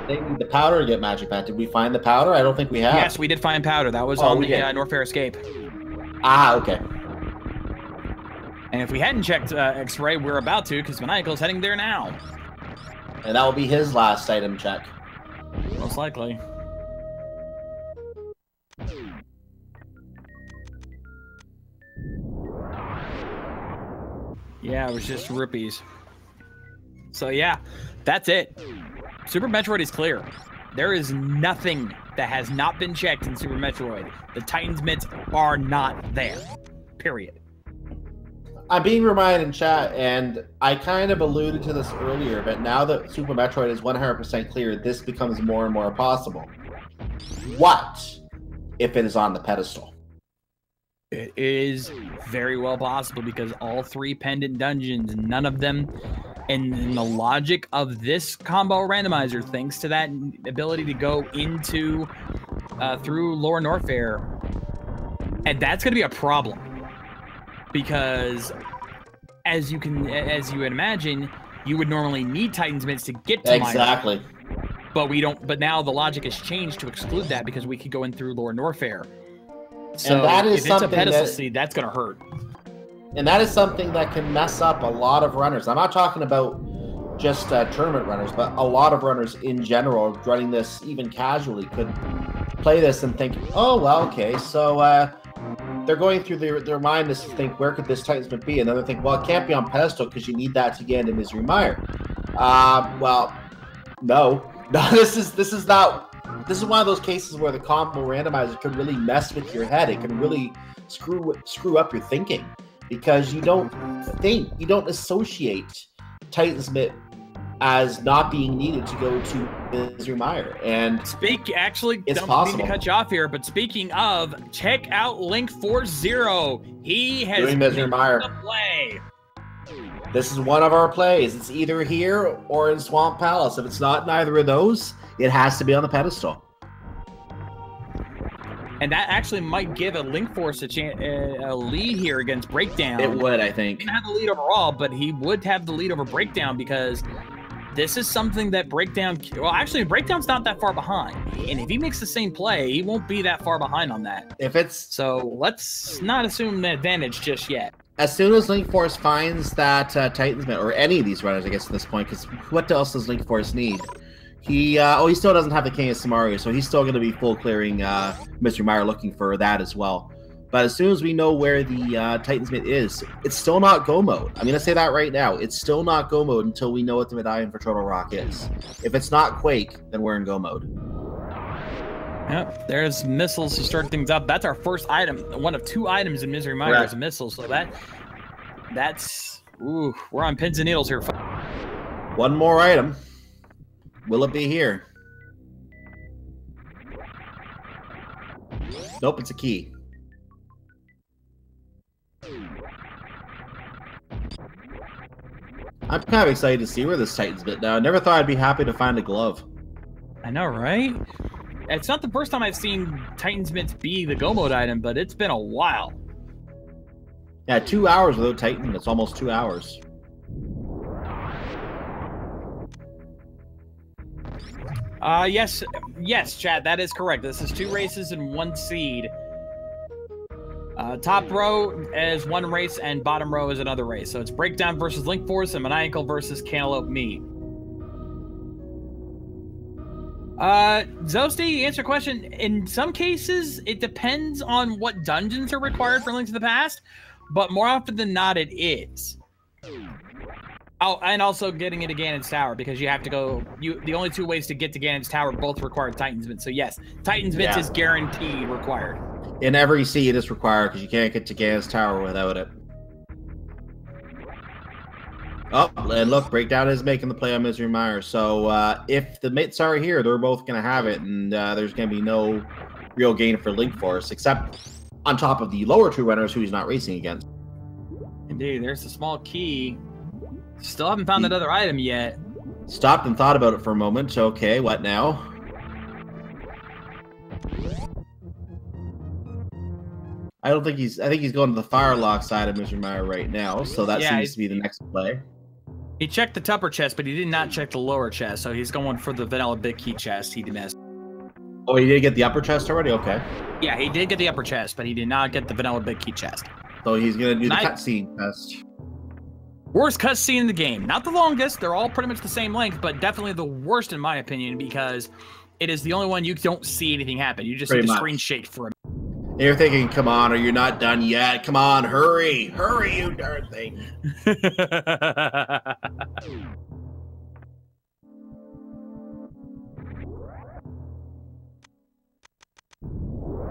Speaker 1: They need the powder to get Magic Bat. Did we find the powder? I don't think we have.
Speaker 2: Yes, we did find powder. That was on the Norfair Escape.
Speaker 1: Ah, okay.
Speaker 2: And if we hadn't checked X-Ray, we're about to, because Maniacal's heading there now.
Speaker 1: And that will be his last item check.
Speaker 2: Most likely. Yeah, it was just rupees. So yeah, that's it. Super Metroid is clear. There is nothing that has not been checked in Super Metroid. The Titans mitts are not there. Period.
Speaker 1: I'm being reminded in chat, and I kind of alluded to this earlier, but now that Super Metroid is 100% clear, this becomes more and more possible. What if it is on the pedestal?
Speaker 2: It is very well possible because all 3 pendant dungeons, none of them, and the logic of this combo randomizer, thanks to that ability to go into through Lower Norfair, and that's going to be a problem. because as you would imagine, you would normally need Titan's Mitts to get to
Speaker 1: exactly.
Speaker 2: Minor. But we don't. But now the logic has changed to exclude that because we could go in through Lord Norfair. So
Speaker 1: and that is
Speaker 2: if it's a pedestal seed, that's going to hurt.
Speaker 1: And that is something that can mess up a lot of runners. I'm not talking about just tournament runners, but a lot of runners in general running this even casually could play this and think, oh, well, okay, so they're going through their mind to think, where could this Titan's Mitt be? And then they think, well, it can't be on pedestal because you need that to get into Misery Mire. Well, no, this is not. This is one of those cases where the combo randomizer could really mess with your head. It can really screw up your thinking because you don't associate Titan's Mitt as not being needed to go to Misery Mire. And
Speaker 2: it's
Speaker 1: don't
Speaker 2: mean to cut you off here, but speaking of, check out Linkforce0. He has
Speaker 1: doing Misery Mire
Speaker 2: play.
Speaker 1: This is one of our plays. It's either here or in Swamp Palace. If it's not in either of those, it has to be on the pedestal.
Speaker 2: And that actually might give a Linkforce a lead here against Breakdown.
Speaker 1: It would, I think.
Speaker 2: He didn't have the lead overall, but he would have the lead over Breakdown because this is something that Breakdown... Well, actually, Breakdown's not that far behind. And if he makes the same play, he won't be that far behind on that. So let's not assume the advantage just yet.
Speaker 1: As soon as Linkforce finds that Titan's Mitt, or any of these runners, I guess, at this point, because what else does Linkforce need? He still doesn't have the King of Samaria, so he's still going to be full clearing Mr. Mire looking for that as well. But as soon as we know where the Titan's Mitt is, it's still not go mode. I'm going to say that right now. It's still not go mode until we know what the medallion for Turtle Rock is. If it's not Quake, then we're in go mode.
Speaker 2: Yep, there's missiles to start things up. That's our first item. One of 2 items in Misery Mire is a missile. So that's ooh, we're on pins and needles here.
Speaker 1: One more item. Will it be here? Nope, it's a key. I'm kind of excited to see where this Titan's Mitt now. I never thought I'd be happy to find a glove.
Speaker 2: I know, right? It's not the first time I've seen Titan's Mitts be the go mode item, but it's been a while.
Speaker 1: Yeah, 2 hours without Titan. It's almost 2 hours.
Speaker 2: Yes, Chad, that is correct. This is 2 races and 1 seed. Top row is 1 race and bottom row is another race. So it's Breakdown versus Linkforce and Maniacal versus cantaloupeme. Zosti, answer your question. In some cases, it depends on what dungeons are required for Link to the Past, but more often than not, it is. Oh, and also getting into Ganon's Tower, because you have to go... the only 2 ways to get to Ganon's Tower both require Titan's Mitt. So yes, Titan's Mitt is guaranteed required. In
Speaker 1: every seed, it's required, because you can't get to Ganon's Tower without it. Oh, and look, Breakdown is making the play on Misery Mire. So if the mitts are here, they're both going to have it, and there's going to be no real gain for Linkforce, except on top of the lower 2 runners who he's not racing against.
Speaker 2: Indeed, there's a small key. Still haven't found that other item yet.
Speaker 1: Stopped and thought about it for a moment. Okay, what now? I think he's going to the Firelock side of Misery Mire right now, so that seems to be the next play.
Speaker 2: He checked the upper chest, but he did not check the lower chest, so he's going for the vanilla big key chest. He missed.
Speaker 1: Oh, he did get the upper chest already? Okay.
Speaker 2: Yeah, he did get the upper chest, but he did not get the vanilla big key chest.
Speaker 1: So he's going to do the cutscene test.
Speaker 2: Worst cutscene in the game. Not the longest. They're all pretty much the same length, but definitely the worst in my opinion, because it is the only one you don't see anything happen. You just see the screen shake for a minute.
Speaker 1: You're thinking, come on, or you're not done yet. Come on, hurry. Hurry, you darn thing.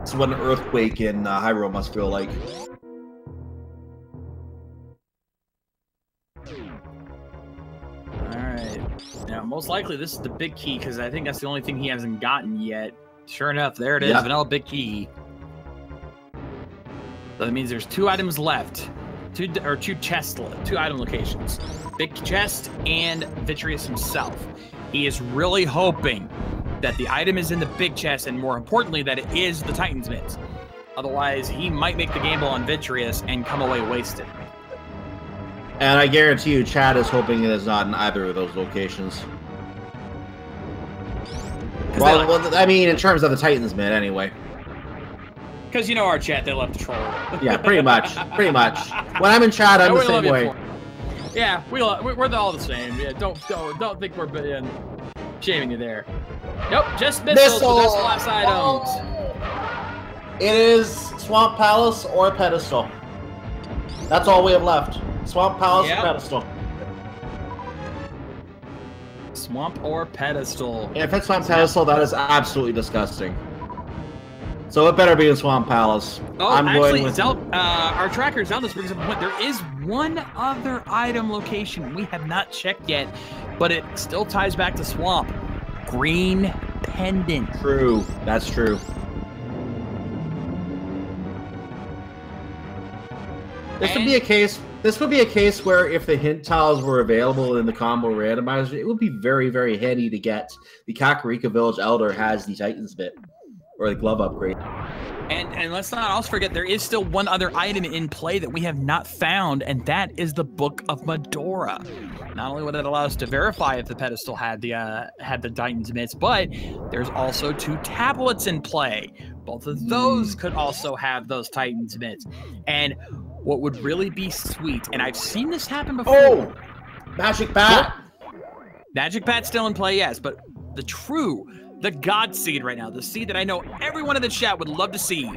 Speaker 1: This is what an earthquake in Hyrule must feel like.
Speaker 2: Now, most likely this is the big key, because I think that's the only thing he hasn't gotten yet. Sure enough, there it is, vanilla big key. So that means there's 2 items left. 2 item locations. Big chest and Vitreous himself. He is really hoping that the item is in the big chest, and more importantly, that it is the Titan's Mitt. Otherwise, he might make the gamble on Vitreous and come away wasted.
Speaker 1: And I guarantee you, Chad is hoping it is not in either of those locations. Well, I mean, in terms of the Titans, man, anyway.
Speaker 2: Because you know our chat, they love to troll.
Speaker 1: Yeah, pretty much. Pretty much. When I'm in chat, I'm the same way.
Speaker 2: Yeah, we're all the same. Yeah, don't think we're shaming you there. Nope, just missiles. So that's the last items.
Speaker 1: It is Swamp Palace or Pedestal. That's all we have left. Swamp Palace or Pedestal.
Speaker 2: Swamp or Pedestal.
Speaker 1: Yeah, if it's Swamp Pedestal, that is absolutely disgusting. So it better be in Swamp Palace.
Speaker 2: Oh, actually, our tracker Zelda's brings up a point. There is one other item location we have not checked yet, but it still ties back to Swamp. Green Pendant.
Speaker 1: True. That's true. This would be a case where if the hint tiles were available in the combo randomizer, it would be very, very handy to get. The Kakarika Village Elder has the Titans bit, or the glove upgrade.
Speaker 2: And let's not also forget, there is still one other item in play that we have not found, and that is the Book of Medora. Not only would it allow us to verify if the pedestal had the Titans bits, but there's also 2 tablets in play. Both of those could also have those Titans bits. And what would really be sweet, and I've seen this happen before.
Speaker 1: Oh, Magic Bat.
Speaker 2: Magic Bat's still in play, yes, but the God seed right now, the seed that I know everyone in the chat would love to see,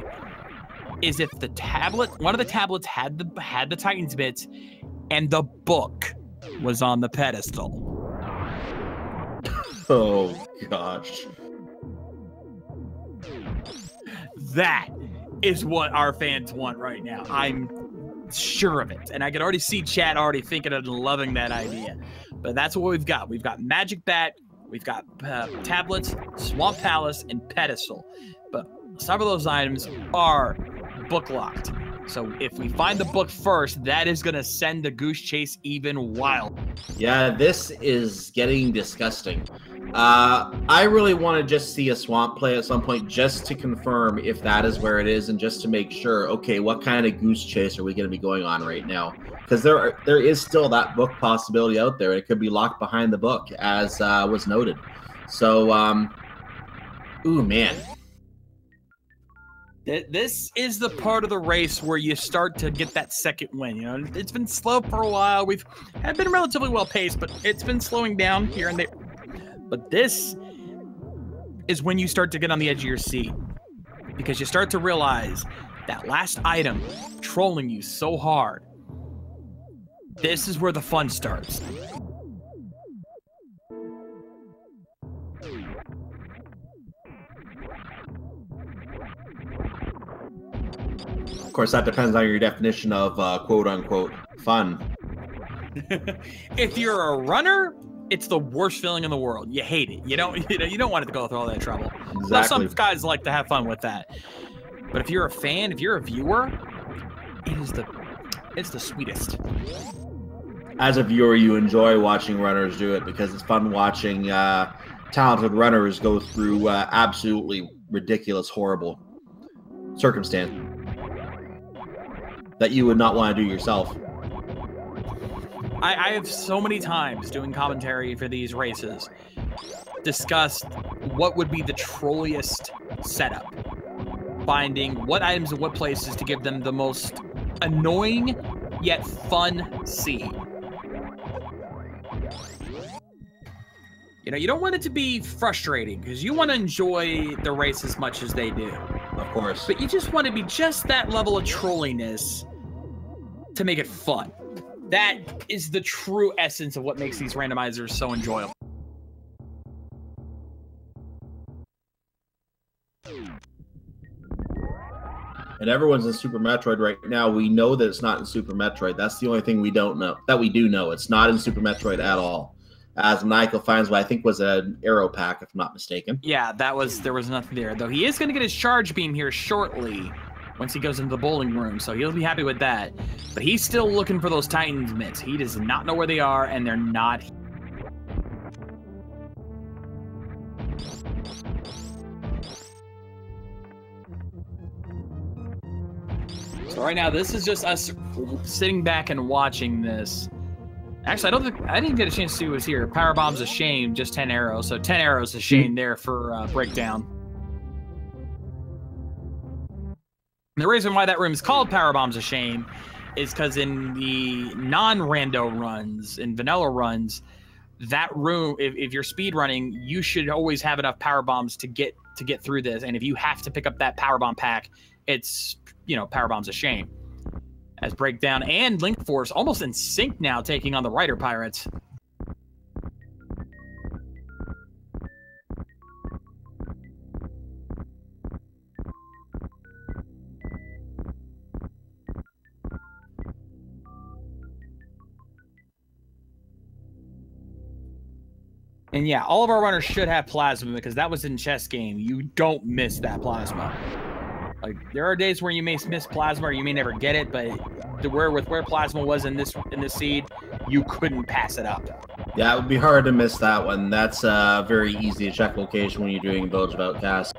Speaker 2: is if the one of the tablets had the Titans bits, and the book was on the pedestal.
Speaker 1: Oh gosh.
Speaker 2: That is what our fans want right now. I'm sure of it. And I can already see chat already thinking and loving that idea. But that's what we've got. We've got Magic Bat, we've got tablets, Swamp Palace, and Pedestal. But some of those items are book locked. So if we find the book first, that is going to send the Goose Chase even wild.
Speaker 1: Yeah, this is getting disgusting. I really want to just see a swamp play at some point just to confirm if that is where it is and just to make sure, okay, what kind of Goose Chase are we going to be going on right now? Because there is still that book possibility out there. It could be locked behind the book, as was noted. So, ooh, man.
Speaker 2: This is the part of the race where you start to get that second win. You know, it's been slow for a while. We've been relatively well paced, but it's been slowing down here and there. But this is when you start to get on the edge of your seat, because you start to realize that last item trolling you so hard. This is where the fun starts.
Speaker 1: Of course, that depends on your definition of quote-unquote fun.
Speaker 2: If you're a runner, it's the worst feeling in the world. You hate it. You don't want it to go through all that trouble.
Speaker 1: Exactly.
Speaker 2: Well, some guys like to have fun with that. But if you're a fan, if you're a viewer, it's the sweetest.
Speaker 1: As a viewer, you enjoy watching runners do it because it's fun watching talented runners go through absolutely ridiculous, horrible circumstance that you would not want to do yourself.
Speaker 2: I have so many times doing commentary for these races discussed what would be the trolliest setup. Finding what items and what places to give them the most annoying yet fun seed. You know, you don't want it to be frustrating because you want to enjoy the race as much as they do.
Speaker 1: Of course.
Speaker 2: But you just want to be just that level of trolliness to make it fun. That is the true essence of what makes these randomizers so enjoyable.
Speaker 1: And everyone's in Super Metroid right now. We know that it's not in Super Metroid. That's the only thing we don't know. That we do know. It's not in Super Metroid at all. As Maniacal finds what I think was an arrow pack, if I'm not mistaken.
Speaker 2: Yeah, there was nothing there. Though he is going to get his charge beam here shortly once he goes into the bowling room, so he'll be happy with that. But he's still looking for those Titans mitts. He does not know where they are, and they're not. So right now, this is just us sitting back and watching this. Actually, I didn't get a chance to see who was here. Power bomb's a shame, just 10 arrows. So 10 arrows a shame there for breakdown. And the reason why that room is called Power bomb's a shame is because in the non-rando runs, in vanilla runs, that room, if you're speed running, you should always have enough power bombs to get through this. And if you have to pick up that power bomb pack, it's, you know, power bomb's a shame. As Breakdown and Linkforce almost in sync now, taking on the Rider Pirates. And yeah, all of our runners should have plasma because that was in chess game. You don't miss that plasma. Like, there are days where you may miss plasma or you may never get it, but where plasma was in this seed, you couldn't pass it up.
Speaker 1: Yeah, it would be hard to miss that one. That's very easy to check location when you're doing Village of Outcasts.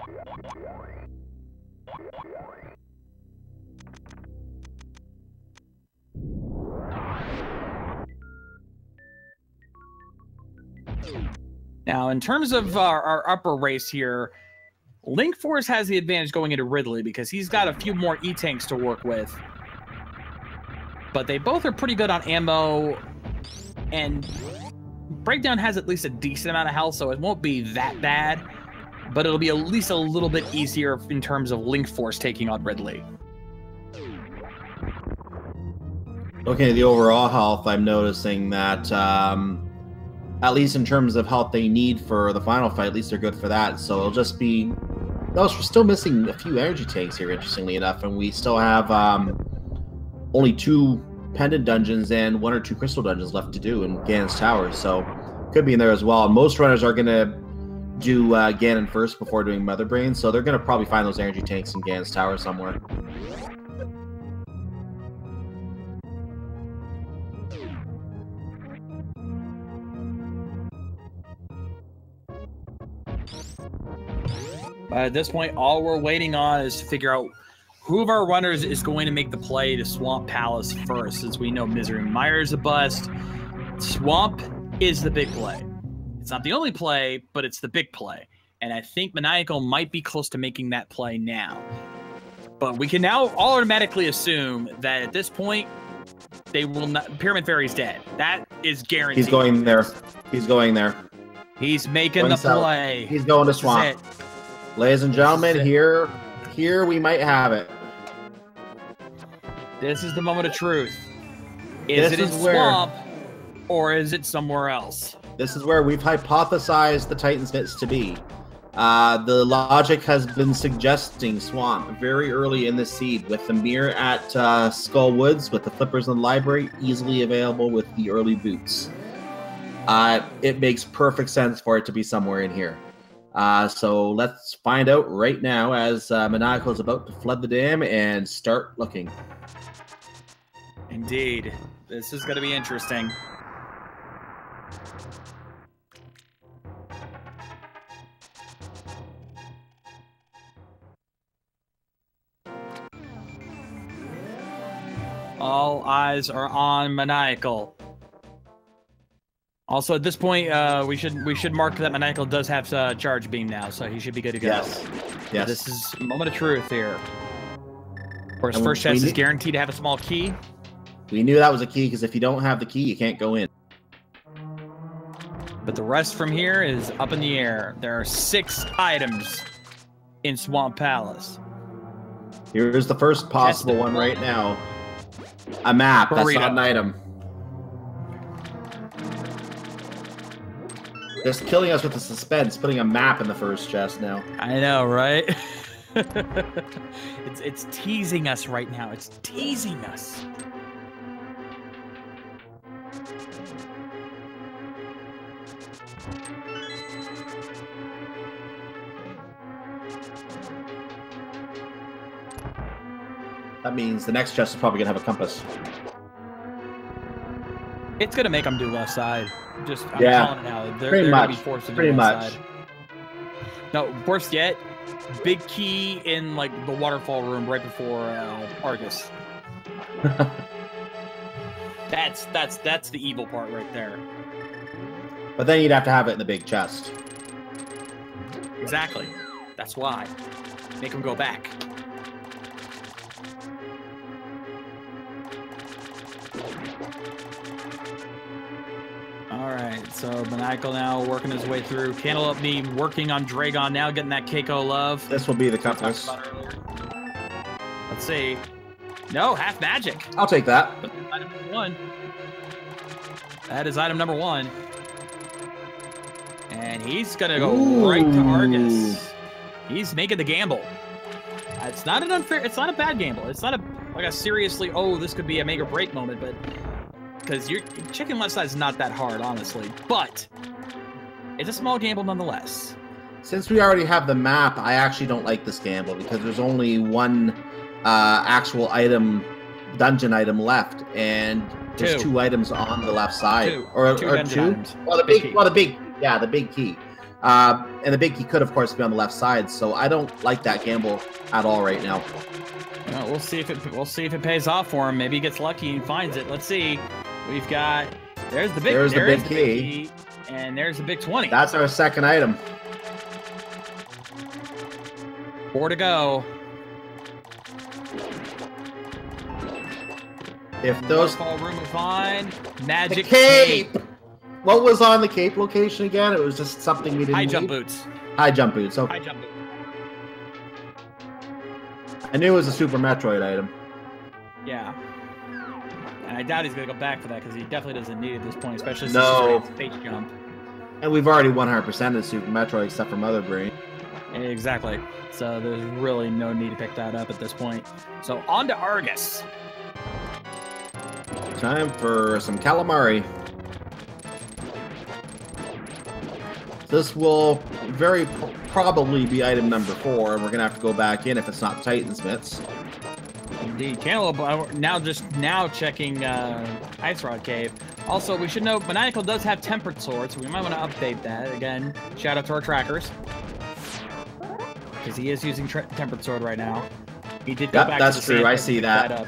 Speaker 2: Now, in terms of our upper race here, Linkforce has the advantage going into Ridley because he's got a few more E-tanks to work with. But they both are pretty good on ammo, and Breakdown has at least a decent amount of health, so it won't be that bad, but it'll be at least a little bit easier in terms of Linkforce taking on Ridley.
Speaker 1: Looking at the overall health, I'm noticing that at least in terms of health they need for the final fight, at least they're good for that. So it'll just be... We're still missing a few energy tanks here, interestingly enough, and we still have only 2 pendant dungeons and 1 or 2 crystal dungeons left to do in Ganon's Tower, so could be in there as well. Most runners are going to do Ganon first before doing Mother Brain, so they're going to probably find those energy tanks in Ganon's Tower somewhere.
Speaker 2: At this point, all we're waiting on is to figure out who of our runners is going to make the play to Swamp Palace first, since we know Misery Mire's a bust. Swamp is the big play. It's not the only play, but it's the big play. And I think Maniacal might be close to making that play now. But we can now automatically assume that at this point, they will not. Pyramid Fairy's dead. That is guaranteed.
Speaker 1: He's going there. He's going there.
Speaker 2: He's making the play.
Speaker 1: He's going to Swamp. Ladies and gentlemen, here we might have it.
Speaker 2: This is the moment of truth. Is it in Swamp, or is it somewhere else?
Speaker 1: This is where we've hypothesized the Titan's Nits to be. The logic has been suggesting Swamp very early in the seed, with the mirror at Skull Woods, with the flippers in the library, easily available with the early boots. It makes perfect sense for it to be somewhere in here. So let's find out right now as Maniacal is about to flood the dam and start looking.
Speaker 2: Indeed. This is going to be interesting. All eyes are on Maniacal. Also, at this point, we should mark that Maniacal does have charge beam now, so he should be good to go.
Speaker 1: Yes. Yes.
Speaker 2: This is a moment of truth here. Of course, first chest is guaranteed to have a small key.
Speaker 1: We knew that was a key, because if you don't have the key, you can't go in.
Speaker 2: But the rest from here is up in the air. There are 6 items in Swamp Palace.
Speaker 1: Here's the first possible one right now. A map. That's not an item. Just killing us with the suspense, putting a map in the first chest now.
Speaker 2: I know, right? It's teasing us right now. It's teasing us.
Speaker 1: That means the next chest is probably going to have a compass.
Speaker 2: It's going to make them do left side. I'm calling it now. They're
Speaker 1: pretty much.
Speaker 2: Be forced to do
Speaker 1: pretty
Speaker 2: left
Speaker 1: much.
Speaker 2: Side. No, worse yet, big key in like the waterfall room right before Argus. That's the evil part right there.
Speaker 1: But then you'd have to have it in the big chest.
Speaker 2: Exactly. That's why. Make him go back. Alright, so Maniacal now working his way through. Cantaloupeme working on Dragon now, getting that Keiko love.
Speaker 1: This will be the compass.
Speaker 2: Let's see. No, half magic.
Speaker 1: I'll take that.
Speaker 2: Item number 1. That is item number 1. And he's gonna go right to Argus. He's making the gamble. It's not an unfair. It's not a bad gamble. It's not a seriously. Oh, this could be a make or break moment, but because you're checking left side is not that hard, honestly. But it's a small gamble nonetheless.
Speaker 1: Since we already have the map, I actually don't like this gamble because there's only one actual item, dungeon item left, and there's 2 items on the left side, or 2 items. Well, the big key. And the big key could, of course, be on the left side. So I don't like that gamble at all right now.
Speaker 2: Well, we'll see if it pays off for him. Maybe he gets lucky and finds it. Let's see. We've got there's the big key, and there's the big 20.
Speaker 1: That's our second item.
Speaker 2: 4 to go.
Speaker 1: If those
Speaker 2: fall room to find magic
Speaker 1: cape. What was on the cape location again? It was just something we didn't
Speaker 2: High
Speaker 1: need.
Speaker 2: jump boots.
Speaker 1: High jump boots. Okay.
Speaker 2: High jump boots.
Speaker 1: I knew it was a Super Metroid item.
Speaker 2: Yeah. And I doubt he's going to go back for that because he definitely doesn't need it at this point, especially since
Speaker 1: No.
Speaker 2: he's space jump.
Speaker 1: And we've already 100%ed Super Metroid except for Mother Brain.
Speaker 2: Exactly. So there's really no need to pick that up at this point. So on to Argus.
Speaker 1: Time for some calamari. This will very probably be item number 4, and we're gonna have to go back in if it's not Titan's Mitts.
Speaker 2: Indeed, Cantaloupe now checking Ice Rod Cave. Also, we should note Maniacal does have Tempered Sword, so we might want to update that again. Shout out to our trackers, because he is using Tempered Sword right now. He did go back.
Speaker 1: That's
Speaker 2: to the
Speaker 1: true.
Speaker 2: sand
Speaker 1: I see that.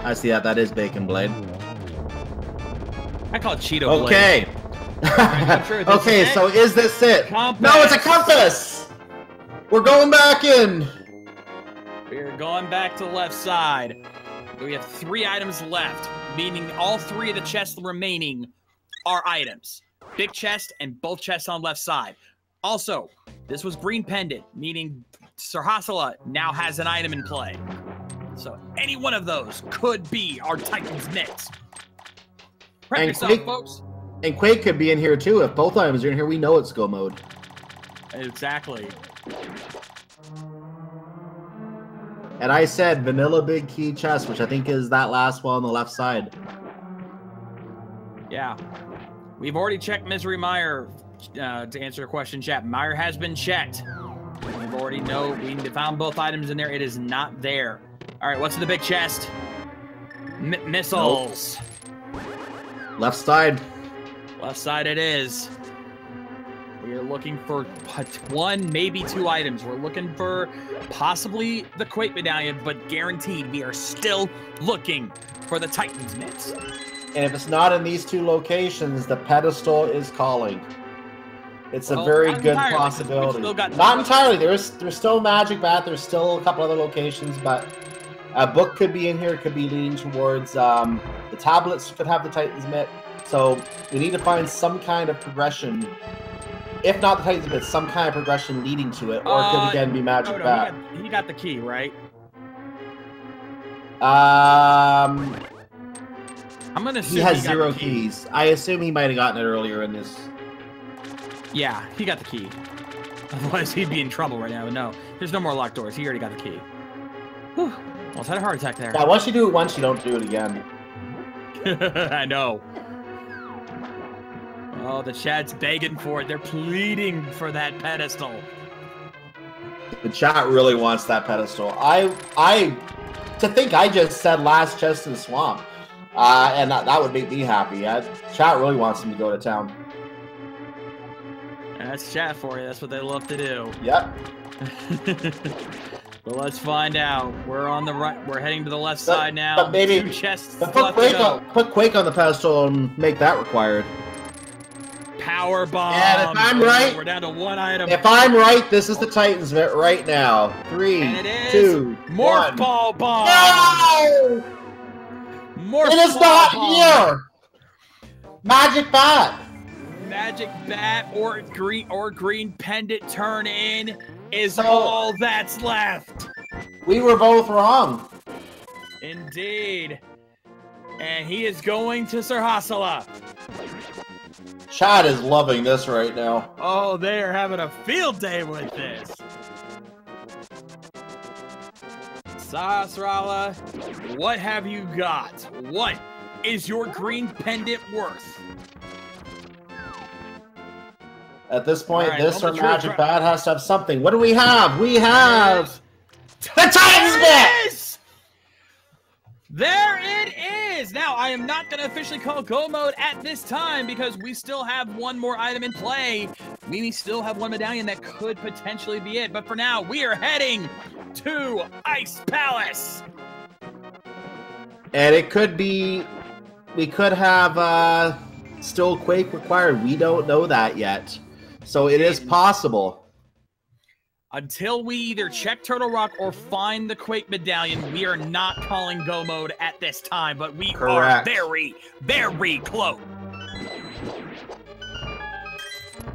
Speaker 1: I see that. That is Bacon Blade.
Speaker 2: I call it Cheeto Blade.
Speaker 1: Okay. Okay, so is this it?
Speaker 2: Compass.
Speaker 1: No, it's a compass! We're going back in!
Speaker 2: We're going back to the left side. We have 3 items left, meaning all 3 of the chests remaining are items. Big chest and both chests on left side. Also, this was green pendant, meaning Sir Hasala now has an item in play. So any one of those could be our Titan's Mitts. Prep yourself, folks.
Speaker 1: And Quake could be in here too. If both items are in here, we know it's go mode.
Speaker 2: Exactly.
Speaker 1: And I said vanilla big key chest, which I think is that last one on the left side.
Speaker 2: Yeah. We've already checked Misery Meyer to answer your question, chat. Meyer has been checked. We've already we found both items in there. It is not there. All right, what's in the big chest? Missiles.
Speaker 1: Nope. Left side.
Speaker 2: Left side it is. We are looking for 1, maybe 2 items. We're looking for possibly the Quake Medallion, but guaranteed we are still looking for the Titan's Mitts.
Speaker 1: And if it's not in these 2 locations, the pedestal is calling. It's a very good possibility. Not entirely. There's still Magic Bat. There's still a couple other locations, but a book could be in here. It could be leading towards the tablets. Could have the Titan's Mitt. So we need to find some kind of progression. If not the Titan's Mitt, some kind of progression leading to it, or it could again be Magic Bat.
Speaker 2: He got the key, right?
Speaker 1: I'm
Speaker 2: gonna assume
Speaker 1: he has 0 keys. I assume he might have gotten it earlier in this.
Speaker 2: Yeah, he got the key. Otherwise, he'd be in trouble right now. But no, there's no more locked doors. He already got the key. Whew. Almost had a heart attack there.
Speaker 1: Yeah, once you do it once, you don't do it again.
Speaker 2: I know. Oh, the chat's begging for it. They're pleading for that pedestal.
Speaker 1: The chat really wants that pedestal. To think I just said last chest in the swamp, and that would make me happy. Chat really wants him to go to town.
Speaker 2: That's chat for you. That's what they love to do.
Speaker 1: Yep.
Speaker 2: Well, let's find out. We're on the right. We're heading to the left side now.
Speaker 1: But maybe
Speaker 2: 2 chests
Speaker 1: put
Speaker 2: left to go.
Speaker 1: Quake on the pedestal and make that required.
Speaker 2: Power bomb.
Speaker 1: And if I'm right,
Speaker 2: we're down to 1 item.
Speaker 1: If I'm right, this is the Titans bit right now. 3,
Speaker 2: and it is
Speaker 1: 2,
Speaker 2: Morph
Speaker 1: 1.
Speaker 2: Ball Bomb.
Speaker 1: No!
Speaker 2: Morph
Speaker 1: It is
Speaker 2: Ball
Speaker 1: not
Speaker 2: Bomb.
Speaker 1: here. Magic Bat.
Speaker 2: Magic Bat or green pendant turn in is all that's left.
Speaker 1: We were both wrong.
Speaker 2: Indeed. And he is going to Sir Hassela.
Speaker 1: Chad is loving this right now.
Speaker 2: Oh, they are having a field day with this. Sasrala, what have you got? What is your green pendant worth?
Speaker 1: At this point,
Speaker 2: All right,
Speaker 1: this or
Speaker 2: Moment
Speaker 1: Magic
Speaker 2: Truth.
Speaker 1: Bat has to have something. What do we have? We have the Titans bit.
Speaker 2: There it is! Now, I am not going to officially call Go Mode at this time because we still have one more item in play. We still have one medallion that could potentially be it. But for now, we are heading to Ice Palace.
Speaker 1: And it could be, we could have still Quake required. We don't know that yet. So it is possible.
Speaker 2: Until we either check Turtle Rock or find the Quake medallion, we are not calling Go Mode at this time, but we are very, very close.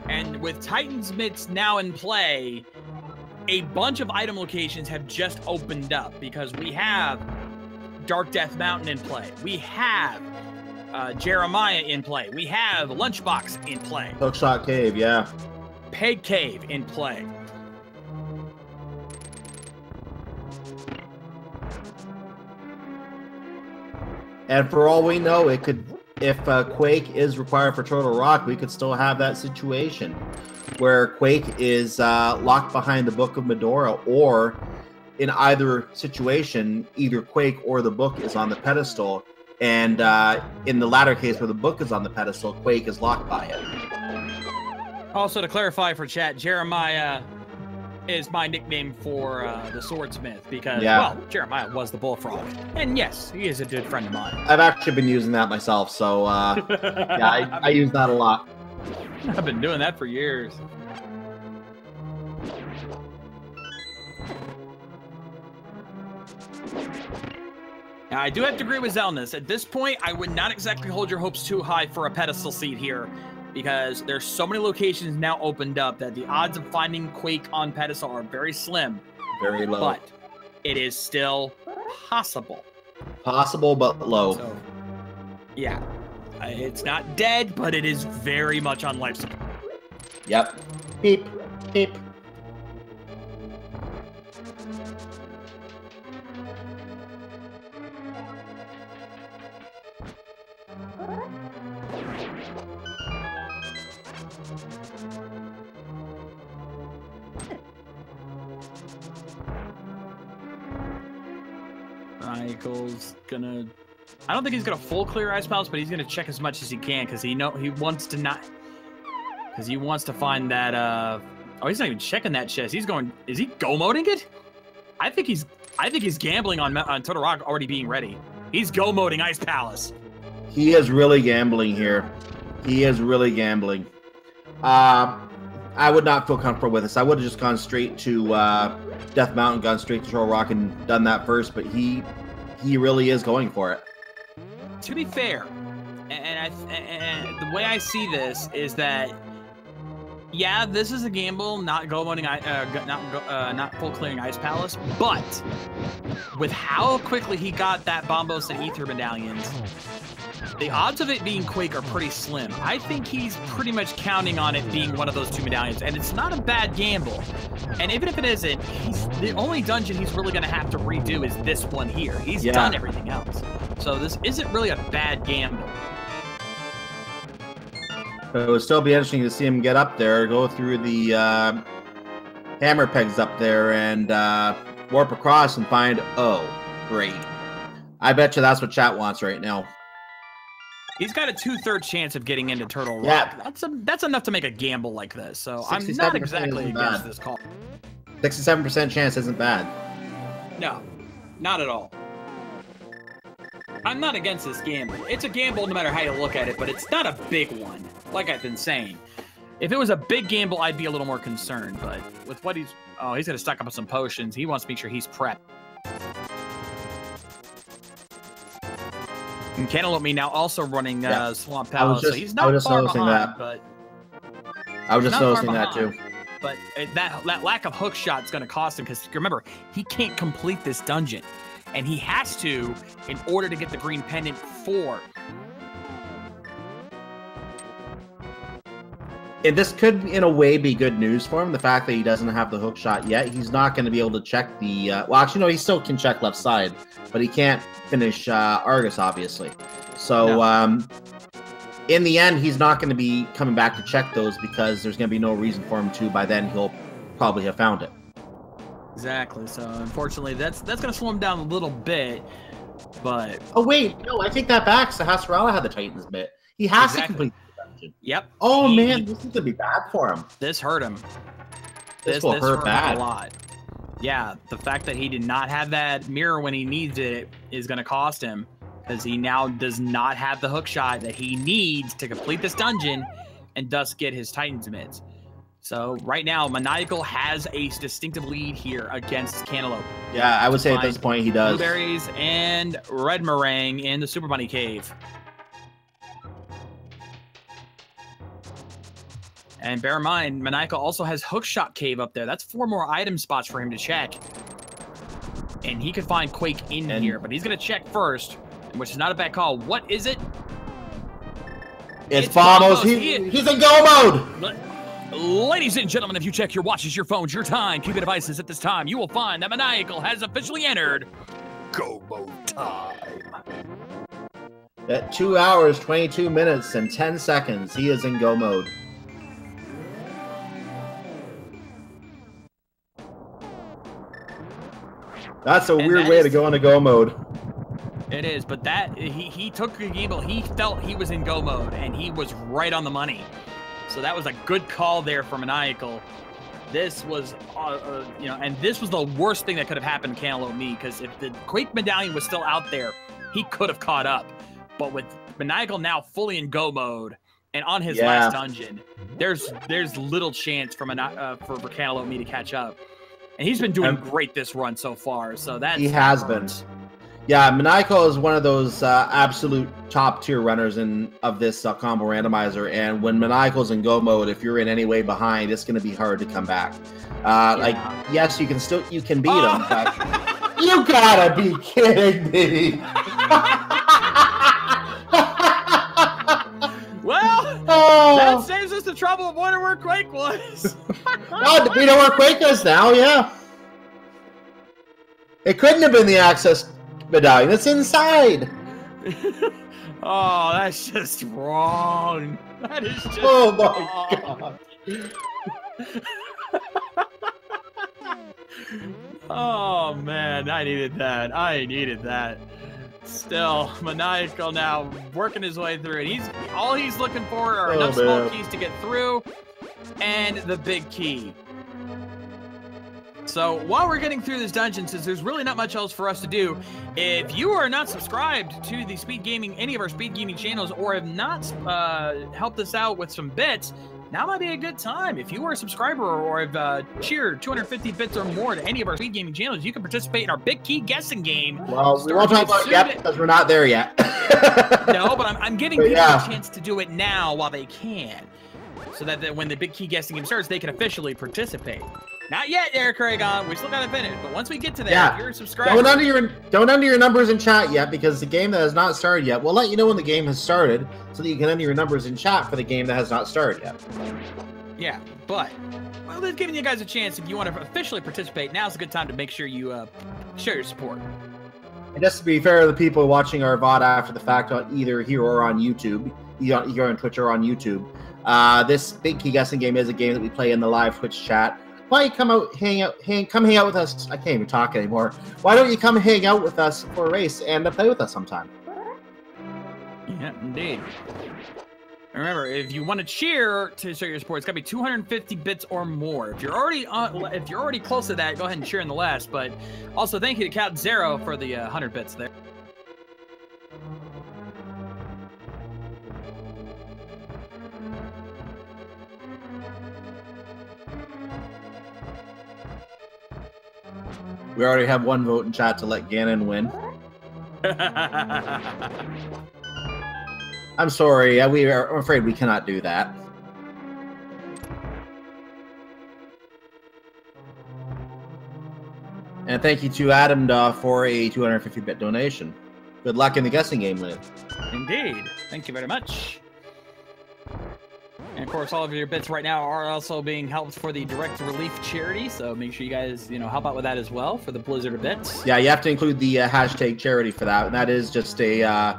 Speaker 2: And with Titan's Mitts now in play, a bunch of item locations have just opened up because we have Dark Death Mountain in play. We have Jeremiah in play. We have Lunchbox in play.
Speaker 1: Hookshot Cave, yeah.
Speaker 2: Peg Cave in play.
Speaker 1: And for all we know, it could, if Quake is required for Turtle Rock, we could still have that situation where Quake is locked behind the Book of Medora, or in either situation, either Quake or the book is on the pedestal, and in the latter case where the book is on the pedestal, Quake is locked by it.
Speaker 2: Also, to clarify for chat, Jeremiah is my nickname for the swordsmith because, well, Jeremiah was the bullfrog. And yes, he is a good friend of mine.
Speaker 1: I've actually been using that myself, so yeah, I use that a lot.
Speaker 2: I've been doing that for years. Now, I do have to agree with Zelnus. At this point, I would not exactly hold your hopes too high for a pedestal seat here, because there's so many locations now opened up that the odds of finding Quake on pedestal are very slim.
Speaker 1: Very low.
Speaker 2: But it is still possible.
Speaker 1: Possible, but low.
Speaker 2: So, yeah. It's not dead, but it is very much on life support.
Speaker 1: Yep. Beep. Beep.
Speaker 2: Michael's gonna... I don't think he's gonna full clear Ice Palace, but he's gonna check as much as he can because he wants to not... Because he wants to find that, Oh, he's not even checking that chest. He's going... Is he go-moding it? I think he's gambling on Turtle Rock already being ready. He's go-moding Ice Palace.
Speaker 1: He is really gambling here. He is really gambling. I would not feel comfortable with this. I would have just gone straight to Death Mountain, gone straight to Turtle Rock and done that first, but he really is going for it.
Speaker 2: To be fair, and the way I see this is that, yeah, this is a gamble, not go-moding, not full clearing Ice Palace, but with how quickly he got that Bombos and Ether medallions, the odds of it being Quake are pretty slim. I think he's pretty much counting on it being one of those two medallions, and it's not a bad gamble. And even if it isn't, the only dungeon he's really going to have to redo is this one here. He's done everything else. So this isn't really a bad gamble.
Speaker 1: But it would still be interesting to see him get up there, go through the hammer pegs up there, and warp across and find, oh, great. I bet you that's what chat wants right now.
Speaker 2: He's got a 2/3 chance of getting into Turtle Rock.
Speaker 1: Yeah.
Speaker 2: That's enough to make a gamble like this. So I'm not exactly against this call.
Speaker 1: 67% chance isn't bad.
Speaker 2: No, not at all. I'm not against this gamble. It's a gamble no matter how you look at it, but it's not a big one, like I've been saying. If it was a big gamble, I'd be a little more concerned, but with what he's... Oh, he's going to stock up on some potions. He wants to make sure he's prepped. And Cantaloupeme now also running Swamp Palace, so he's not far behind, but...
Speaker 1: I was just noticing that, too.
Speaker 2: But that lack of hook shot is going to cost him, because remember, he can't complete this dungeon. And he has to in order to get the green pendant 4.
Speaker 1: And this could, in a way, be good news for him. The fact that he doesn't have the hook shot yet. He's not going to be able to check the... well, actually, no, he still can check left side. But he can't finish Argus, obviously. So, no. In the end, he's not going to be coming back to check those because there's going to be no reason for him to. By then, he'll probably have found it.
Speaker 2: Exactly. So, unfortunately, that's going to slow him down a little bit. But...
Speaker 1: Oh, wait. No, I take that back. Sahasrara had the Titan's bit. He has to complete...
Speaker 2: Yep.
Speaker 1: Oh man, this is gonna be bad for him.
Speaker 2: This hurt him.
Speaker 1: This will hurt bad.
Speaker 2: A lot. Yeah, the fact that he did not have that mirror when he needs it is gonna cost him, because he now does not have the hook shot that he needs to complete this dungeon and thus get his Titan's mitts. So right now, Maniacal has a distinctive lead here against Cantaloupe.
Speaker 1: Yeah, I would say at this point he does.
Speaker 2: Blueberries and red meringue in the Super Bunny Cave. And bear in mind, Maniacal also has Hookshot Cave up there. That's 4 more item spots for him to check. And he could find Quake in here, but he's going to check first, which is not a bad call. What is it?
Speaker 1: It's Bombos. He's in go mode!
Speaker 2: Ladies and gentlemen, if you check your watches, your phones, your time, keep your devices at this time, you will find that Maniacal has officially entered go mode time.
Speaker 1: At 2 hours, 22 minutes, and 10 seconds, he is in go mode. That's a weird way to go into go mode.
Speaker 2: It is, but that he took a gamble. He felt he was in go mode, and he was right on the money. So that was a good call there for Maniacal. This was, you know, and this was the worst thing that could have happened to Cantaloupeme, because if the Quake Medallion was still out there, he could have caught up. But with Maniacal now fully in go mode and on his last dungeon, there's little chance for Cantaloupeme to catch up. And he's been doing great this run so far, so that's...
Speaker 1: He has been. Yeah, Maniacal is one of those absolute top-tier runners of this combo randomizer, and when Maniacal's in go mode, if you're in any way behind, it's going to be hard to come back. Like, yes, you can beat him, but... You gotta be kidding me!
Speaker 2: Well, that saves us the trouble of wondering where Quake was.
Speaker 1: Oh, we know where Quake is now, yeah. It couldn't have been the access medallion. It's inside.
Speaker 2: Oh, that's just wrong. That is just
Speaker 1: my God.
Speaker 2: Oh, man, I needed that. I needed that. Still, Maniacal now working his way through it. All he's looking for are enough small keys to get through, and the big key. So while we're getting through this dungeon, since there's really not much else for us to do, if you are not subscribed to the Speed Gaming, any of our Speed Gaming channels, or have not helped us out with some bits, now might be a good time. If you are a subscriber or have cheered 250 bits or more to any of our Speed Gaming channels, you can participate in our Big Key guessing game.
Speaker 1: Well, we won't talk about it yet because we're not there yet.
Speaker 2: No, but I'm giving people a chance to do it now while they can, so that when the Big Key guessing game starts, they can officially participate. Not yet, Eric Cragon. We still gotta finish, but once we get to that, if you're a subscriber,
Speaker 1: don't enter your numbers in chat yet, because the game that has not started yet. We'll let you know when the game has started, so that you can enter your numbers in chat for the game that has not started yet.
Speaker 2: Yeah, but we're giving you guys a chance. If you want to officially participate, now's a good time to make sure you show your support.
Speaker 1: And just to be fair to the people watching our VOD after the fact, either here or on YouTube, either on Twitch or on YouTube, this Big Key guessing game is a game that we play in the live Twitch chat. Why don't you come out, come hang out with us? I can't even talk anymore. Why don't you come hang out with us for a race and play with us sometime?
Speaker 2: Yeah, indeed. And remember, if you want to cheer to show your support, it's got to be 250 bits or more. If you're already close to that, go ahead and cheer in the last. But also, thank you to Cantaloupeme for the 100 bits there.
Speaker 1: We already have one vote in chat to let Ganon win. I'm sorry. I'm afraid we cannot do that. And thank you to Adam for a 250-bit donation. Good luck in the guessing game, Lynn.
Speaker 2: Indeed. Thank you very much. And of course, all of your bits right now are also being helped for the Direct Relief charity, so make sure you guys, help out with that as well for the Blizzard of bits.
Speaker 1: Yeah, you have to include the hashtag charity for that, and that is just a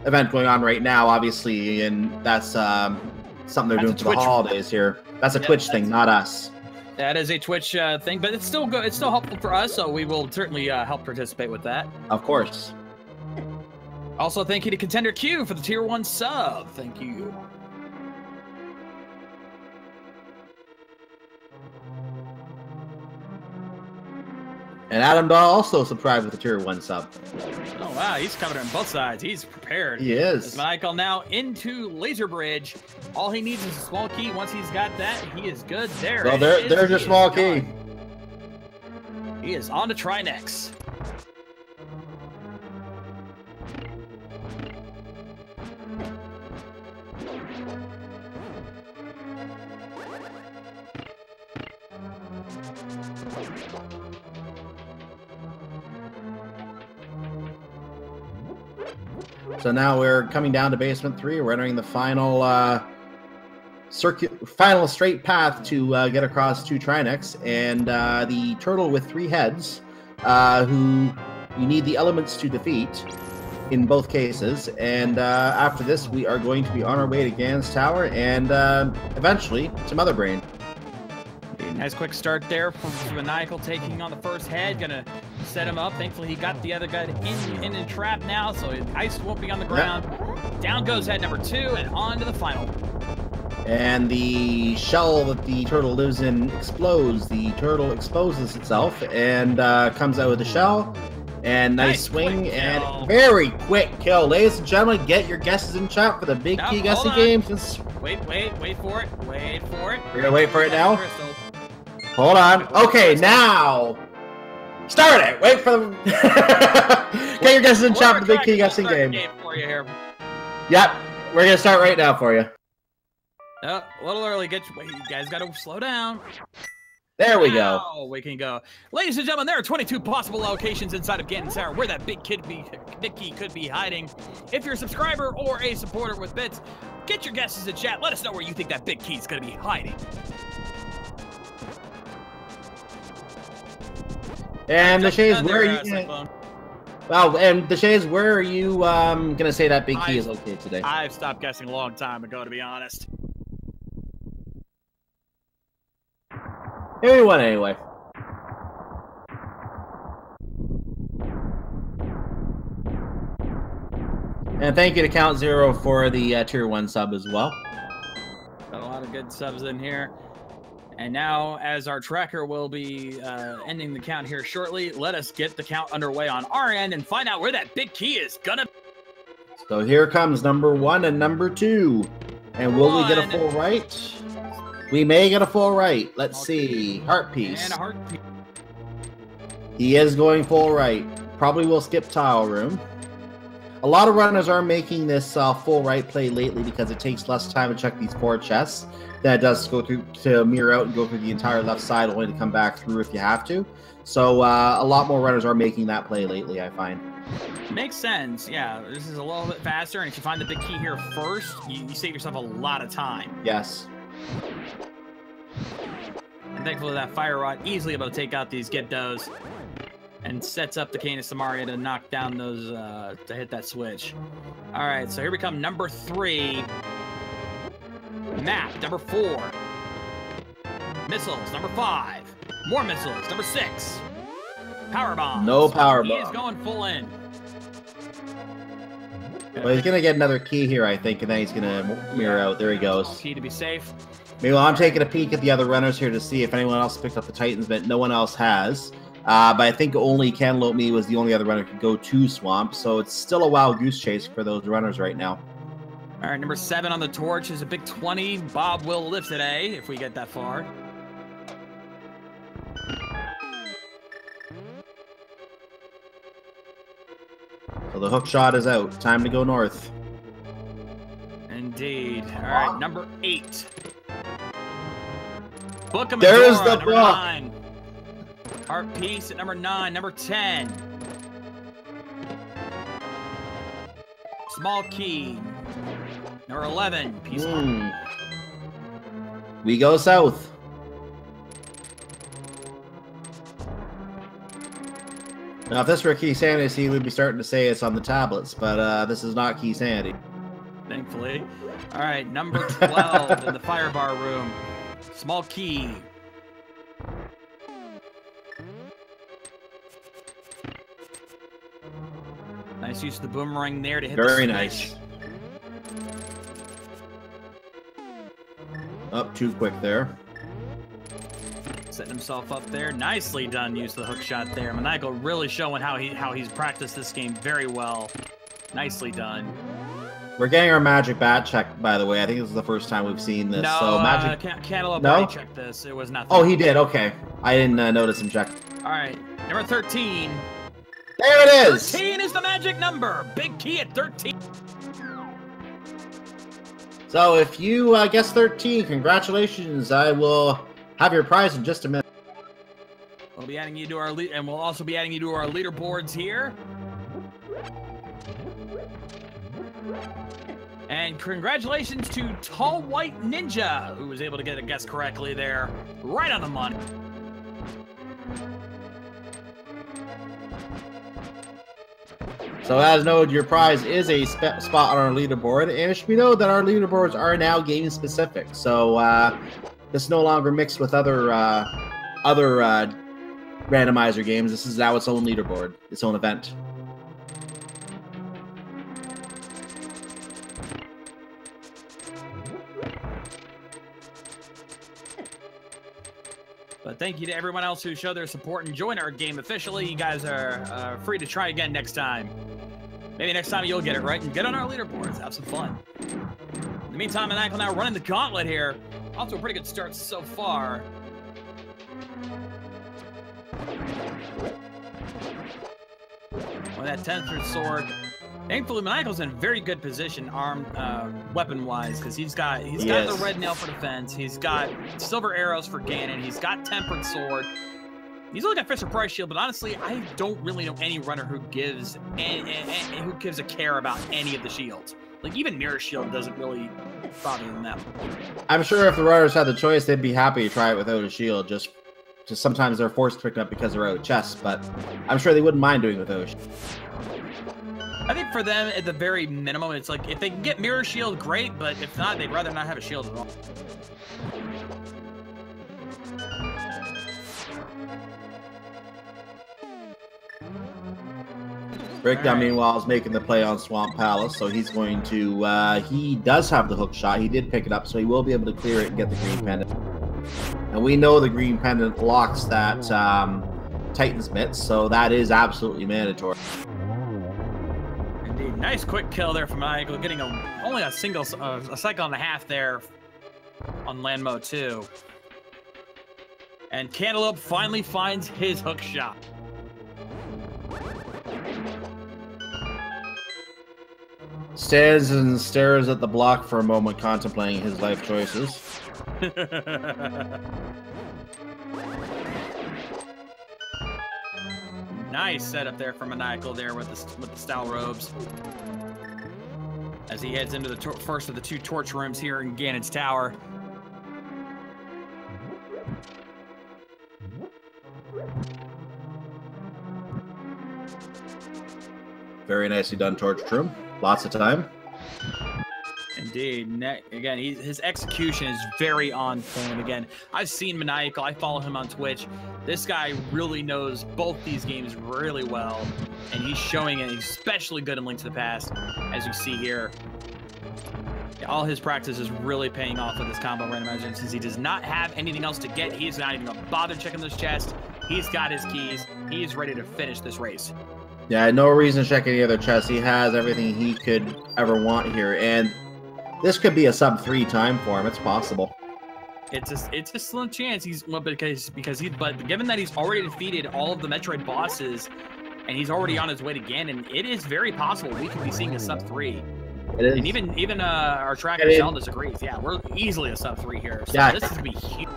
Speaker 1: event going on right now, obviously, and that's something they're doing for the holidays here. That's a Twitch thing, not us.
Speaker 2: That is a Twitch thing, but it's still good. It's still helpful for us, so we will certainly help participate with that.
Speaker 1: Of course.
Speaker 2: Also, thank you to Contender Q for the Tier 1 sub. Thank you.
Speaker 1: And Adam Dahl also subscribed with a Tier 1 sub.
Speaker 2: Oh, wow. He's covered on both sides. He's prepared.
Speaker 1: He is.
Speaker 2: As Maniacal now into Laser Bridge. All he needs is a small key. Once he's got that, he is good there.
Speaker 1: Well, there's your small key.
Speaker 2: He is on to try next.
Speaker 1: So now we're coming down to basement 3. We're entering the final final straight path to get across to Trinex, and the turtle with 3 heads, who you need the elements to defeat in both cases. And after this, we are going to be on our way to Gan's Tower and eventually to Mother Brain.
Speaker 2: Nice quick start there from Maniacal taking on the first head. Gonna set him up. Thankfully, he got the other guy in a trap now, so ice won't be on the ground. Yep. Down goes head number 2, and on to the final.
Speaker 1: And the shell that the turtle lives in explodes. The turtle exposes itself and comes out with the shell. And nice swing and very quick kill. Ladies and gentlemen, get your guesses in chat for the big key guessing game.
Speaker 2: Wait for it. Wait for it.
Speaker 1: We're gonna wait for it now. Hold on. Okay, now start it. Wait for the. Get your guesses in chat for the big key guessing game.
Speaker 2: For you here.
Speaker 1: Yep, we're gonna start right now for you.
Speaker 2: A little early. You guys gotta slow down.
Speaker 1: There we go.
Speaker 2: Oh, we can go. Ladies and gentlemen, there are 22 possible locations inside of Gan's Tower where that big key could be hiding. If you're a subscriber or a supporter with bits, get your guesses in chat. Let us know where you think that big key is going to be hiding.
Speaker 1: And Deshays, where are you? Well, and Deshays, where are you gonna say that big key is located today?
Speaker 2: I've stopped guessing a long time ago, to be honest.
Speaker 1: Here we went anyway. And thank you to Count Zero for the Tier 1 sub as well.
Speaker 2: Got a lot of good subs in here. And now, as our tracker will be ending the count here shortly, let us get the count underway on our end and find out where that big key is gonna.
Speaker 1: So here comes number 1 and number 2. And will we get a full right? We may get a full right. Let's see. Heart piece.
Speaker 2: And a heart piece.
Speaker 1: He is going full right. Probably will skip tile room. A lot of runners are making this full right play lately because it takes less time to check these 4 chests than it does to go through to mirror out and go through the entire left side only to come back through if you have to. So a lot more runners are making that play lately, I find.
Speaker 2: Makes sense. Yeah, this is a little bit faster, and if you find the big key here first, you save yourself a lot of time.
Speaker 1: Yes.
Speaker 2: And thankfully that fire rod easily able to take out these Gibdos and sets up the Cane of Samaria to knock down those, to hit that switch. All right, so here we come, number 3. Map, number 4. Missiles, number 5. More missiles, number 6. Power bomb.
Speaker 1: No power bomb.
Speaker 2: He is going full in.
Speaker 1: Well, he's going to get another key here, I think, and then he's going to mirror out. There he goes.
Speaker 2: Key to be safe.
Speaker 1: Meanwhile, I'm taking a peek at the other runners here to see if anyone else picked up the Titans, but no one else has. But I think only Cantaloupeme was the only other runner who could go to Swamp, so it's still a wild goose chase for those runners right now.
Speaker 2: All right, number 7 on the torch is a big 20. Bob will live today if we get that far.
Speaker 1: So the hook shot is out. Time to go north.
Speaker 2: Indeed. All right, number 8. Book of
Speaker 1: There's
Speaker 2: Medora,
Speaker 1: the
Speaker 2: number
Speaker 1: book.
Speaker 2: 9. Art piece at number 9. Number 10. Small key. Number 11. Piece of
Speaker 1: We go south. Now, if this were Key Sanity, we'd be starting to say it's on the tablets, but this is not Key Sanity.
Speaker 2: Thankfully. All right, number 12 in the fire bar room. Small key. Nice use of the boomerang there to hit the switch.
Speaker 1: Very nice. Up too quick there.
Speaker 2: Setting himself up there. Nicely done. Use the hook shot there. Maniacal really showing how he's practiced this game very well. Nicely done.
Speaker 1: We're getting our magic bat check, by the way. I think this is the first time we've seen this.
Speaker 2: No,
Speaker 1: so magic.
Speaker 2: Cantaloupe
Speaker 1: No?
Speaker 2: already checked this. It was nothing.
Speaker 1: Oh, he did. Okay, I didn't notice him check.
Speaker 2: All right, number 13.
Speaker 1: There it is.
Speaker 2: 13 is the magic number. Big key at 13.
Speaker 1: So if you guess 13, congratulations. I will have your prize in just a minute.
Speaker 2: We'll be adding you to our and we'll also be adding you to our leaderboards here. And congratulations to Tall White Ninja, who was able to get a guess correctly there, right on the money.
Speaker 1: So as noted, your prize is a spot on our leaderboard, and it should be noted that our leaderboards are now game specific. So this is no longer mixed with other randomizer games. This is now its own leaderboard, its own event.
Speaker 2: But thank you to everyone else who showed their support and joined our game officially. You guys are free to try again next time. Maybe next time you'll get it right and get on our leaderboards. Have some fun. In the meantime, Maniacal now running the gauntlet here. Off to a pretty good start so far. With that 10th sword. Thankfully, Maniacal's in very good position, armed, weapon-wise, because he's got the red nail for defense. He's got silver arrows for Ganon. He's got tempered sword. He's only got Fisher Price shield, but honestly, I don't really know any runner who gives a care about any of the shields. Like even Mirror Shield doesn't really bother them that much.
Speaker 1: I'm sure if the runners had the choice, they'd be happy to try it without a shield. Just sometimes they're forced to pick it up because they're out of chests, but I'm sure they wouldn't mind doing it without a shield.
Speaker 2: I think for them, at the very minimum, it's like, if they can get Mirror Shield, great, but if not, they'd rather not have a shield at all.
Speaker 1: Breakdown, meanwhile, is making the play on Swamp Palace, so he's going to, he does have the hook shot. He did pick it up, so he will be able to clear it and get the green pendant. And we know the green pendant locks that Titan's Mitts, so that is absolutely mandatory.
Speaker 2: Indeed. Nice quick kill there from Maniacal, getting only a cycle and a half there on land mode 2. And Cantaloupe finally finds his hook shot.
Speaker 1: Stands and stares at the block for a moment, contemplating his life choices.
Speaker 2: Nice setup there for Maniacal there with the style robes. As he heads into the first of the 2 torch rooms here in Ganon's Tower.
Speaker 1: Very nicely done torch room. Lots of time.
Speaker 2: Indeed. Again, his execution is very on point. Again, I've seen Maniacal. I follow him on Twitch. This guy really knows both these games really well, and he's showing it. He's especially good in Link to the Past, as you see here. All his practice is really paying off with this combo randomizer, and since he does not have anything else to get, he's not even going to bother checking those chests. He's got his keys. He's ready to finish this race.
Speaker 1: Yeah, no reason to check any other chests. He has everything he could ever want here, and this could be a sub-3 time for him. It's possible.
Speaker 2: It's a slim chance. But given that he's already defeated all of the Metroid bosses, and he's already on his way to Ganon, it is very possible we could be seeing a sub-3.
Speaker 1: It is.
Speaker 2: And even our tracker Zelda disagrees. Yeah, we're easily a sub-3 here. So yeah, this is gonna be huge.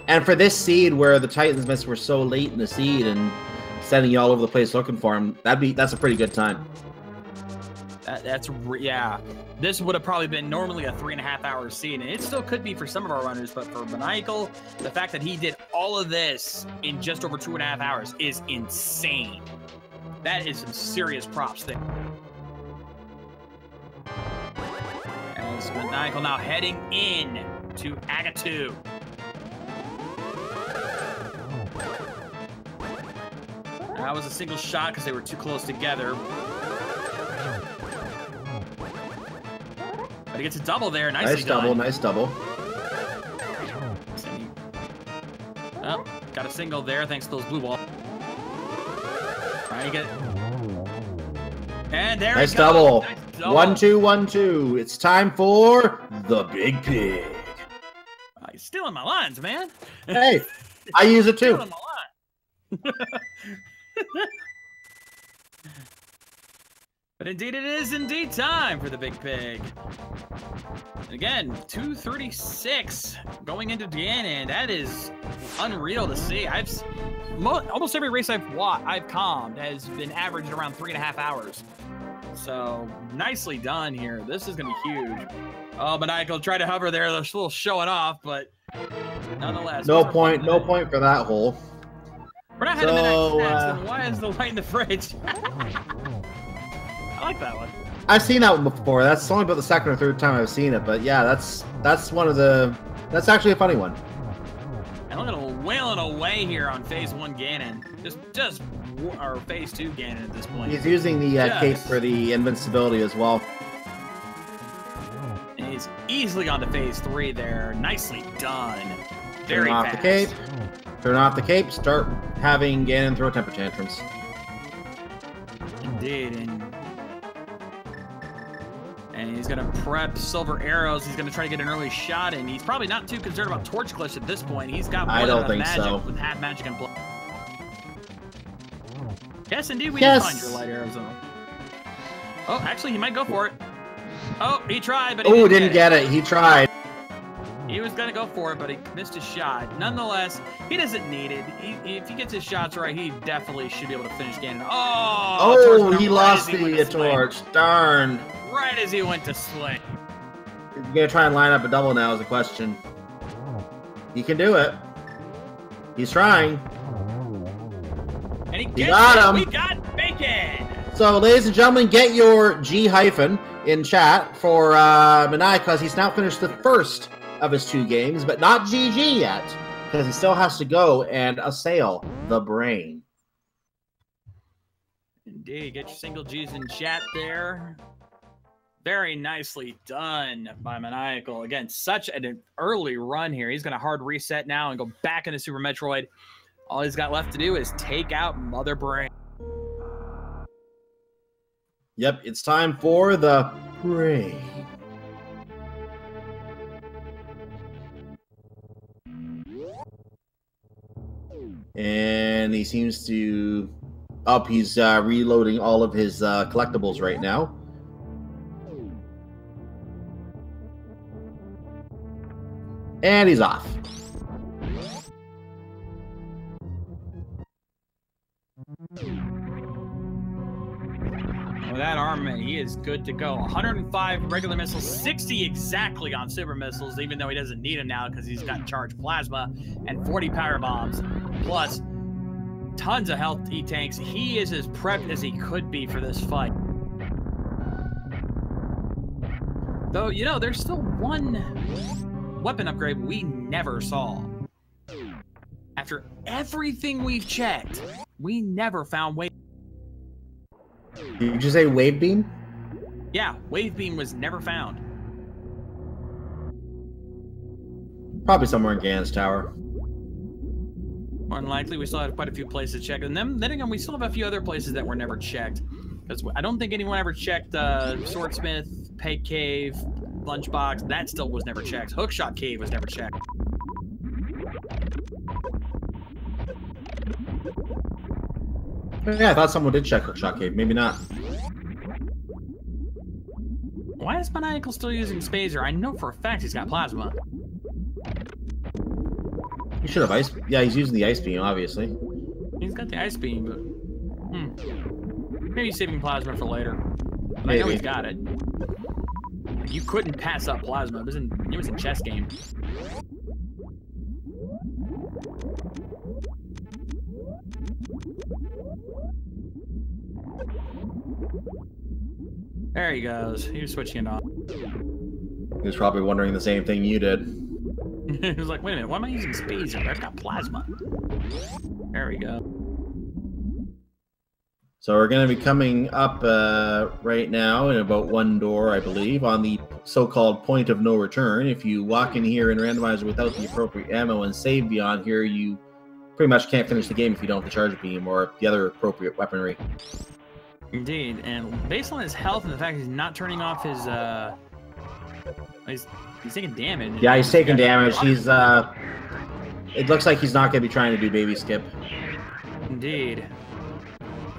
Speaker 1: And for this seed, where the Titans Mists were so late in the seed and sending you all over the place looking for him, that's a pretty good time.
Speaker 2: Yeah. This would have probably been normally a 3.5-hour seed, and it still could be for some of our runners. But for Maniacal, the fact that he did all of this in just over 2.5 hours is insane. That is some serious props there. As Maniacal now heading in to Agatu. That was a single shot because they were too close together. But he gets a double there. Nice
Speaker 1: double, nice double.
Speaker 2: Oh, got a single there thanks to those blue balls. Trying to get. And there
Speaker 1: nice
Speaker 2: he goes.
Speaker 1: Double.
Speaker 2: Nice double.
Speaker 1: 1-2, 1-2. It's time for the Big Pig.
Speaker 2: You're stealing my lines, man.
Speaker 1: Hey, I use it too.
Speaker 2: Stealing my line. But indeed, it is indeed time for the Big Pig. And again, 2:36 going into Ganon. That is unreal to see. Almost every race I've calmed has been averaged around 3.5 hours. So nicely done here. This is going to be huge. Oh, Maniacal tried to hover there. They're a little showing off, but nonetheless.
Speaker 1: No point for that hole.
Speaker 2: We're not heading to then why is the light in the fridge? I like that one.
Speaker 1: I've seen that one before. That's only about the second or third time I've seen it, but yeah, that's actually a funny one.
Speaker 2: And look at him wailing away here on Phase 1 Ganon. Or Phase 2 Ganon at this point.
Speaker 1: He's using the cape for the invincibility as well.
Speaker 2: And he's easily on to Phase 3 there. Nicely done. Very
Speaker 1: Turn off
Speaker 2: fast.
Speaker 1: the cape. Turn off the cape. Start having Ganon throw temper tantrums.
Speaker 2: Indeed. And he's going to prep silver arrows. He's going to try to get an early shot, and he's probably not too concerned about Torch Glitch at this point. He's got more than magic with half magic and blood. Yes, indeed, we did find your light arrows. Oh, actually, he might go for it. Oh, he tried, but he didn't get it.
Speaker 1: He tried.
Speaker 2: He was going to go for it, but he missed his shot. Nonetheless, he doesn't need it. If he gets his shots right, he definitely should be able to finish Ganon.
Speaker 1: Oh, he lost the torch. Darn.
Speaker 2: Right as he went to swing.
Speaker 1: You're going to try and line up a double now is the question. He can do it. He's trying.
Speaker 2: And he
Speaker 1: got him.
Speaker 2: We got bacon.
Speaker 1: So, ladies and gentlemen, get your G- in chat for Maniacal, because he's now finished the first of his 2 games, but not GG yet, because he still has to go and assail the brain.
Speaker 2: Indeed, get your single G's in chat there. Very nicely done by Maniacal. Again, such an early run here. He's going to hard reset now and go back into Super Metroid. All he's got left to do is take out Mother Brain.
Speaker 1: Yep, it's time for the brain. And he seems to... he's reloading all of his collectibles right now. And he's off.
Speaker 2: With that armament, he is good to go. 105 regular missiles, 60 exactly on super missiles, even though he doesn't need them now because he's got charged plasma, and 40 power bombs, plus tons of health E-tanks. He is as prepped as he could be for this fight. Though, you know, there's still one weapon upgrade we never saw. After everything we've checked, we never found wave.
Speaker 1: Did you say wave beam?
Speaker 2: Yeah, wave beam was never found.
Speaker 1: Probably somewhere in Gan's Tower.
Speaker 2: More than likely, we still have quite a few places checked. And then again, we still have a few other places that were never checked. Because I don't think anyone ever checked Swordsmith, Peg Cave, Lunchbox. That still was never checked. Hookshot Cave was never checked.
Speaker 1: Yeah, I thought someone did check Hookshot Cave. Maybe not.
Speaker 2: Why is Maniacal still using Spazer? I know for a fact he's got plasma.
Speaker 1: He should have ice. Yeah, he's using the ice beam, obviously.
Speaker 2: He's got the ice beam, but maybe he's saving plasma for later. But
Speaker 1: Maybe.
Speaker 2: I know he's got it. You couldn't pass up plasma. It was a chess game. There he goes. He was switching it on.
Speaker 1: He was probably wondering the same thing you did.
Speaker 2: He was like, wait a minute, why am I using Spazer? I've got plasma. There we go.
Speaker 1: So we're going to be coming up right now in about one door, I believe, on the so-called point of no return. If you walk in here in Randomizer without the appropriate ammo and save beyond here, you pretty much can't finish the game if you don't have the charge beam or the other appropriate weaponry.
Speaker 2: Indeed, and based on his health and the fact he's not turning off his, he's taking damage.
Speaker 1: Yeah, he's taking damage. He's, it looks like he's not going to be trying to do baby skip.
Speaker 2: Indeed.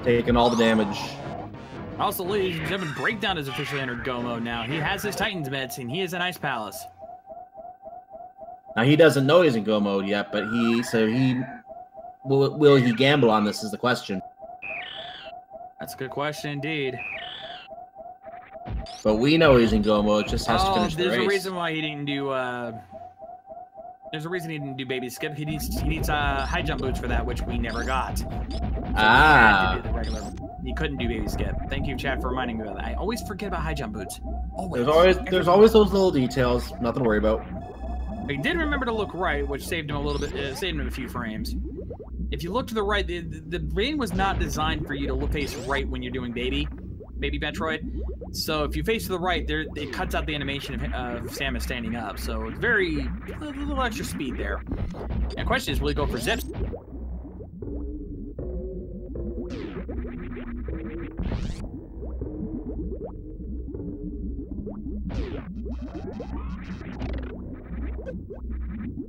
Speaker 1: Taking all the damage.
Speaker 2: Also, ladies and gentlemen, Breakdown has officially entered Go mode now. He has his Titan's meds, and he is in Ice Palace.
Speaker 1: Now, he doesn't know he's in Go mode yet, but will he gamble on this is the question.
Speaker 2: That's a good question indeed.
Speaker 1: But we know he's in Go mode, just has to finish the race.
Speaker 2: There's a reason why he didn't do, there's a reason he didn't do baby skip. He needs high jump boots for that, which we never got. So he couldn't do baby skip. Thank you, chat, for reminding me of that. I always forget about high jump boots.
Speaker 1: There's always those little details. Nothing to worry about.
Speaker 2: He did remember to look right, which saved him a little bit, saved him a few frames. If you look to the right, the brain was not designed for you to face right when you're doing baby Metroid. So if you face to the right, it cuts out the animation of Samus standing up. So it's a little extra speed there. And the question is, will he go for zips?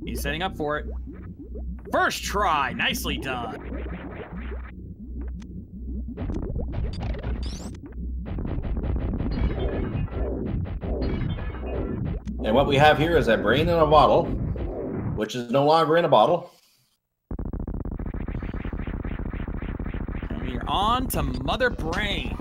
Speaker 2: He's setting up for it. First try, nicely done.
Speaker 1: And what we have here is a brain in a bottle, which is no longer in a bottle.
Speaker 2: And we're on to Mother Brain.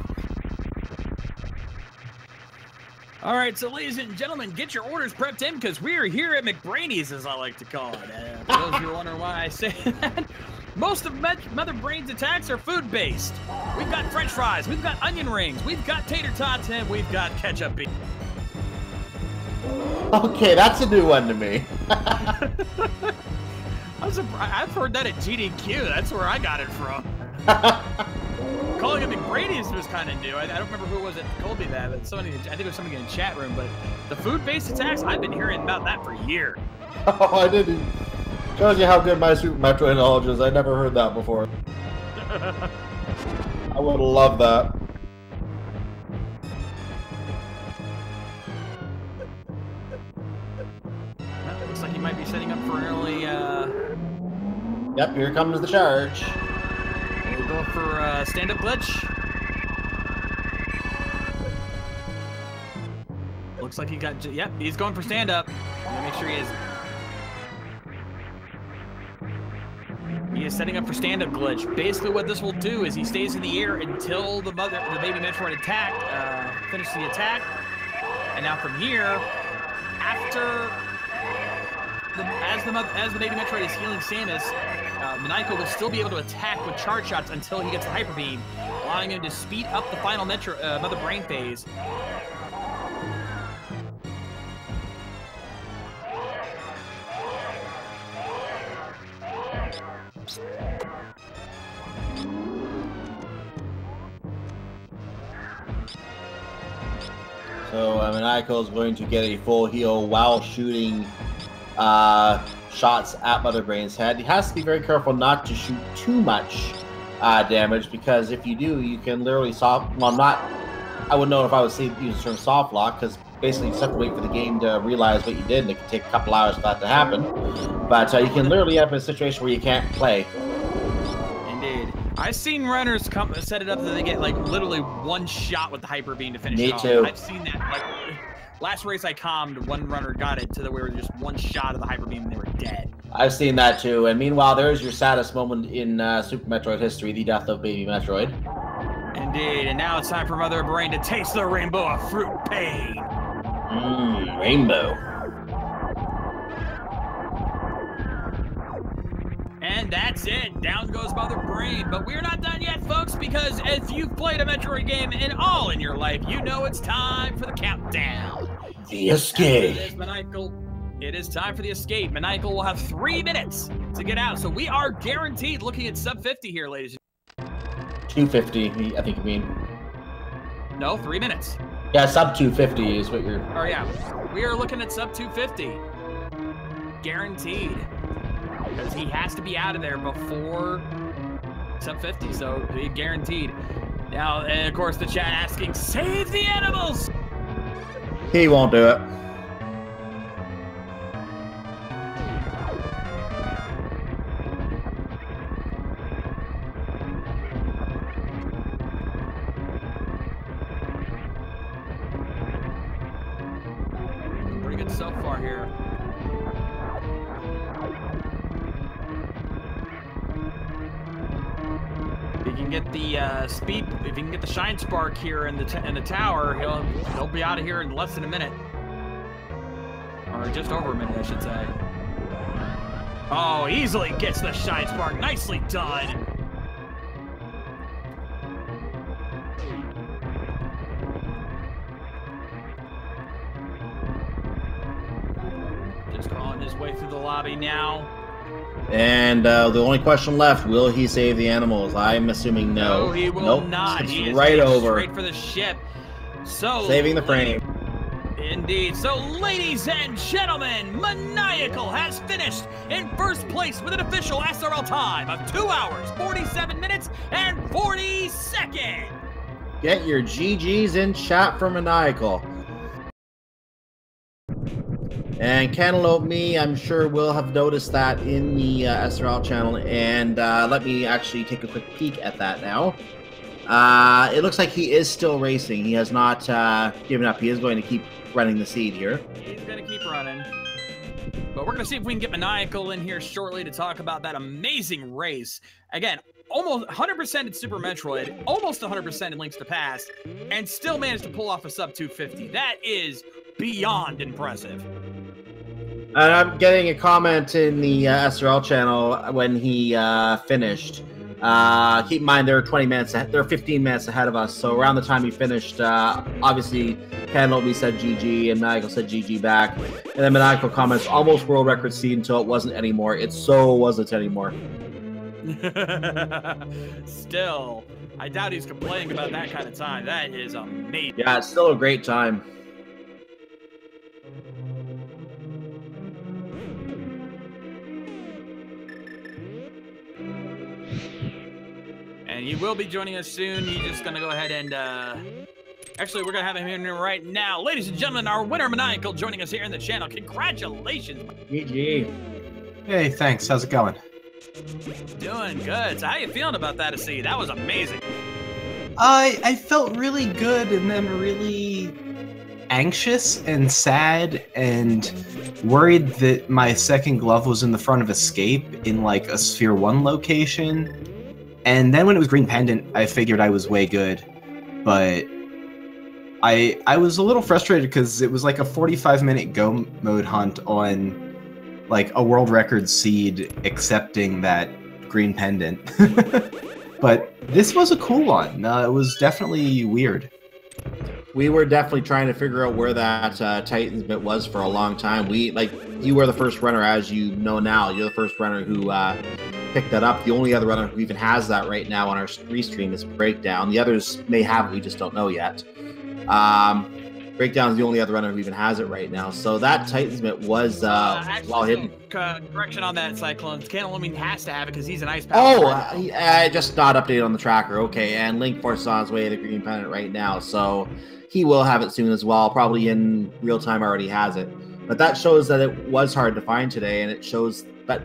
Speaker 2: All right, so ladies and gentlemen, get your orders prepped in because we're here at McBrainies, as I like to call it. For those who are wondering why I say that, most of Mother Brain's attacks are food-based. We've got French fries, we've got onion rings, we've got tater tots, and we've got ketchup beef.
Speaker 1: Okay, that's a new one to me.
Speaker 2: I'm surprised. I've heard that at GDQ. That's where I got it from. Calling it McBrainies was kind of new. I don't remember who it was that told me that, but I think it was somebody in the chat room. But the food-based attacks, I've been hearing about that for years.
Speaker 1: Oh, I didn't. Shows you how good my Super Metroid knowledge is. I never heard that before. I would love that.
Speaker 2: Well, looks like he might be setting up for an early.
Speaker 1: Yep, here comes the charge.
Speaker 2: We'll go for stand-up glitch. Looks like he got. Yep, he's going for stand-up. Let me make sure he is. He is setting up for stand-up glitch. Basically, what this will do is he stays in the air until the baby Metroid attack finishes the attack, and now from here, after as the baby Metroid is healing Samus, Maniacal will still be able to attack with charge shots until he gets the Hyper Beam, allowing him to speed up the final Mother Brain phase.
Speaker 1: So Maniacal is going to get a full heal while shooting shots at Mother Brain's head. He has to be very careful not to shoot too much damage, because if you do, you can literally soft. Well, I wouldn't know if I would use the term soft lock, because basically you just have to wait for the game to realize what you did, and it can take a couple hours for that to happen. But you can literally end up in a situation where you can't play.
Speaker 2: Indeed. I've seen runners set it up that they get like literally one shot with the hyper beam to finish it off.
Speaker 1: Me too.
Speaker 2: I've seen that. Like last race I calmed, one runner got it to the where just one shot of the hyper beam and they were dead.
Speaker 1: I've seen that too. And meanwhile, there's your saddest moment in Super Metroid history, the death of Baby Metroid.
Speaker 2: Indeed. And now it's time for Mother Brain to taste the rainbow of fruit pain.
Speaker 1: Mmm, rainbow.
Speaker 2: And that's it. Down goes Mother Brain. But we're not done yet, folks, because if you've played a Metroid game in your life, you know it's time for the countdown.
Speaker 1: The escape.
Speaker 2: It is time for the escape. Maniacal will have 3 minutes to get out. So we are guaranteed looking at sub 50 here, ladies.
Speaker 1: 250, I think you mean.
Speaker 2: No, 3 minutes.
Speaker 1: Yeah, sub 250 is what you're...
Speaker 2: Oh, yeah. We are looking at sub 250. Guaranteed. Because he has to be out of there before sub 50, so he guaranteed. Now, and of course, the chat asking, save the animals!
Speaker 1: He won't do it.
Speaker 2: Pretty good so far here. If he can get the speed, if he can get the shine spark here in the tower, he'll be out of here in less than a minute, or just over a minute, I should say. Oh, easily gets the shine spark. Nicely done. Just crawling his way through the lobby now.
Speaker 1: And the only question left, will he save the animals? I'm assuming no.
Speaker 2: No, he will not. He is
Speaker 1: right over.
Speaker 2: Straight for the ship. So
Speaker 1: saving the frame.
Speaker 2: Indeed. So, ladies and gentlemen, Maniacal has finished in first place with an official SRL time of 2 hours, 47 minutes, and 40 seconds.
Speaker 1: Get your GGs in chat for Maniacal. And cantaloupeme, I'm sure will have noticed that in the SRL channel, and let me actually take a quick peek at that now. It looks like he is still racing. He has not given up. He is going to keep running the seed here.
Speaker 2: He's going to keep running. But we're going to see if we can get Maniacal in here shortly to talk about that amazing race. Again, almost 100% in Super Metroid, almost 100% in Links to Past, and still managed to pull off a sub 250. That is beyond impressive.
Speaker 1: And I'm getting a comment in the SRL channel when he finished. Keep in mind, they're 20 minutes. They're 15 minutes ahead of us. So around the time he finished, obviously, cantaloupeme said GG and Maniacal said GG back. And then Maniacal comments, almost world record seed until it wasn't anymore. It so wasn't anymore.
Speaker 2: Still, I doubt he's complaining about that kind of time. That is amazing.
Speaker 1: Yeah, it's still a great time.
Speaker 2: And he will be joining us soon. He's just going to go ahead and... Actually, we're going to have him in here right now. Ladies and gentlemen, our winner, Maniacal, joining us here in the channel. Congratulations.
Speaker 1: GG.
Speaker 3: Hey, thanks. How's it going?
Speaker 2: Doing good. So how you feeling about that, AC? That was amazing.
Speaker 3: I felt really good and then really anxious and sad and worried that my second glove was in the front of Escape in like a Sphere 1 location. And then when it was Green Pendant, I figured I was way good. But I was a little frustrated because it was like a 45-minute go mode hunt on like a world record seed accepting that Green Pendant. But this was a cool one. It was definitely weird.
Speaker 1: We were definitely trying to figure out where that Titans bit was for a long time. You were the first runner, as you know now. You're the first runner who pick that up. The only other runner who even has that right now on our restream is Breakdown. The others may have it, we just don't know yet. Breakdown is the only other runner who even has it right now. So that Titan's Mitt was well hidden.
Speaker 2: Correction on that, Cyclone. Cantaloupeme has to have it because he's an ice power.
Speaker 1: Oh, I just not updated on the tracker. Okay, and Linkforce is on his way to the green pennant right now, so he will have it soon as well. Probably in real time already has it. But that shows that it was hard to find today, and it shows that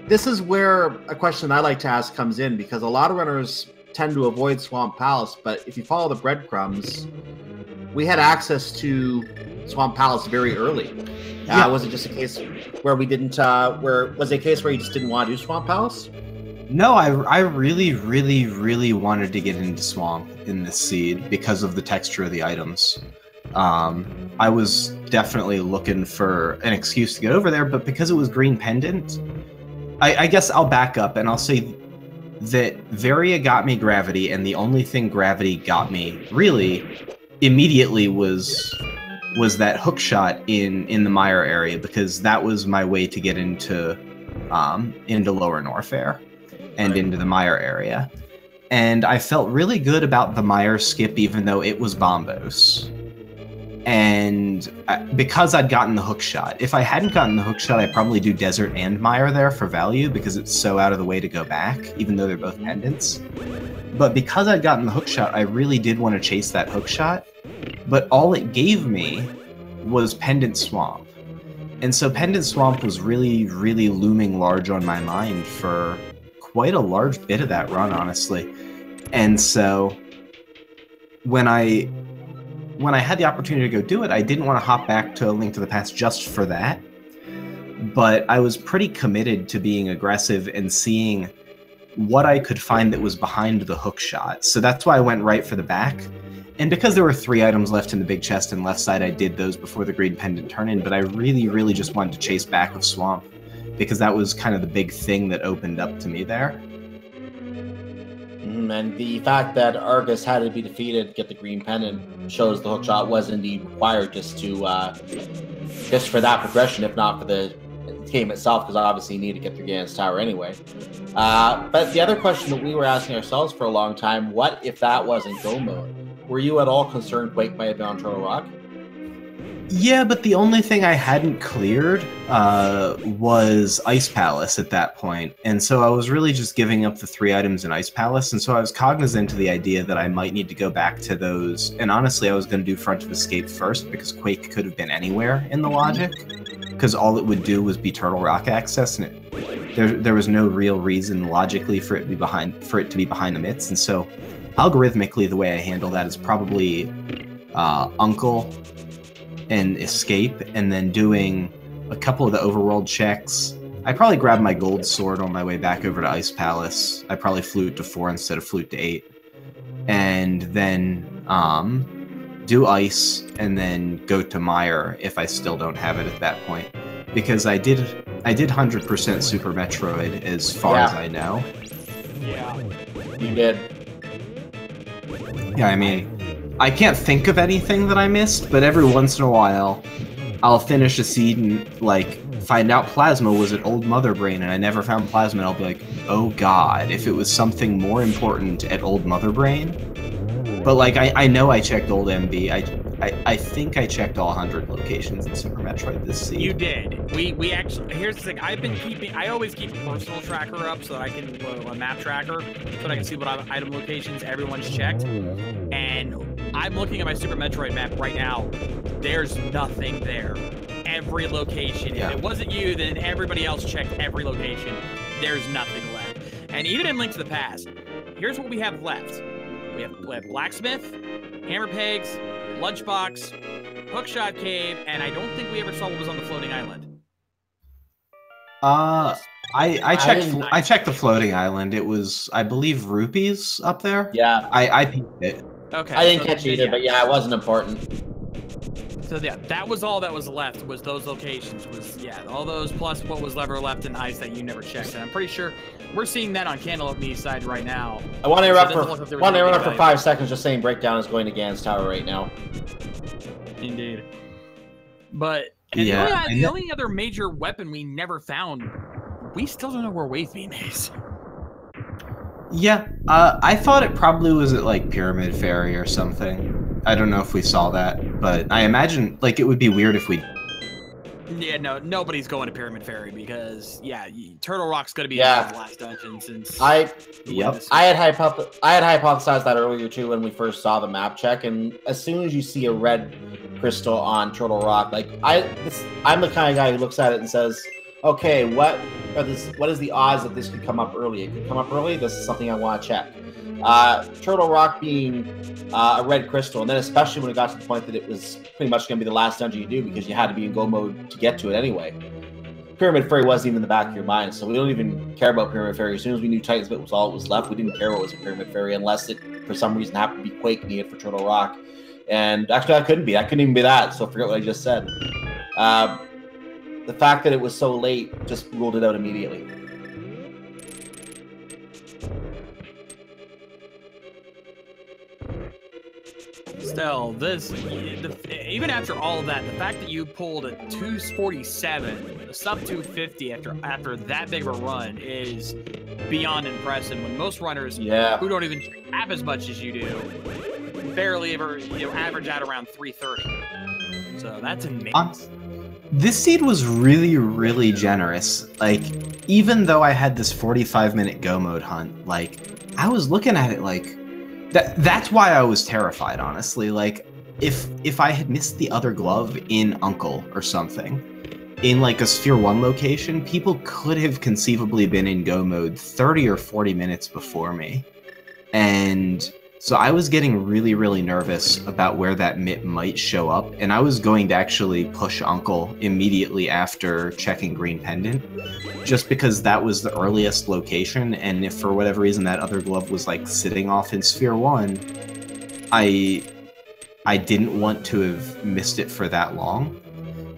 Speaker 1: this is where a question I like to ask comes in, because a lot of runners tend to avoid Swamp Palace, but if you follow the breadcrumbs, we had access to Swamp Palace very early. Was it just a case where we didn't? Was it a case where you just didn't want to do Swamp Palace?
Speaker 3: No, I really, really, really wanted to get into Swamp in this seed because of the texture of the items. I was definitely looking for an excuse to get over there, but because it was green pendant, I guess I'll back up and I'll say that Varia got me Gravity, and the only thing Gravity got me really immediately was that hook shot in the Mire area, because that was my way to get into Lower Norfair and into the Mire area. And I felt really good about the Mire skip, even though it was Bombos. And because I'd gotten the hook shot. If I hadn't gotten the hook shot, I'd probably do Desert and Mire there for value, because it's so out of the way to go back, even though they're both pendants. But because I'd gotten the hook shot, I really did want to chase that hook shot. But all it gave me was Pendant Swamp. And so Pendant Swamp was really, really looming large on my mind for quite a large bit of that run, honestly. And so when I had the opportunity to go do it, I didn't want to hop back to A Link to the Past just for that. But I was pretty committed to being aggressive and seeing what I could find that was behind the hook shot. So that's why I went right for the back. And because there were 3 items left in the big chest and left side, I did those before the green pendant turn-in, but I really, really just wanted to chase back with Swamp, because that was kind of the big thing that opened up to me there.
Speaker 1: And the fact that Argus had to be defeated to get the green pendant shows the hookshot was indeed required just for that progression, if not for the game itself, because obviously you need to get through Ganon's Tower anyway. But the other question that we were asking ourselves for a long time, what if that wasn't go mode? Were you at all concerned Quake might have been on Turtle Rock?
Speaker 3: Yeah, but the only thing I hadn't cleared was Ice Palace at that point. And so I was really just giving up the 3 items in Ice Palace. And so I was cognizant of the idea that I might need to go back to those. And honestly, I was going to do Front of Escape first, because Quake could have been anywhere in the logic. Because all it would do was be Turtle Rock access, and there was no real reason logically for it to be behind the mitts. And so algorithmically, the way I handle that is probably Uncle and Escape, and then doing a couple of the overworld checks. I probably grabbed my gold sword on my way back over to Ice Palace. I probably flew it to 4 instead of flew it to 8. And then do Ice, and then go to Mire if I still don't have it at that point. Because I did 100% Super Metroid as far as I know.
Speaker 2: Yeah.
Speaker 1: You did.
Speaker 3: Yeah, I mean, I can't think of anything that I missed, but every once in a while, I'll finish a seed and, like, find out Plasma was at Old Mother Brain, and I never found Plasma, and I'll be like, oh god, if it was something more important at Old Mother Brain. But, like, I know I checked Old MB. I think I checked all 100 locations in Super Metroid this seed.
Speaker 2: You did. We actually, here's the thing, I always keep a personal tracker up so that I can, a map tracker, so that I can see what item locations everyone's checked. And I'm looking at my Super Metroid map right now. There's nothing there. Every location.
Speaker 3: Yeah.
Speaker 2: If it wasn't you, then everybody else checked every location. There's nothing left. And even in Link to the Past, here's what we have left. We have Blacksmith, Hammer Pegs, Lunchbox, Hookshot Cave, and I don't think we ever saw what was on the floating island.
Speaker 3: I checked the floating island. It was, I believe, rupees up there.
Speaker 1: Yeah.
Speaker 3: I peeped it.
Speaker 2: Okay.
Speaker 1: I didn't catch it either, but yeah, it wasn't important.
Speaker 2: So yeah, that was all that was left, was those locations, all those plus what was ever left in Ice that you never checked. And I'm pretty sure we're seeing that on Cantaloupeme's side right now.
Speaker 1: I want to interrupt for 5 seconds, just saying Breakdown is going to Ganon's Tower right now.
Speaker 2: Indeed. But the only other major weapon we never found we still don't know where Wave Beam is.
Speaker 3: Yeah, I thought it probably was at like Pyramid Ferry or something. I don't know if we saw that, but I imagine like it would be weird if we.
Speaker 2: Yeah, no, nobody's going to Pyramid Ferry because Turtle Rock's going to be in the last dungeon since.
Speaker 1: I had hypothesized that earlier too when we first saw the map check, and as soon as you see a red crystal on Turtle Rock, like I'm the kind of guy who looks at it and says, okay, what is the odds that this could come up early? It could come up early. This is something I want to check. Turtle Rock being a red crystal, and then especially when it got to the point that it was pretty much going to be the last dungeon you do because you had to be in go mode to get to it anyway. Pyramid Ferry wasn't even in the back of your mind, so we don't even care about Pyramid Ferry. As soon as we knew Titan's Bit was all that was left, we didn't care what was in Pyramid Ferry unless it, for some reason, happened to be Quake needed for Turtle Rock. And actually, that couldn't be. That couldn't even be that, so forget what I just said. The fact that it was so late just ruled it out immediately.
Speaker 2: Still, even after all of that, the fact that you pulled a 247, a sub 250 after that big of a run is beyond impressive. When most runners who don't even have as much as you do barely ever average out around 330. So that's amazing.
Speaker 3: This seed was really, really generous. Like, even though I had this 45-minute go mode hunt, like, I was looking at it like, that's why I was terrified, honestly. Like, if I had missed the other glove in Uncle or something, in like a Sphere 1 location, people could have conceivably been in go mode 30 or 40 minutes before me. And so I was getting really, really nervous about where that MIT might show up, and I was going to actually push Uncle immediately after checking Green Pendant, just because that was the earliest location, and if for whatever reason that other glove was like sitting off in Sphere 1, I didn't want to have missed it for that long,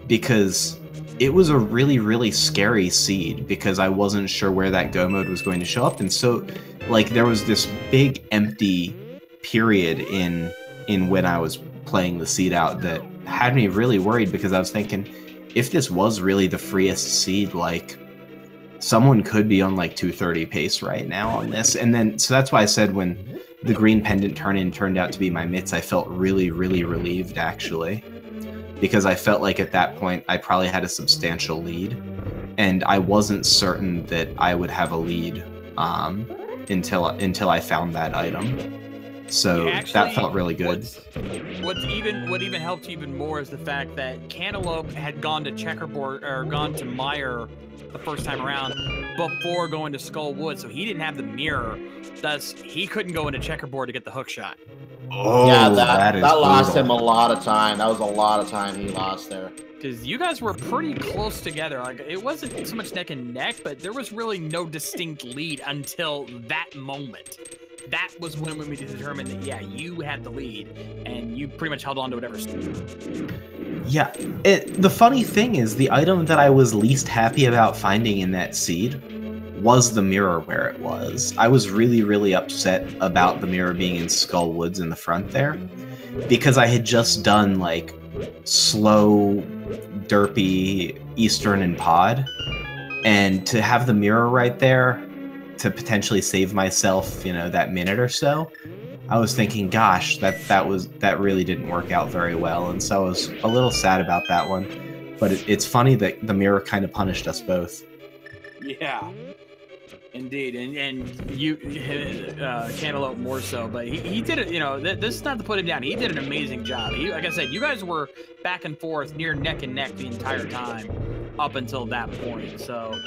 Speaker 3: because it was a really, really scary seed, because I wasn't sure where that go mode was going to show up, and so like there was this big empty period in when I was playing the seed out that had me really worried, because I was thinking, if this was really the freest seed, like someone could be on like 230 pace right now on this. And then so that's why I said when the Green Pendant turned out to be my mitts, I felt really, really relieved actually, because I felt like at that point I probably had a substantial lead, and I wasn't certain that I would have a lead until I found that item. So actually, that felt really good.
Speaker 2: What even helped even more is the fact that Cantaloupe had gone to Checkerboard or gone to Mire the first time around before going to Skullwood, so he didn't have the mirror. Thus, he couldn't go into Checkerboard to get the hook shot.
Speaker 1: Oh, yeah, that lost him a lot of time. That was a lot of time he lost there.
Speaker 2: Because you guys were pretty close together. Like, it wasn't so much neck and neck, but there was really no distinct lead until that moment. That was when we determined that, yeah, you had the lead, and you pretty much held on to whatever.
Speaker 3: Yeah, the funny thing is, the item that I was least happy about finding in that seed was the mirror where it was. I was really, really upset about the mirror being in Skull Woods in the front there, because I had just done, like, slow, derpy Eastern and Pod, and to have the mirror right there to potentially save myself, you know, that minute or so, I was thinking, gosh, that really didn't work out very well, and so I was a little sad about that one. But it's funny that the mirror kind of punished us both. Yeah,
Speaker 2: indeed, and you, Cantaloupe more so, but he did it. You know, this is not to put him down. He did an amazing job. Like I said, you guys were back and forth, near neck and neck the entire time up until that point. So.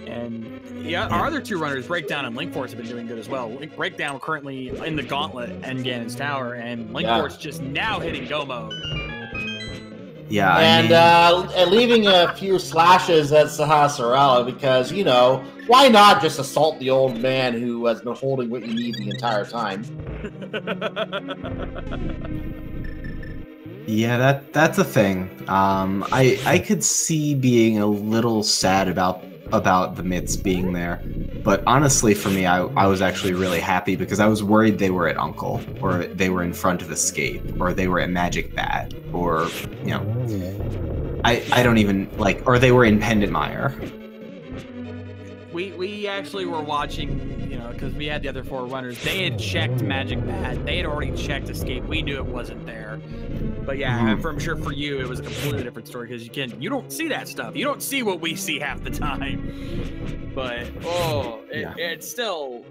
Speaker 2: And yeah, our other two runners, Breakdown and Linkforce, have been doing good as well. Breakdown currently in the Gauntlet and Ganon's Tower, and Linkforce just now hitting go mode.
Speaker 3: Yeah,
Speaker 1: and leaving a few slashes at Sahasarala because, you know, why not just assault the old man who has been holding what you need the entire time?
Speaker 3: Yeah, that's a thing. I could see being a little sad about the mitts being there, but honestly for me I was actually really happy, because I was worried they were at Uncle, or they were in front of Escape, or they were at Magic Bat, or, you know, I don't even like, or they were in Pendant Mire.
Speaker 2: we actually were watching, you know, because we had the other 4 runners. They had checked Magic Pad. They had already checked Escape. We knew it wasn't there. But yeah, I'm sure for you it was a completely different story because you don't see that stuff. You don't see what we see half the time. But it's still,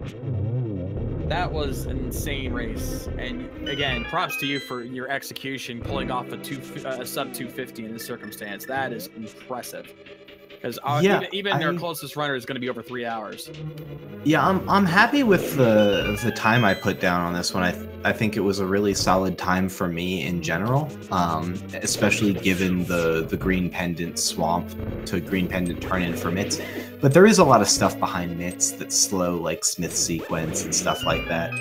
Speaker 2: that was an insane race. And again, props to you for your execution, pulling off a sub 250 in this circumstance. That is impressive. Because even their closest runner is going to be over 3 hours.
Speaker 3: Yeah, I'm happy with the time I put down on this one. I think it was a really solid time for me in general, especially given the green pendant swamp to green pendant turn in for Mitts. But there is a lot of stuff behind Mitts that's slow, like Smith sequence and stuff like that,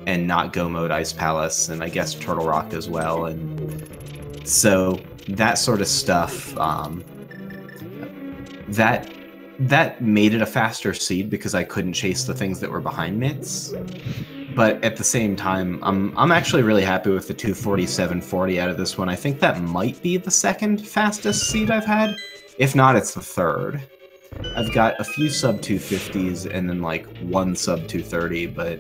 Speaker 3: and not go mode Ice Palace, and I guess Turtle Rock as well. And so that sort of stuff. That made it a faster seed because I couldn't chase the things that were behind Mitts. But at the same time, I'm actually really happy with the 247.40 out of this one. I think that might be the second fastest seed I've had. If not, it's the third. I've got a few sub 250s and then like 1 sub 230, but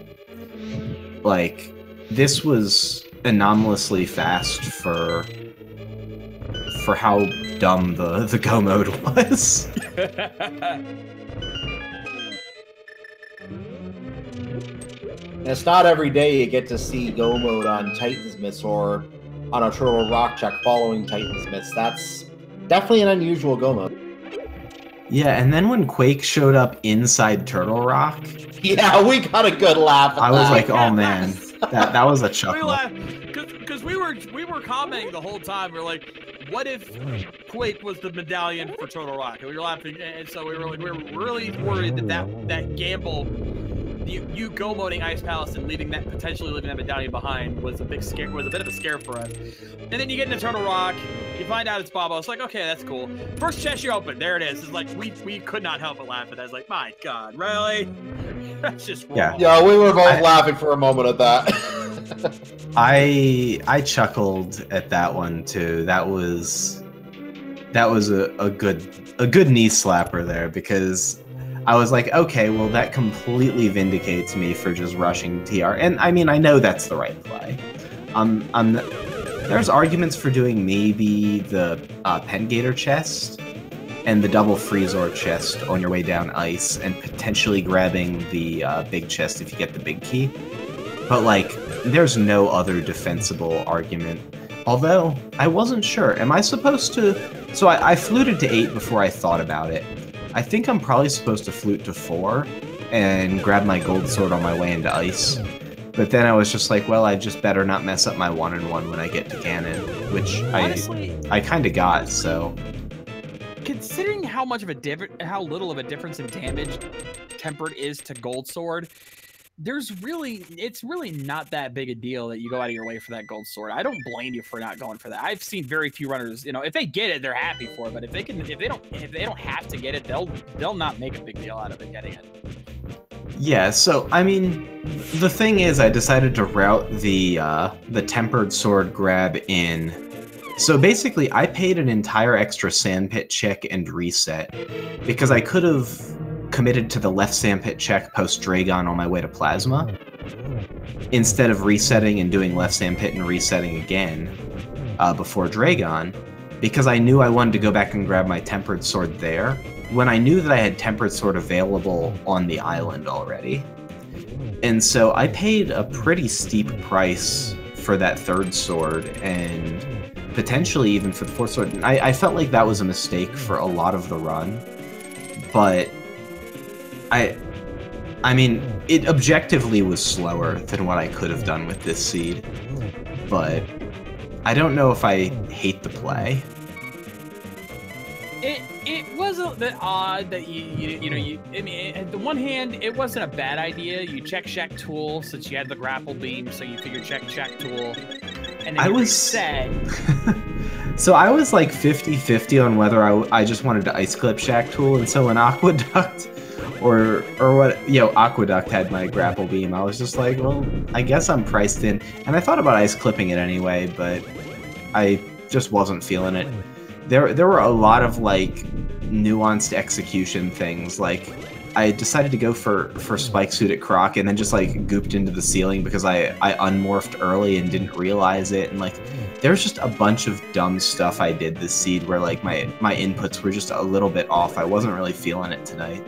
Speaker 3: like this was anomalously fast for how dumb the go mode was.
Speaker 1: It's not every day you get to see go mode on Titan's Mitts or on a Turtle Rock check following Titan's Mitts. That's definitely an unusual go mode.
Speaker 3: Yeah, and then when Quake showed up inside Turtle Rock,
Speaker 1: yeah, we got a good laugh at that.
Speaker 3: I was like, oh man, that was a chuckle.
Speaker 2: Because we were commenting the whole time. We were like, what if Quake was the medallion for Turtle Rock? And we were laughing, and so we were really worried that gamble, you go moding Ice Palace and potentially leaving that medallion behind was a bit of a scare for us. And then you get into Turtle Rock, you find out it's Bobo. It's like, okay, that's cool. First chest you open, there it is. It's like we could not help but laugh at that. I was like, my God, really? That's just wrong.
Speaker 1: Yeah, we were both laughing for a moment at that.
Speaker 3: I chuckled at that one too. That was a good knee slapper there, because I was like, okay, well that completely vindicates me for just rushing TR. And I mean, I know that's the right play. There's arguments for doing maybe the Pengator chest and the double Freezor chest on your way down ice, and potentially grabbing the big chest if you get the big key. But like, there's no other defensible argument. Although, I wasn't sure. Am I supposed to... So I fluted to 8 before I thought about it. I think I'm probably supposed to flute to 4 and grab my gold sword on my way into ice. But then I was just like, well, I just better not mess up my 1-in-1 when I get to cannon, which honestly, I kind of got, so...
Speaker 2: Considering how little of a difference in damage Tempered is to Gold Sword, it's really not that big a deal that you go out of your way for that Gold Sword. I don't blame you for not going for that. I've seen very few runners, you know, if they get it, they're happy for it. But if they don't have to get it, they'll not make a big deal out of it getting it.
Speaker 3: Yeah, so I mean, the thing is, I decided to route the Tempered Sword grab in. So basically, I paid an entire extra sandpit check and reset because I could have committed to the left sandpit check post Dragon on my way to Plasma instead of resetting and doing left sandpit and resetting again before Dragon, because I knew I wanted to go back and grab my Tempered Sword there when I knew that I had Tempered Sword available on the island already. And so I paid a pretty steep price for that third sword, and potentially even for the fourth sword. And I felt like that was a mistake for a lot of the run, but I mean, it objectively was slower than what I could have done with this seed, but I don't know if I hate the play.
Speaker 2: It was a bit odd that I mean, at the one hand, it wasn't a bad idea. You check Shack Tool since you had the grapple beam, so you figure check Shack Tool. And then I was set.
Speaker 3: So I was like 50-50 on whether I just wanted to ice clip Shack Tool, and so when Aqueduct or what, Aqueduct had my grapple beam, I was just like, well, I guess I'm priced in. And I thought about ice clipping it anyway, but I just wasn't feeling it. There were a lot of like nuanced execution things. Like I decided to go for Spike Suit at Croc, and then just like gooped into the ceiling because I unmorphed early and didn't realize it, and like there's just a bunch of dumb stuff I did this seed where like my inputs were just a little bit off. I wasn't really feeling it tonight,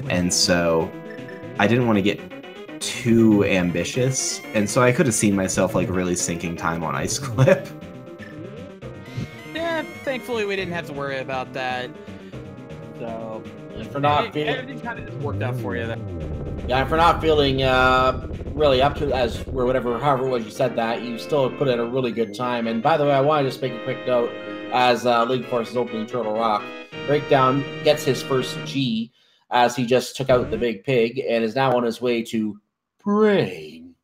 Speaker 3: and so I didn't want to get too ambitious, and so I could have seen myself like really sinking time on Ice Clip.
Speaker 2: Yeah, thankfully we didn't have to worry about that. So
Speaker 1: for not
Speaker 2: everything kind of just worked out for you there.
Speaker 1: Yeah, and for not feeling really up to however it was you said that, you still put in a really good time. And by the way, I want to just make a quick note as Linkforce is opening Turtle Rock. Breakdown gets his first G as he just took out the big pig and is now on his way to Brain.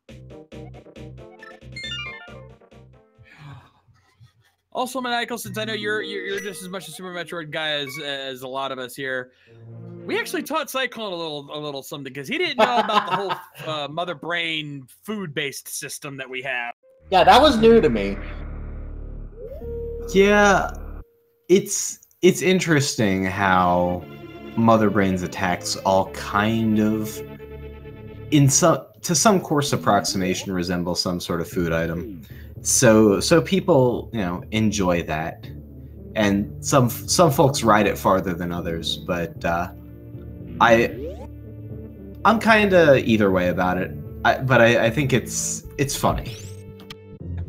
Speaker 2: Also, Maniacal, since I know you're just as much a Super Metroid guy as a lot of us here, we actually taught Cyclone a little something because he didn't know about the whole Mother Brain food-based system that we have.
Speaker 1: Yeah, that was new to me.
Speaker 3: Yeah, it's interesting how Mother Brain's attacks all kind of, to some coarse approximation, resemble some sort of food item. So people, enjoy that, and some folks ride it farther than others. But I'm kind of either way about it. But I think it's funny.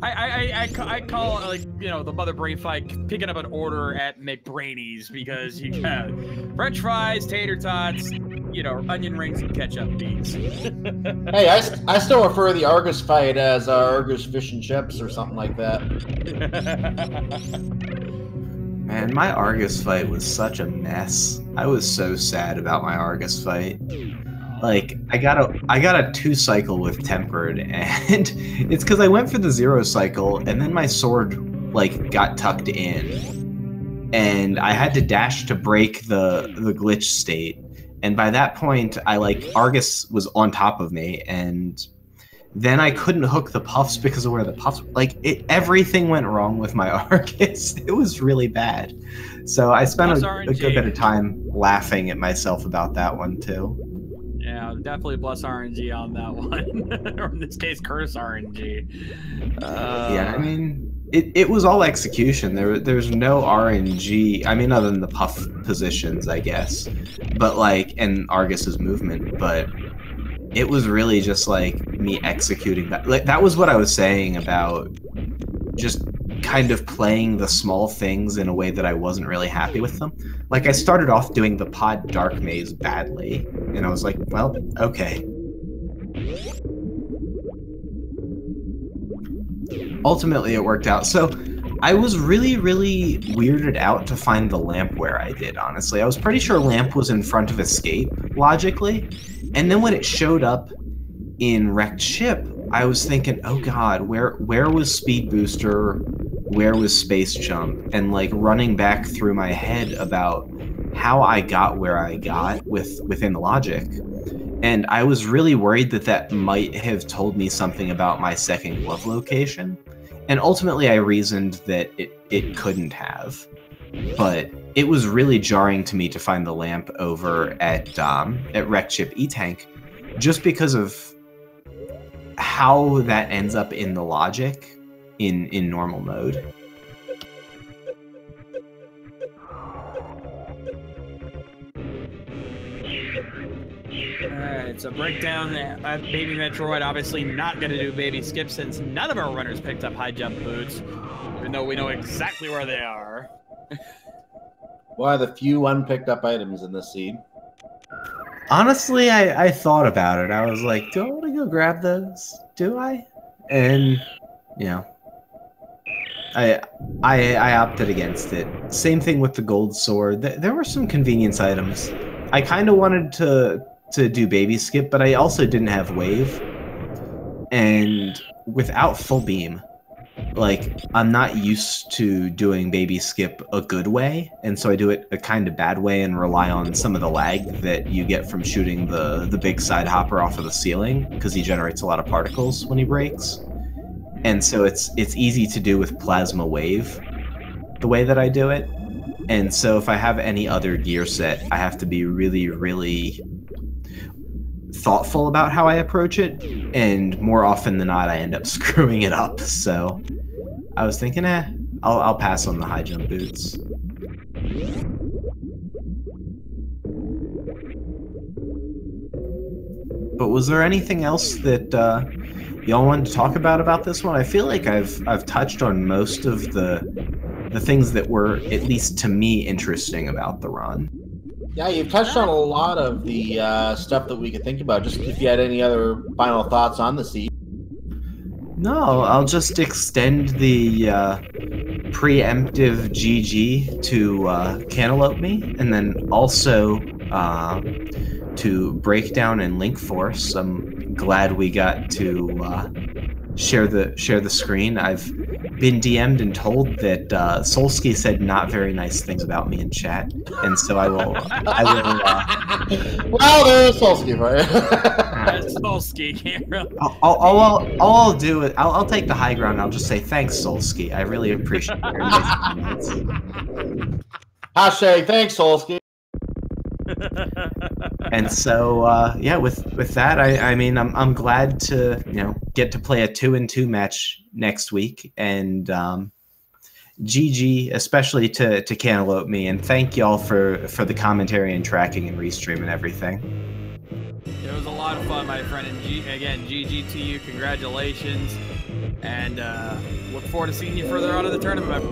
Speaker 2: I call the Mother Brain fight picking up an order at McBrainies because you got French fries, tater tots, onion rings and ketchup beans.
Speaker 1: Hey, I still refer to the Argus fight as Argus fish and chips or something like that.
Speaker 3: Man, my Argus fight was such a mess. I was so sad about my Argus fight. Like, I got a 2-cycle with Tempered, and it's because I went for the 0 cycle, and then my sword, got tucked in. And I had to dash to break the glitch state. And by that point, Argus was on top of me, and then I couldn't hook the puffs because of where the puffs... everything went wrong with my Argus. It was really bad. So I spent a good bit of time laughing at myself about that one, too.
Speaker 2: Yeah, definitely plus RNG on that one. Or in this case, curse RNG.
Speaker 3: Yeah, I mean, it was all execution. There's no RNG. I mean, other than the puff positions, I guess. But and Argus's movement. But it was really just me executing that. That was what I was saying about just kind of playing the small things in a way that I wasn't really happy with them. I started off doing the pod dark maze badly, and I was like, well, okay. Ultimately, it worked out. So I was really, really weirded out to find the lamp where I did, honestly. I was pretty sure lamp was in front of escape, logically. And then when it showed up in wrecked ship, I was thinking, oh god, where was speed booster? Where was space jump? And running back through my head about how I got where I got within logic. And I was really worried that might have told me something about my second glove location. And ultimately I reasoned that it couldn't have. But it was really jarring to me to find the lamp over at wrecked ship E-Tank, just because of how that ends up in the logic in normal mode.
Speaker 2: Alright, so breakdown Baby Metroid, obviously not going to do Baby Skip since none of our runners picked up high jump boots, even though we know exactly where they are.
Speaker 1: One of the few unpicked up items in this seed.
Speaker 3: Honestly, I thought about it. I was like, do I want to go grab those? Do I? And, I opted against it. Same thing with the gold sword. There were some convenience items. I kind of wanted to do Baby Skip, but I also didn't have Wave. And without full beam, I'm not used to doing Baby Skip a good way, and so I do it a kind of bad way and rely on some of the lag that you get from shooting the big side hopper off of the ceiling, because he generates a lot of particles when he breaks. And so it's easy to do with Plasma Wave, the way that I do it. And so if I have any other gear set, I have to be really, really thoughtful about how I approach it. And more often than not, I end up screwing it up. So I was thinking, I'll pass on the high jump boots. But was there anything else that y'all wanted to talk about this one? I feel like I've touched on most of the things that were, at least to me, interesting about the run.
Speaker 1: Yeah, you've touched on a lot of the stuff that we could think about. Just if you had any other final thoughts on the seed.
Speaker 3: No, I'll just extend the preemptive GG to cantaloupeme, and then also to Breakdown and Linkforce. I'm glad we got to share the screen. I've been DM'd and told that Solsky said not very nice things about me in chat, and so I will.
Speaker 1: Well, there's Solsky for you.
Speaker 2: That's Solsky.
Speaker 3: I'll do it. I'll take the high ground. I'll just say thanks, Solsky. I really appreciate your nice comments.
Speaker 1: Hashtag thanks, Solsky.
Speaker 3: And so, yeah, with that, I mean, I'm glad to get to play a 2-2 match next week, and GG, especially to cantaloupeme, and thank y'all for the commentary and tracking and restream and everything.
Speaker 2: It was a lot of fun, my friend, and again, GG to you, congratulations, and look forward to seeing you further on in the tournament.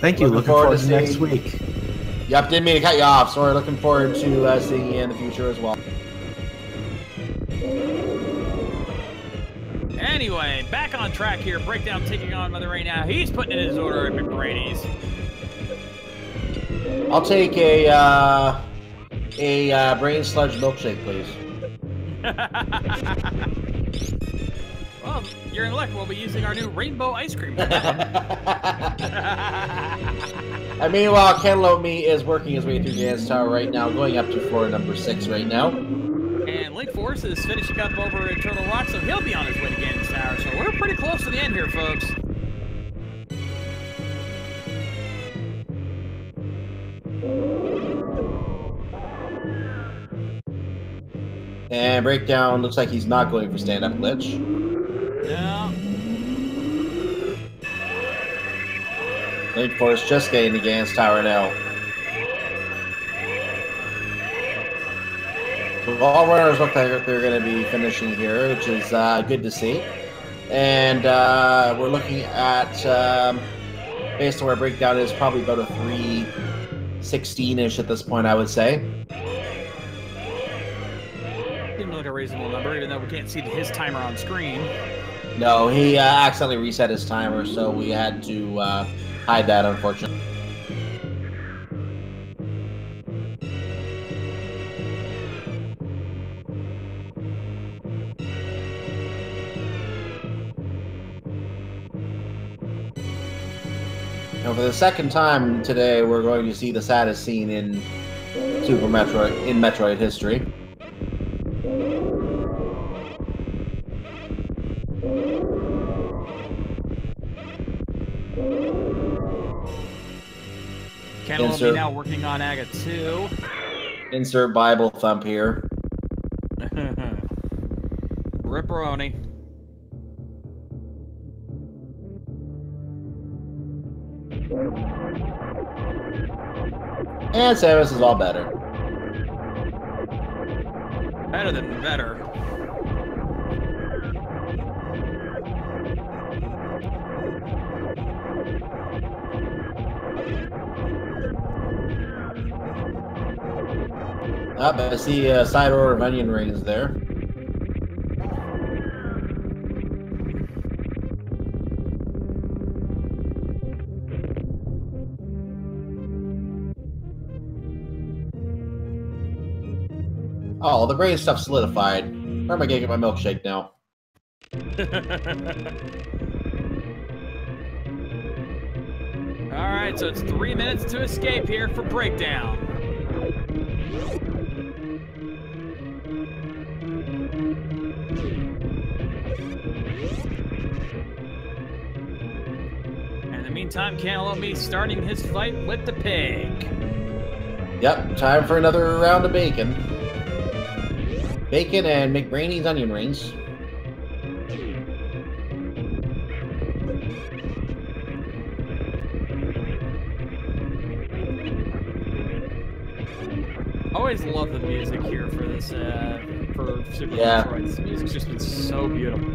Speaker 3: Thank you. Looking forward to next week.
Speaker 1: Yep, didn't mean to cut you off. Sorry, looking forward to seeing you in the future as well.
Speaker 2: Anyway, back on track here. Breakdown taking on Mother right now. He's putting in his order at McBrady's.
Speaker 1: I'll take a brain sludge milkshake, please.
Speaker 2: Well, you're in luck. We'll be using our new rainbow ice cream.
Speaker 1: I mean, while cantaloupeme is working his way through Gans Tower right now, going up to floor number 6 right now.
Speaker 2: And Linkforce is finishing up over at Turtle Rock, so he'll be on his way to Gans Tower. So we're pretty close to the end here, folks.
Speaker 1: And Breakdown looks like he's not going for stand-up glitch.
Speaker 2: No.
Speaker 1: Linkforce just getting to Gans Tower now. So all runners look like they're going to be finishing here, which is good to see. And we're looking at, based on where Breakdown is, probably about a 3:16-ish at this point, I would say.
Speaker 2: Seems like a reasonable number, even though we can't see his timer on screen.
Speaker 1: No, he accidentally reset his timer, so we had to hide that, unfortunately. And for the second time today, we're going to see the saddest scene in Super Metroid, in Metroid history.
Speaker 2: Cantaloupeme now working on Aga 2.
Speaker 1: Insert Bible thump here.
Speaker 2: Ripperoni.
Speaker 1: And Samus is all better.
Speaker 2: Better than better.
Speaker 1: I see a side order of onion rings there. Oh, the brain stuff solidified. Where am I gonna get my milkshake now?
Speaker 2: Alright, so it's 3 minutes to escape here for Breakdown. meantime, Cantaloupe starting his fight with the pig.
Speaker 1: Yep, time for another round of bacon. Bacon and McBrainy's onion rings.
Speaker 2: Always love the music here for this, for Super
Speaker 1: Yeah.
Speaker 2: Metroid. This music's just been so beautiful.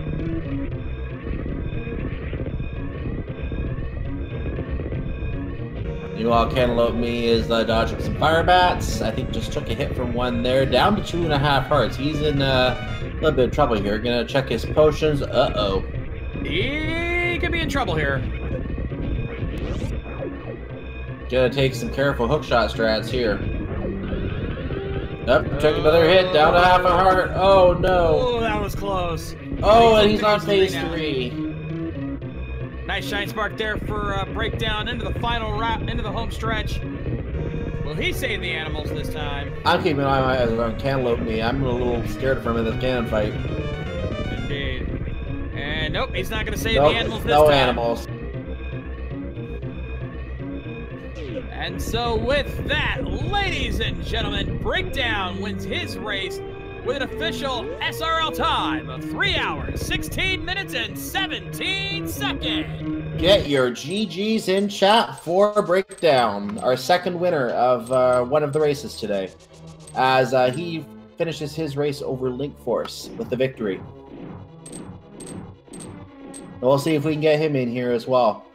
Speaker 1: Meanwhile, Cantaloupe Me is dodging some fire bats. I think just took a hit from one there. Down to 2.5 hearts. He's in a little bit of trouble here. Gonna check his potions. Uh-oh.
Speaker 2: He could be in trouble here.
Speaker 1: Gonna take some careful hookshot strats here. Yep, took another hit. Down to half a heart. Oh, no.
Speaker 2: Oh, that was close.
Speaker 1: Oh, and he's on phase 3.
Speaker 2: Nice shine spark there for breakdown into the final route, into the home stretch. Will he save the animals this time?
Speaker 1: I'm keeping my eyes on Cantaloupe Me. I'm a little scared from him in this cannon fight.
Speaker 2: Indeed. And nope, he's not going to save
Speaker 1: Nope,
Speaker 2: the animals this
Speaker 1: no
Speaker 2: time.
Speaker 1: animals.
Speaker 2: And so with that, ladies and gentlemen, Breakdown wins his race with an official SRL time of 3 hours, 16 minutes, and 17 seconds.
Speaker 1: Get your GGs in chat for Breakdown, our second winner of one of the races today, as he finishes his race over Linkforce with the victory. And we'll see if we can get him in here as well.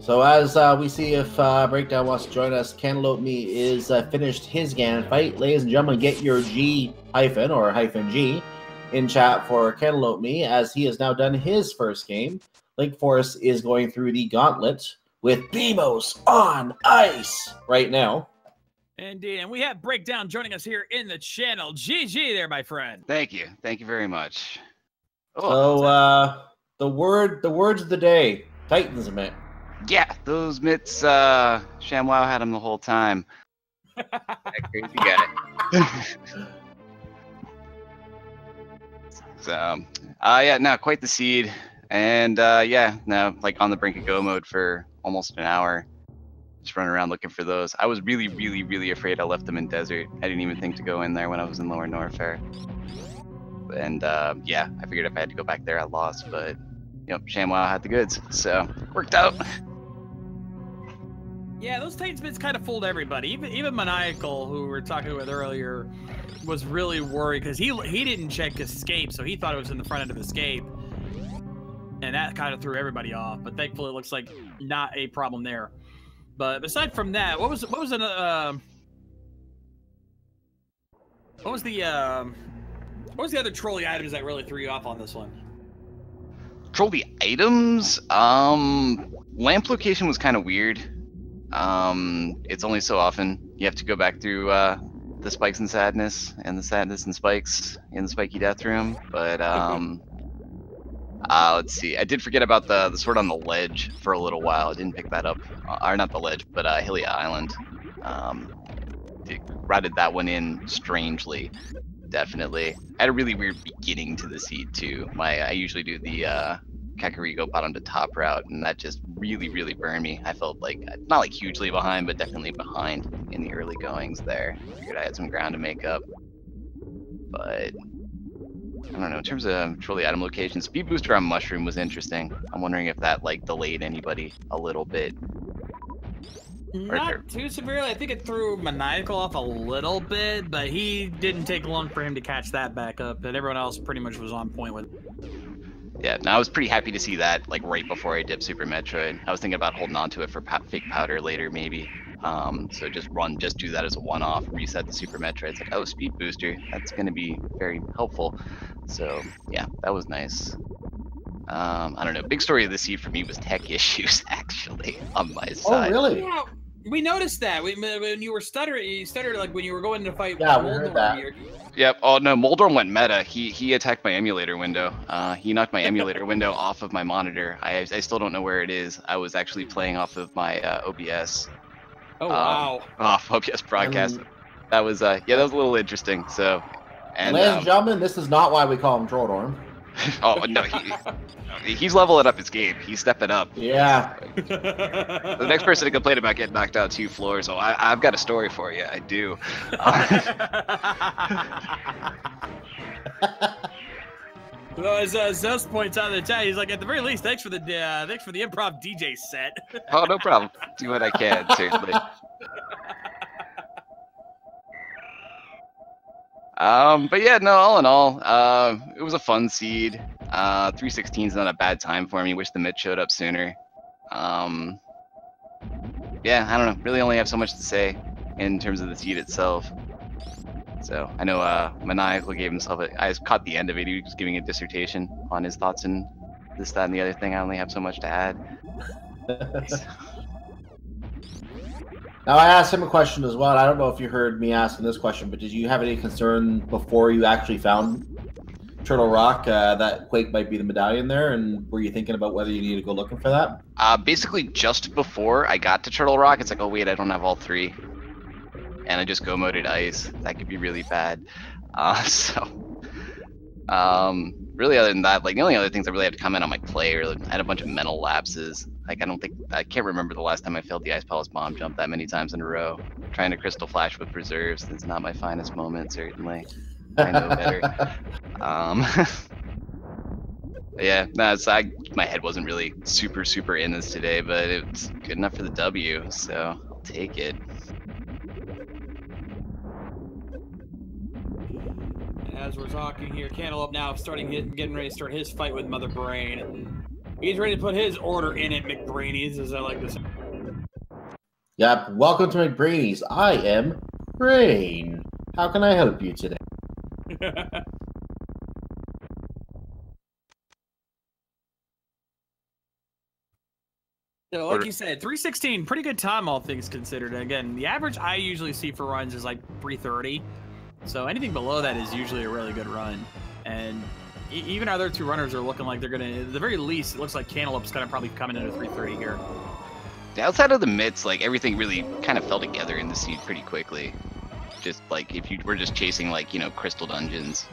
Speaker 1: So as we see if Breakdown wants to join us, Cantaloupe Me is finished his Ganon fight. Ladies and gentlemen, get your G hyphen or hyphen G in chat for Cantaloupe Me, as he has now done his first game. Linkforce is going through the gauntlet with Beamos on ice right now.
Speaker 2: Indeed, and we have Breakdown joining us here in the channel. GG there, my friend.
Speaker 4: Thank you very much.
Speaker 1: So the words of the day, Titans Mitt.
Speaker 4: Yeah, those mitts, ShamWow had them the whole time. That crazy guy. So, yeah, no, quite the seed. And, yeah, no, like on the brink of go mode for almost an hour. Just running around looking for those. I was really, really, really afraid I left them in desert. I didn't even think to go in there when I was in Lower Norfair. And, yeah, I figured if I had to go back there, I lost, but, you know, ShamWow had the goods, so worked out.
Speaker 2: Yeah, those Titans bits kind of fooled everybody. Even Maniacal, who we were talking with earlier, was really worried because he didn't check escape, so he thought it was in the front end of escape, and that kind of threw everybody off. But thankfully, it looks like not a problem there. But aside from that, what was the other trolley items that really threw you off on this one?
Speaker 4: Trolley items? Lamp location was kind of weird. It's only so often you have to go back through the spikes and sadness and the sadness and spikes in the spiky death room. But let's see. I did forget about the sword on the ledge for a little while. I didn't pick that up, or not the ledge, but Hylia Island. Routed that one in strangely. Definitely. I had a really weird beginning to the seed too. I usually do the Kakariko bottom to top route, and that just really burned me. I felt like, not like hugely behind, but definitely behind in the early goings there. Figured I had some ground to make up. But I don't know, in terms of trolley item location, speed booster on Mushroom was interesting. I'm wondering if that like delayed anybody a little bit.
Speaker 2: Not too severely. I think it threw Maniacal off a little bit, but he didn't take long for him to catch that back up, and everyone else pretty much was on point with it.
Speaker 4: Yeah, no, I was pretty happy to see that, like, right before I dipped Super Metroid. I was thinking about holding on to it for fake powder later, maybe. So just do that as a one-off, reset the Super Metroid. It's like, oh, speed booster, that's going to be very helpful. So, yeah, that was nice. I don't know, big story of the seed for me was tech issues, actually, on my side.
Speaker 1: Oh, really?
Speaker 2: We noticed that when you were stuttering, you stuttered like when you were going to fight.
Speaker 1: Yeah, we heard that.
Speaker 4: Yep. Oh no, Moldorm went meta. He attacked my emulator window. He knocked my emulator window off of my monitor. I still don't know where it is. I was actually playing off of my OBS.
Speaker 2: Oh wow.
Speaker 4: Off OBS broadcast. That was that was a little interesting. So, and
Speaker 1: ladies and gentlemen, this is not why we call him Trollorm.
Speaker 4: Oh no, he's leveling up his game. He's stepping up.
Speaker 1: Yeah.
Speaker 4: The next person to complain about getting knocked out 2 floors. Oh, I've got a story for you. I do.
Speaker 2: Well, as Zeus points out in the chat, he's like, at the very least, thanks for the improv DJ set.
Speaker 4: Oh, no problem. Do what I can, certainly. But yeah, no, all in all, it was a fun seed. 316 is not a bad time for me. Wish the mid showed up sooner. Yeah, I don't know. Really only have so much to say in terms of the seed itself. So I know Maniacal gave himself I caught the end of it. He was giving a dissertation on his thoughts and this, that, and the other thing. I only have so much to add.
Speaker 1: Now, I asked him a question as well. I don't know if you heard me asking this question, but did you have any concern before you actually found Turtle Rock that Quake might be the medallion there? And were you thinking about whether you need to go looking for that?
Speaker 4: Basically, just before I got to Turtle Rock, it's like, oh, wait, I don't have all 3. And I just go moded ice. That could be really bad. Really, other than that, like the only other things that really had to comment on my play are like, I had a bunch of mental lapses. Like I can't remember the last time I failed the Ice Palace bomb jump that many times in a row. Trying to Crystal Flash with reserves is not my finest moment, certainly. I know better. Yeah, no, my head wasn't really super in this today, but it was good enough for the W, so I'll take it.
Speaker 2: As we're talking here, Cantaloupe now getting ready to start his fight with Mother Brain. He's ready to put his order in at McBrainies, as I like to say.
Speaker 1: Yep, welcome to McBrainies. I am Brain. How can I help you today?
Speaker 2: So, like you said, 316, pretty good time, all things considered. Again, the average I usually see for runs is like 330. So anything below that is usually a really good run. And even our other 2 runners are looking like they're going to, at the very least, it looks like Cantaloupe's going to probably come in at a 330 here.
Speaker 4: Outside of the mitts, like everything really kind of fell together in the seed pretty quickly. Just like if you were just chasing like, you know, crystal dungeons.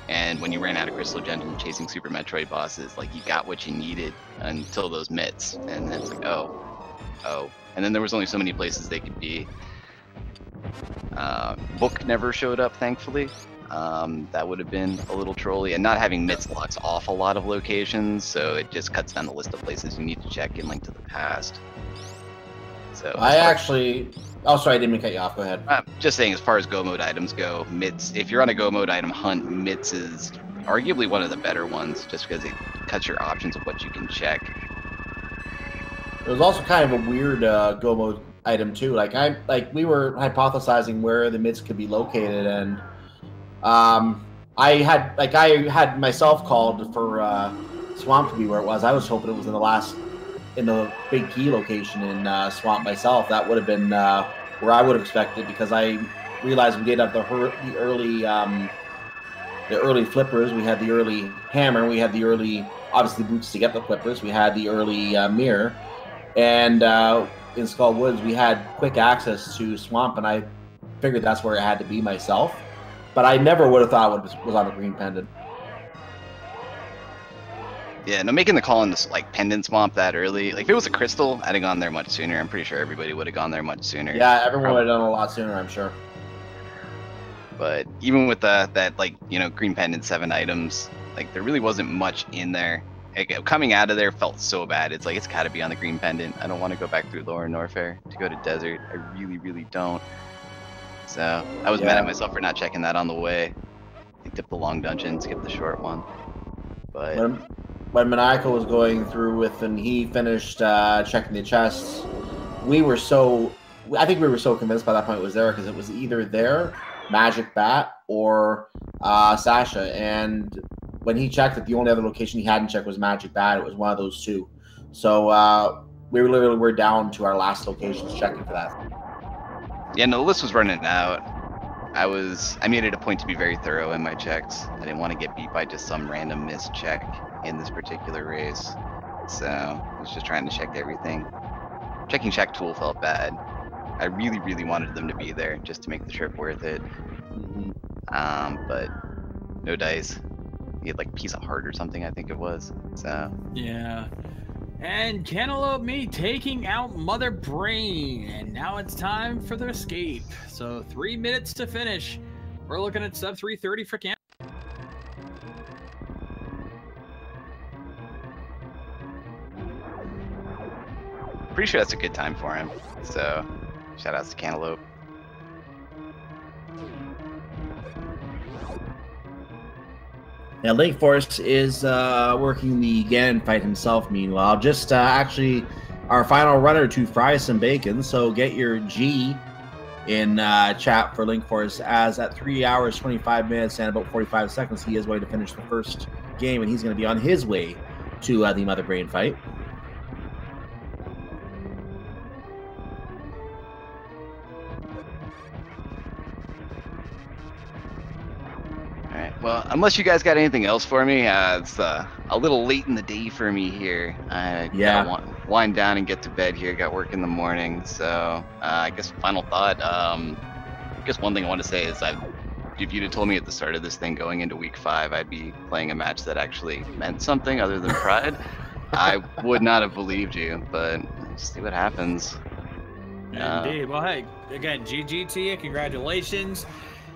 Speaker 4: And when you ran out of crystal dungeons chasing Super Metroid bosses, like you got what you needed until those mitts. And then it's like, oh. And then there was only so many places they could be. Book never showed up, thankfully. That would have been a little trolly, and not having mitts locks off a lot of locations, so it just cuts down the list of places you need to check in Link to the Past. So
Speaker 1: I actually, oh sorry, I didn't mean to cut you off. Go ahead.
Speaker 4: Just saying, as far as go mode items go, mitts. If you're on a go mode item hunt, mitts is arguably one of the better ones, just because it cuts your options of what you can check.
Speaker 1: It was also kind of a weird go mode item too. We were hypothesizing where the mitts could be located, and I had myself called for Swamp to be where it was. I was hoping it was in the big key location in Swamp myself. That would have been where I would have expected, because I realized we did have the early flippers. We had the early hammer. We had the early, obviously, boots to get the flippers. We had the early mirror, and in Skull Woods, we had quick access to Swamp, and I figured that's where it had to be myself. But I never would have thought it was on the green pendant.
Speaker 4: Yeah, no, making the call in this like pendant Swamp that early, like if it was a crystal, I'd have gone there much sooner. I'm pretty sure everybody would have gone there much sooner.
Speaker 1: Yeah, everyone would have done a lot sooner, I'm sure.
Speaker 4: But even with that like, you know, green pendant 7 items, like there really wasn't much in there. Like, coming out of there felt so bad. It's like, it's got to be on the green pendant. I don't want to go back through Lore and Norfair to go to Desert. I really don't. So I was mad at myself for not checking that on the way. I picked up the long dungeon, skipped the short one. But
Speaker 1: when Maniacal was going through with, and he finished checking the chests, I think we were so convinced by that point it was there, because it was either there, Magic Bat, or Sasha. And when he checked it, the only other location he hadn't checked was Magic Bat. It was one of those 2. So we literally were down to our last locations checking for that.
Speaker 4: Yeah, no, the list was running out. I made it a point to be very thorough in my checks. I didn't want to get beat by just some random missed check in this particular race. So I was just trying to check everything. Checking check tool felt bad. I really, really wanted them to be there just to make the trip worth it. But no dice. He had like a piece of heart or something, I think it was. So
Speaker 2: yeah. And cantaloupeme taking out Mother Brain, and now it's time for the escape. So 3 minutes to finish. We're looking at sub 3:30 for Cantaloupe.
Speaker 4: Pretty sure that's a good time for him. So shout outs to Cantaloupe.
Speaker 1: Now, Linkforce is working the Ganon fight himself, meanwhile. Just actually our final runner to fry some bacon, so get your G in chat for Linkforce, as at 3 hours, 25 minutes, and about 45 seconds, he is going to finish the first game, and he's going to be on his way to the Mother Brain fight.
Speaker 4: Well, unless you guys got anything else for me, it's a little late in the day for me here. Gotta wind down and get to bed here. Got work in the morning, so I guess final thought. I guess one thing I want to say is if you'd have told me at the start of this thing going into week 5, I'd be playing a match that actually meant something other than Pride, I would not have believed you. But let's see what happens.
Speaker 2: Indeed. Well, hey, again, GG to you. Congratulations.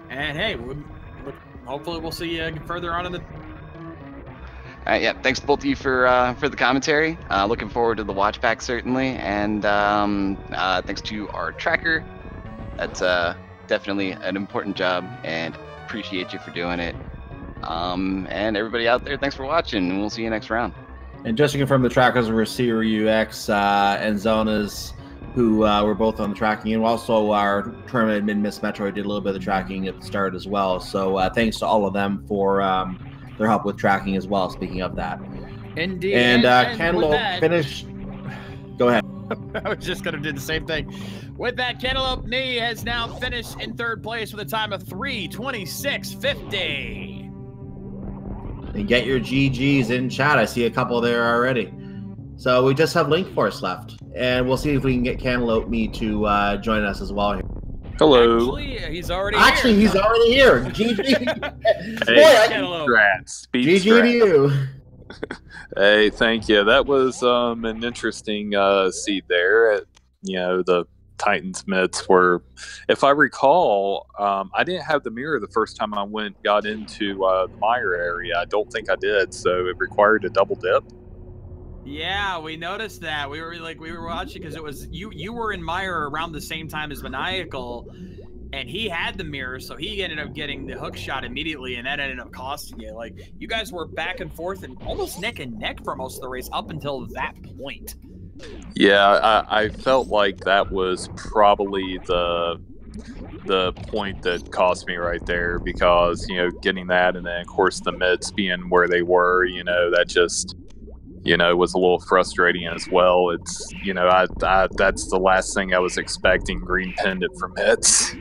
Speaker 2: And hey, hopefully we'll see you further on in the...
Speaker 4: All right, yeah. Thanks to both of you for the commentary. Looking forward to the watch back certainly, and thanks to our tracker. That's definitely an important job, and appreciate you for doing it. And everybody out there, thanks for watching, and we'll see you next round.
Speaker 1: And just to confirm, the trackers were CRUX and Zonas, who were both on the tracking, and also our tournament admin, Miss Metroid, did a little bit of the tracking at the start as well. So thanks to all of them for their help with tracking as well, speaking of that.
Speaker 2: Indeed.
Speaker 1: And Cantaloupe finished. Go ahead.
Speaker 2: I was just going to do the same thing. With that, cantaloupeme has now finished in 3rd place with a time of 3:26.50.
Speaker 1: And get your GGs in chat. I see a couple there already. So we just have Linkforce left, and we'll see if we can get cantaloupeme to join us as well here.
Speaker 5: Hello.
Speaker 2: Actually, he's already
Speaker 1: here. GG.
Speaker 5: Hey, congrats.
Speaker 1: GG to you.
Speaker 5: Hey, thank you. That was an interesting seed there. At, the Titans mitts were, if I recall, I didn't have the mirror the first time I got into the Meyer area. I don't think I did, so it required a double dip.
Speaker 2: Yeah, we noticed that. We were watching because it was you were in Meyer around the same time as Maniacal, and he had the mirror, so he ended up getting the hook shot immediately, and that ended up costing you. Like, you guys were back and forth and almost neck and neck for most of the race up until that point.
Speaker 5: Yeah, I felt like that was probably the point that cost me right there, because getting that, and then of course the mids being where they were, that just was a little frustrating as well. It's that's the last thing I was expecting, green pendant from hits.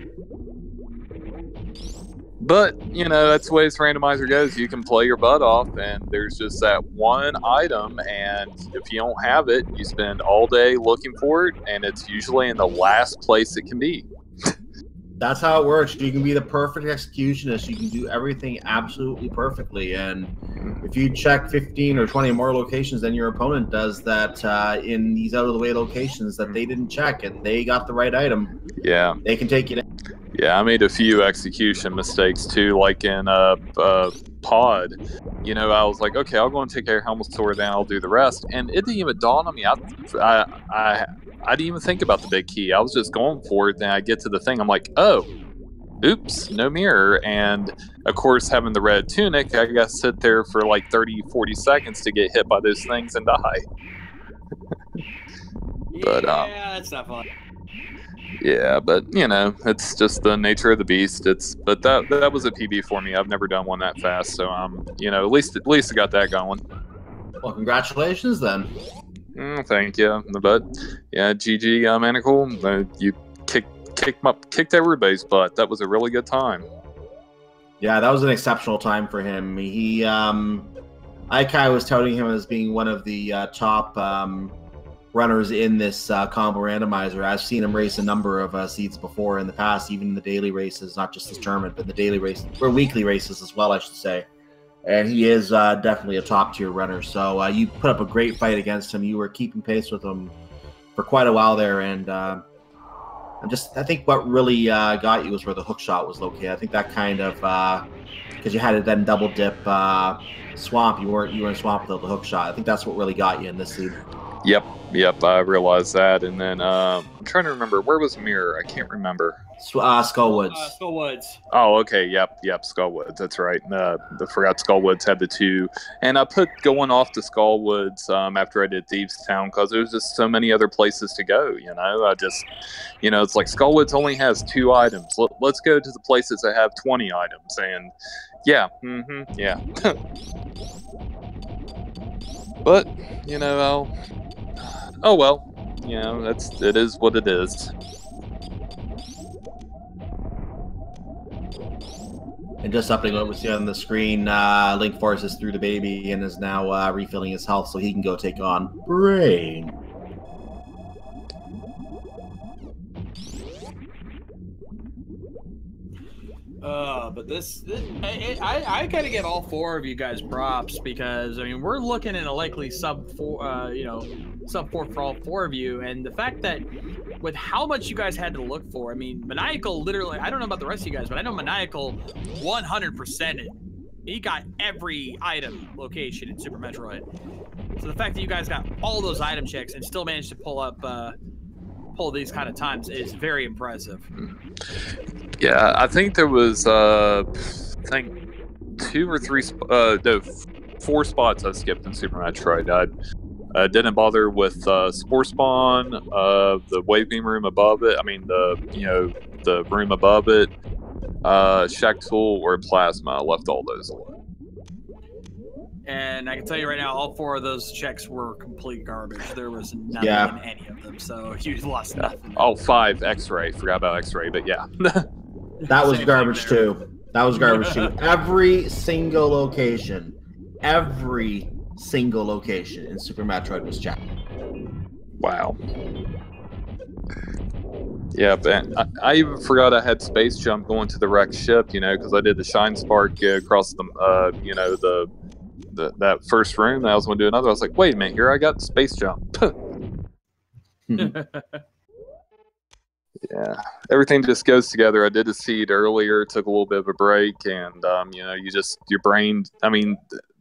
Speaker 5: But that's the way this randomizer goes. You can play your butt off, and there's just that one item, and if you don't have it, you spend all day looking for it, and it's usually in the last place it can be.
Speaker 1: That's how it works. You can be the perfect executionist. You can do everything absolutely perfectly. And if you check 15 or 20 more locations than your opponent does that in these out-of-the-way locations that they didn't check, and they got the right item,
Speaker 5: yeah,
Speaker 1: they can take you down.
Speaker 5: Yeah, I made a few execution mistakes too, like in pod. I was like, okay, I'll go and take care of Helm's Sword, then I'll do the rest. And it didn't even dawn on me. I didn't even think about the big key. I was just going for it. Then I get to the thing. I'm like, oh, oops, no mirror. And of course, having the red tunic, I got to sit there for like 30, 40 seconds to get hit by those things and die. But
Speaker 2: yeah, that's not fun.
Speaker 5: Yeah, but it's just the nature of the beast. But that was a PB for me. I've never done one that fast, so at least I got that going.
Speaker 1: Well, congratulations then.
Speaker 5: Thank you, but yeah, GG, Maniacal. You kicked everybody's butt. That was a really good time.
Speaker 1: Yeah, that was an exceptional time for him. He, Ikai was touting him as being one of the top runners in this combo randomizer. I've seen him race a number of seeds before in the past, even in the daily races, not just this tournament, but the daily races, or weekly races as well, I should say. And he is definitely a top-tier runner. So you put up a great fight against him. You were keeping pace with him for quite a while there. And I think what really got you was where the hook shot was located. I think that kind of, because you had to then double dip swamp. You were in swamp without the hook shot. I think that's what really got you in this lead.
Speaker 5: Yep, I realized that. And then I'm trying to remember, where was Mirror? I can't remember.
Speaker 1: Skullwoods.
Speaker 2: Skullwoods.
Speaker 5: Oh, okay, yep, Skullwoods, that's right. I forgot Skullwoods had the 2. And I put going off to Skullwoods after I did Thieves Town because there was just so many other places to go, I just, it's like Skullwoods only has 2 items. Let's go to the places that have 20 items. And yeah, yeah. But, oh well, it is what it is.
Speaker 1: And just updating what we see on the screen, Linkforce is through the baby and is now refilling his health so he can go take on Brain.
Speaker 2: But I gotta give all 4 of you guys props because we're looking at a likely sub 4 for all 4 of you, and the fact that with how much you guys had to look for, Maniacal literally, I don't know about the rest of you guys, but I know Maniacal 100%ed. He got every item location in Super Metroid. So the fact that you guys got all those item checks and still managed to pull these kind of times is very impressive.
Speaker 5: Yeah, I think there was 2 or 3 4 spots I skipped in Super Metroid. I didn't bother with Spore Spawn, the Wave Beam room above it. The room above it, Shack Tool, or Plasma. I left all those alone.
Speaker 2: And I can tell you right now, all 4 of those checks were complete garbage. There was nothing in any of them, so you lost nothing.
Speaker 5: Oh, 5 X-Ray. Forgot about X-Ray, but yeah.
Speaker 1: That was garbage too. Every single location in Super Metroid was checked.
Speaker 5: Wow. Yeah, but I even forgot I had space jump going to the wrecked ship, because I did the Shine Spark across the, that first room. And I was going to do another. I was like, wait a minute, here I got space jump. Yeah, everything just goes together. I did a seed earlier, took a little bit of a break, and your brain.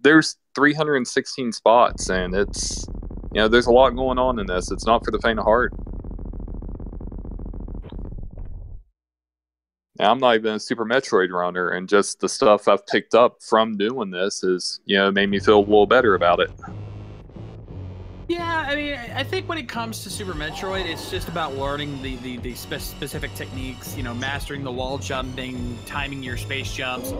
Speaker 5: There's 316 spots, and it's there's a lot going on in this. It's not for the faint of heart. Now, I'm not even a Super Metroid runner, and just the stuff I've picked up from doing this is made me feel a little better about it.
Speaker 2: Yeah, I think when it comes to Super Metroid, it's just about learning the specific techniques, mastering the wall jumping, timing your space jumps,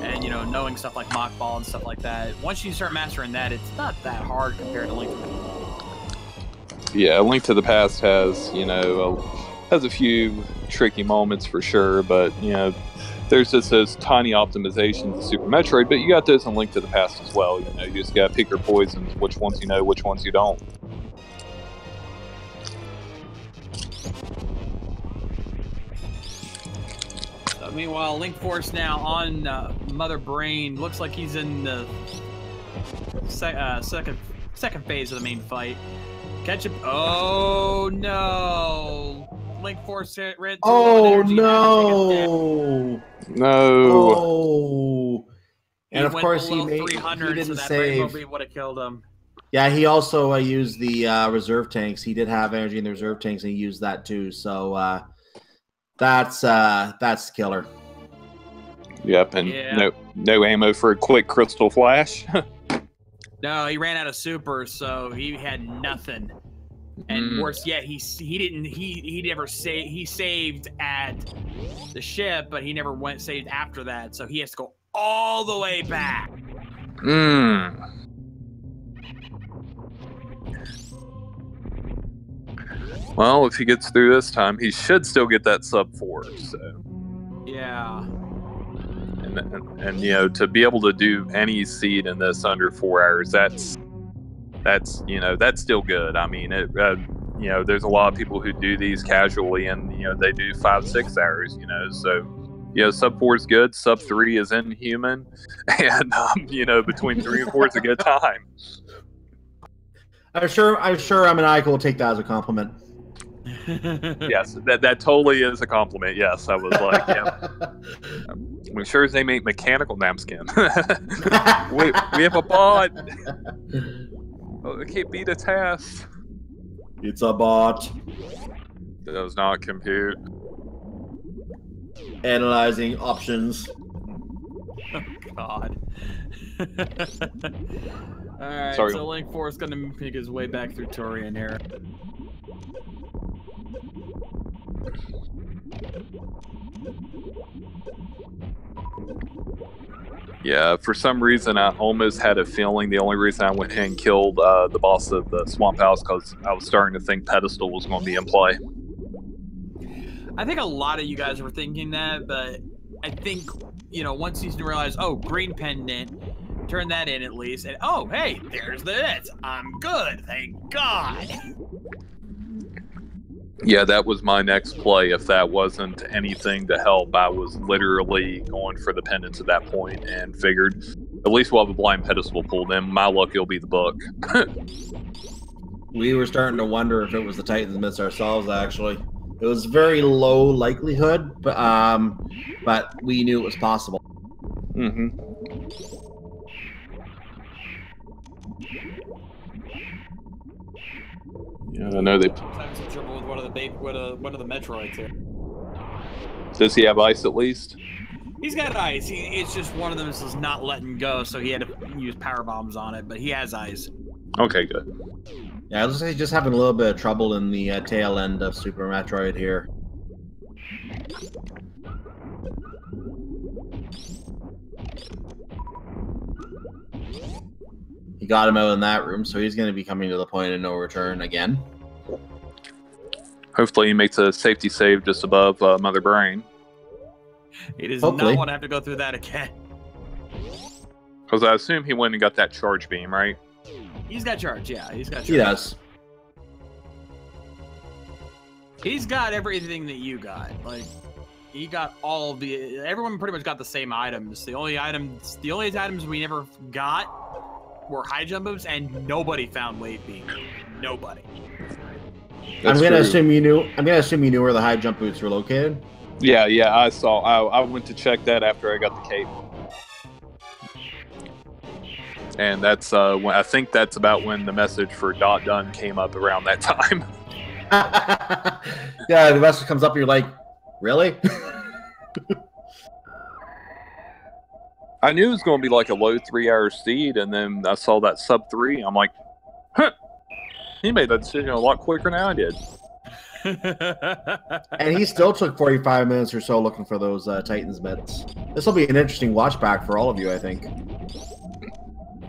Speaker 2: and, knowing stuff like Mach Ball and stuff like that. Once you start mastering that, it's not that hard compared to Link to the Past.
Speaker 5: Yeah, Link to the Past has, has a few tricky moments for sure, but, there's just those tiny optimizations of Super Metroid, but you got those in Link to the Past as well. You just got to pick your poisons, which ones you know, which ones you don't.
Speaker 2: Meanwhile, Linkforce now on Mother Brain. Looks like he's in the second phase of the main fight. Catch him. Oh no! Linkforce ran.
Speaker 1: Oh no!
Speaker 5: No.
Speaker 1: Oh. And of course he didn't
Speaker 2: so that
Speaker 1: save.
Speaker 2: Would have killed him.
Speaker 1: Yeah, he also used the reserve tanks. He did have energy in the reserve tanks, and he used that too. So that's killer.
Speaker 5: Yep, and no ammo for a quick crystal flash.
Speaker 2: No, he ran out of super, so he had nothing. And worse yet, he saved at the ship, but he never saved after that, so he has to go all the way
Speaker 5: Well, if he gets through this time, he should still get that sub 4. So.
Speaker 2: Yeah.
Speaker 5: And you know, to be able to do any seed in this under 4 hours, that's you know, that's still good. I mean, you know, there's a lot of people who do these casually, and you know, they do 5-6 hours. You know, so you know, sub 4 is good, sub 3 is inhuman, and you know, between 3 and 4 is a good time.
Speaker 1: I'm sure Maniacal will take that as a compliment.
Speaker 5: Yes, that totally is a compliment. Yes, I was like, yeah. I'm sure they make mechanical napskin. we have a bot. Oh, it can't beat a task.
Speaker 1: It's a bot.
Speaker 5: It does not compute.
Speaker 1: Analyzing options.
Speaker 2: Oh, God. Alright,
Speaker 5: Sorry.
Speaker 2: so Linkforce is going to make his way back through Torian here.
Speaker 5: Yeah, for some reason, I almost had a feeling the only reason I went ahead and killed the boss of the Swamp House because I was starting to think Pedestal was going to be in play.
Speaker 2: I think a lot of you guys were thinking that, but I think, you know, once you realize, oh, green pendant, turn that in at least, and oh, hey, there's the hits. I'm good, thank God.
Speaker 5: Yeah, that was my next play. If that wasn't anything to help, I was literally going for the pendants at that point and figured at least we'll have a blind pedestal pulled in. My luck, it'll be the book.
Speaker 1: We were starting to wonder if it was the Titans Myths ourselves, actually. It was very low likelihood, but we knew it was possible.
Speaker 5: Mm-hmm. Yeah, I know they.
Speaker 2: Having some trouble with one of the Metroids here.
Speaker 5: Does he have ice at least?
Speaker 2: He's got ice. It's just one of them is not letting go, so he had to use power bombs on it. But he has ice.
Speaker 5: Okay, good.
Speaker 1: Yeah, it looks like he's just having a little bit of trouble in the tail end of Super Metroid here. He got him out in that room, so he's going to be coming to the point of no return again.
Speaker 5: Hopefully he makes a safety save just above Mother Brain.
Speaker 2: He does
Speaker 1: Hopefully
Speaker 2: not want to have to go through that again.
Speaker 5: Because I assume he went and got that charge beam, right?
Speaker 2: He's got charge, yeah. He's got charge.
Speaker 1: He does.
Speaker 2: He's got everything that you got. Like, he got all of the... Everyone pretty much got the same items. The only items we never got were high jump boots, and nobody found wave beam. Nobody.
Speaker 1: I'm gonna assume you knew where the high jump boots were located.
Speaker 5: Yeah, I saw. I went to check that after I got the cape, and that's when I think that's about when the message for Dot Done came up around that time.
Speaker 1: Yeah, the message comes up. You're like, really?
Speaker 5: I knew it was going to be like a low 3-hour seed, and then I saw that sub 3. I'm like, huh. He made that decision a lot quicker than I did.
Speaker 1: And he still took 45 minutes or so looking for those Titans Myths. This will be an interesting watch back for all of you, I think.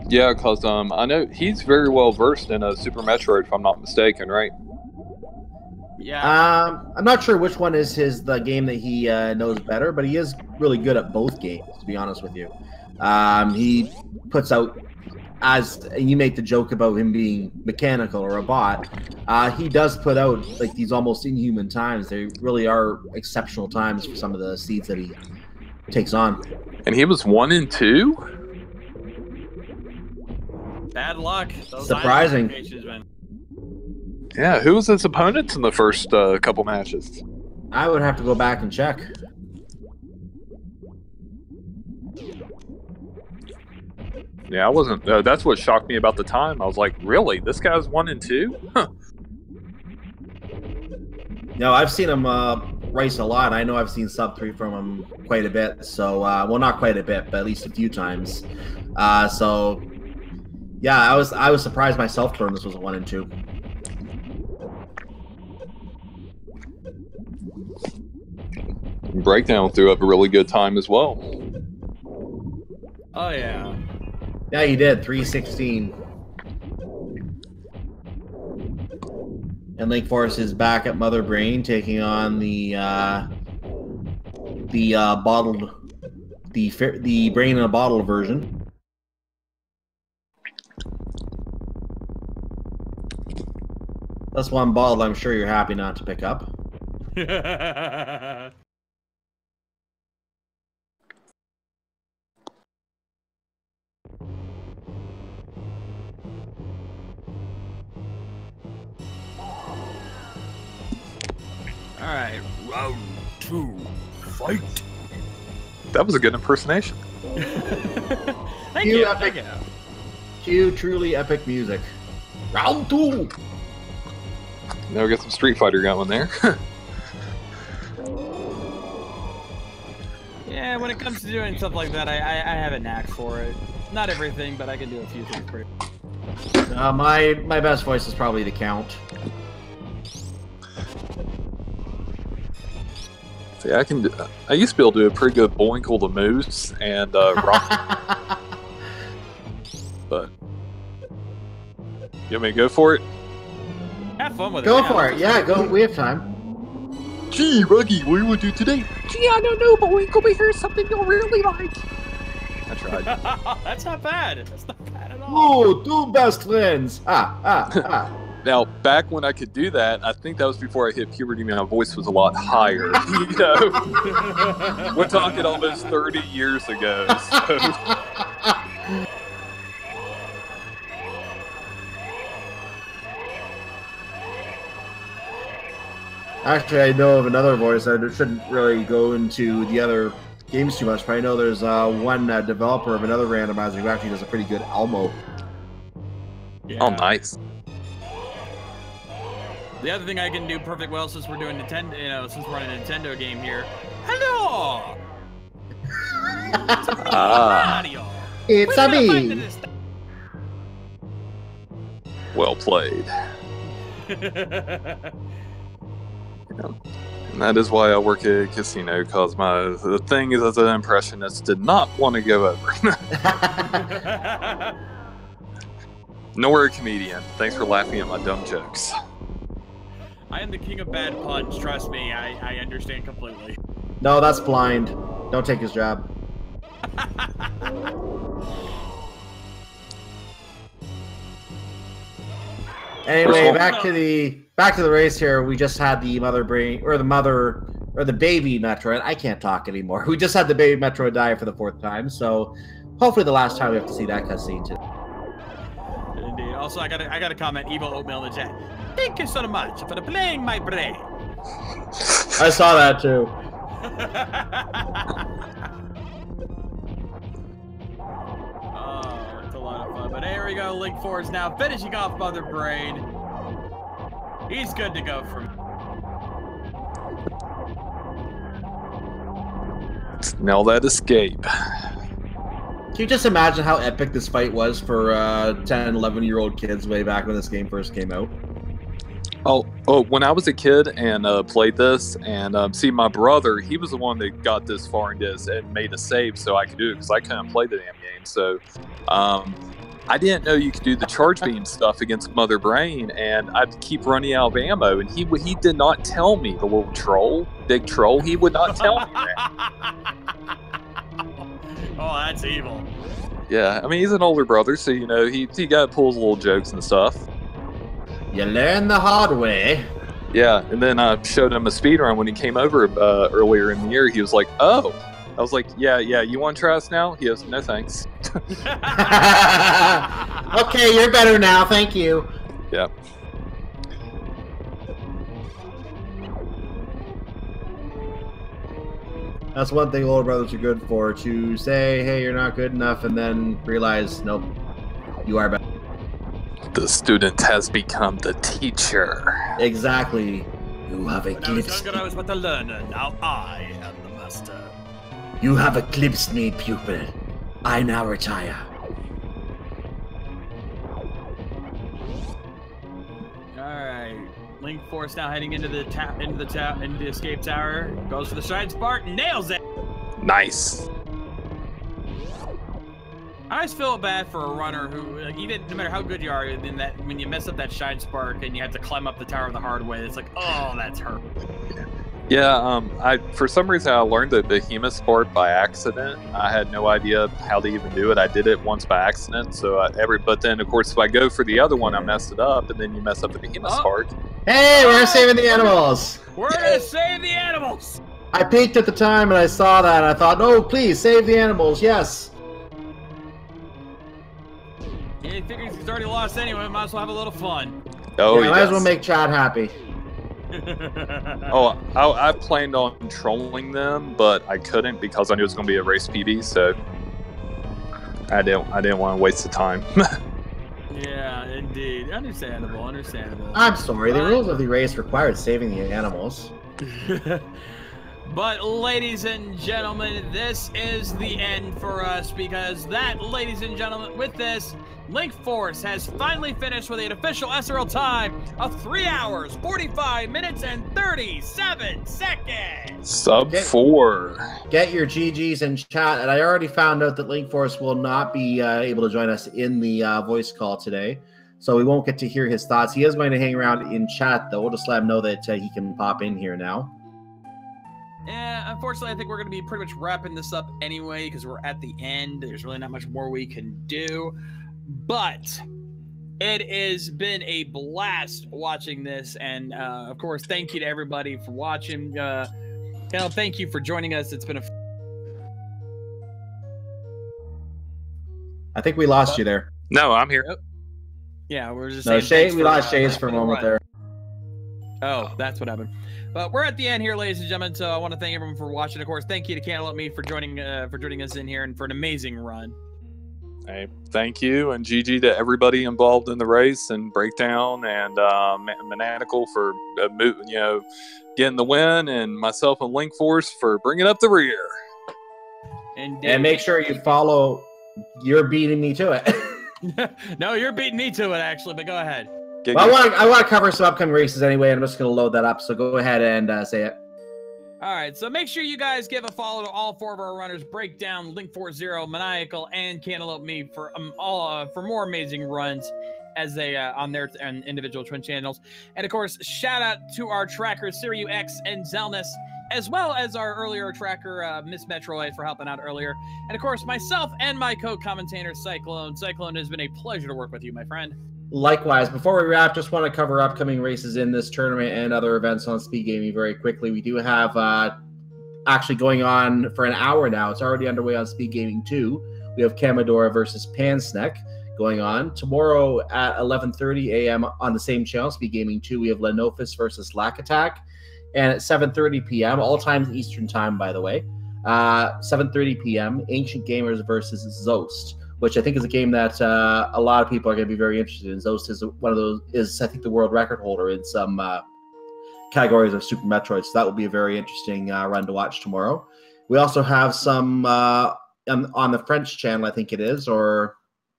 Speaker 5: Yeah, because I know he's very well versed in Super Metroid, if I'm not mistaken, right?
Speaker 2: Yeah.
Speaker 1: I'm not sure which one is the game that he knows better, but he is really good at both games, to be honest with you. He puts out, as you make the joke about him being mechanical or a bot, he does put out like these almost inhuman times. They really are exceptional times for some of the seeds that he takes on.
Speaker 5: And he was 1 and 2?
Speaker 2: Bad luck. Those
Speaker 1: surprising.
Speaker 5: Yeah, who was his opponents in the first couple matches?
Speaker 1: I would have to go back and check.
Speaker 5: Yeah, I wasn't. That's what shocked me about the time. I was like, really? This guy's 1 and 2? Huh.
Speaker 1: No, I've seen him race a lot. I know I've seen sub 3 from him quite a bit. So, well, not quite a bit, but at least a few times. So, yeah, I was surprised myself to learn this was a 1 and 2.
Speaker 5: Breakdown threw up a really good time as well.
Speaker 2: Oh yeah.
Speaker 1: Yeah, he did. 3:16. And Linkforce is back at Mother Brain, taking on the bottled, the brain in a bottle version. That's one bottle I'm sure you're happy not to pick up.
Speaker 2: Alright, round 2, fight!
Speaker 5: That was a good impersonation.
Speaker 2: Thank you.
Speaker 1: Cue truly epic music. Round 2!
Speaker 5: Now we got some Street Fighter going there.
Speaker 2: Yeah, when it comes to doing stuff like that, I have a knack for it. Not everything, but I can do a few things pretty well.
Speaker 1: My best voice is probably the Count.
Speaker 5: See, I used to be able to do a pretty good Boinkle the Moose and Rock. But you want me to go for it?
Speaker 2: Have fun with it.
Speaker 1: Go for it. Yeah, go. We have time.
Speaker 5: Gee, Ruggy, what do you want to do today? Gee, I don't know, but Winkle, but here's something you'll really like. I tried.
Speaker 2: That's not bad. That's not bad at all.
Speaker 1: Ooh, two best friends.
Speaker 5: Now, back when I could do that, I think that was before I hit puberty. My voice was a lot higher. You know, we're talking almost 30 years ago. So.
Speaker 1: Actually, I know of another voice. I shouldn't really go into the other games too much, but I know there's one developer of another randomizer who actually does a pretty good Elmo.
Speaker 2: Yeah.
Speaker 5: Oh, nice.
Speaker 2: The other thing I can do perfect well, since we're doing Nintendo, since we're on a Nintendo game here. Hello. Mario.
Speaker 1: It's a me.
Speaker 5: Well played. And that is why I work at a casino, because the thing is, as an impressionist, did not want to go over. Nor a comedian. Thanks for laughing at my dumb jokes.
Speaker 2: I am the king of bad puns. Trust me, I understand completely.
Speaker 1: No, that's blind. Don't take his job. Anyway, back to the race here. We just had the the baby Metroid. I can't talk anymore. We just had the baby Metroid die for the 4th time, so hopefully the last time we have to see that cutscene too.
Speaker 2: Indeed. Also, I gotta comment. Evil Oatmeal in the chat. Thank you so much for playing my brain.
Speaker 1: I saw that too.
Speaker 2: Oh, it's a lot of fun. But here we go. Linkforce now finishing off Mother Brain. He's good to go from.
Speaker 5: Now that escape.
Speaker 1: Can you just imagine how epic this fight was for 10, 11-year-old kids way back when this game first came out?
Speaker 5: Oh, when I was a kid and played this, and see, my brother, he was the one that got this far in this and made a save so I could do it, because I couldn't play the damn game. So I didn't know you could do the charge beam stuff against Mother Brain, and I'd keep running out of ammo, and he did not tell me, the little troll, big troll, he would not tell me that.
Speaker 2: Oh, that's evil.
Speaker 5: Yeah, I mean, he's an older brother, so, you know, he got to pull his little jokes and stuff.
Speaker 1: You learn the hard way.
Speaker 5: Yeah, and then I showed him a speedrun when he came over earlier in the year. He was like, oh. I was like, yeah, you want to try us now? He goes, no thanks.
Speaker 1: Okay, you're better now, thank you.
Speaker 5: Yeah.
Speaker 1: That's one thing older brothers are good for, to say, hey, you're not good enough, and then realize, nope, you are better.
Speaker 5: The student has become the teacher.
Speaker 1: Exactly. You have eclipsed.
Speaker 2: I was but a learner. Now I am the master.
Speaker 1: You have eclipsed me, pupil. I now retire.
Speaker 2: All right. Linkforce now heading into the escape tower. Goes for the side spark, nails it.
Speaker 5: Nice.
Speaker 2: I always feel bad for a runner who, like, even no matter how good you are, in that when you mess up that shine spark and you have to climb up the tower the hard way, it's like, oh, that's hurt.
Speaker 5: Yeah, I for some reason I learned the behemoth part by accident. I had no idea how to even do it. I did it once by accident. So but then of course if I go for the other one, I messed it up, and then you mess up the behemoth part.
Speaker 1: Hey, we're saving the animals.
Speaker 2: We're gonna save the animals.
Speaker 1: I peeked at the time and I saw that. And I thought, no, please save the animals. Yes.
Speaker 2: Yeah, he figures he's already lost anyway. Might as well have a little fun.
Speaker 5: Oh,
Speaker 1: yeah, might as well make Chad happy.
Speaker 5: Oh, I planned on trolling them, but I couldn't because I knew it was going to be a race PB, so I didn't want to waste the time.
Speaker 2: Yeah, indeed. Understandable.
Speaker 1: I'm sorry, the rules of the race required saving the animals.
Speaker 2: But ladies and gentlemen, this is the end for us, because that, ladies and gentlemen, with this, Linkforce has finally finished with an official SRL time of 3 hours, 45 minutes, and 37 seconds.
Speaker 5: Sub 4.
Speaker 1: Get your GGs in chat, and I already found out that Linkforce will not be able to join us in the voice call today, so we won't get to hear his thoughts. He is going to hang around in chat, though. We'll just let him know that he can pop in here now.
Speaker 2: Yeah, unfortunately, I think we're going to be pretty much wrapping this up anyway, because we're at the end. There's really not much more we can do. But it has been a blast watching this. And, of course, thank you to everybody for watching. Cal, thank you for joining us. It's been a...
Speaker 1: I think we lost you there.
Speaker 5: No, I'm here.
Speaker 2: Yeah, we're just
Speaker 1: no,
Speaker 2: saying...
Speaker 1: we lost Shays for a moment there.
Speaker 2: Oh, that's what happened. But we're at the end here, ladies and gentlemen, so I want to thank everyone for watching. Of course, thank you to cantaloupeme for joining us in here and for an amazing run.
Speaker 5: Hey, thank you, and GG to everybody involved in the race and breakdown, and Maniacal for getting the win, and myself and Linkforce for bringing up the rear.
Speaker 2: And
Speaker 1: make sure you follow. You're beating me to it.
Speaker 2: No, you're beating me to it, actually. But go ahead.
Speaker 1: Well, I want to cover some upcoming races anyway, and I'm just going to load that up. So go ahead and say it.
Speaker 2: All right, so make sure you guys give a follow to all 4 of our runners: Breakdown, Linkforce0, Maniacal, and cantaloupeme for more amazing runs as they on their individual twin channels. And of course, shout out to our trackers SiriuX and Zelnus, as well as our earlier tracker Miss Metroid for helping out earlier. And of course, myself and my co-commentator Cyclone. Cyclone, it has been a pleasure to work with you, my friend.
Speaker 1: Likewise, before we wrap, just want to cover upcoming races in this tournament and other events on Speed Gaming very quickly. We do have actually going on for an hour now. It's already underway on Speed Gaming 2. We have Kamadora versus Pansneck going on. Tomorrow at 11:30 a.m. on the same channel, Speed Gaming 2, we have Lenofis versus Lack Attack. And at 7:30 p.m., all times Eastern Time, by the way, 7:30 p.m., Ancient Gamers versus Zost, which I think is a game that a lot of people are going to be very interested in. Zost is I think, the world record holder in some categories of Super Metroid, so that will be a very interesting run to watch tomorrow. We also have some on the French channel, I think it is, or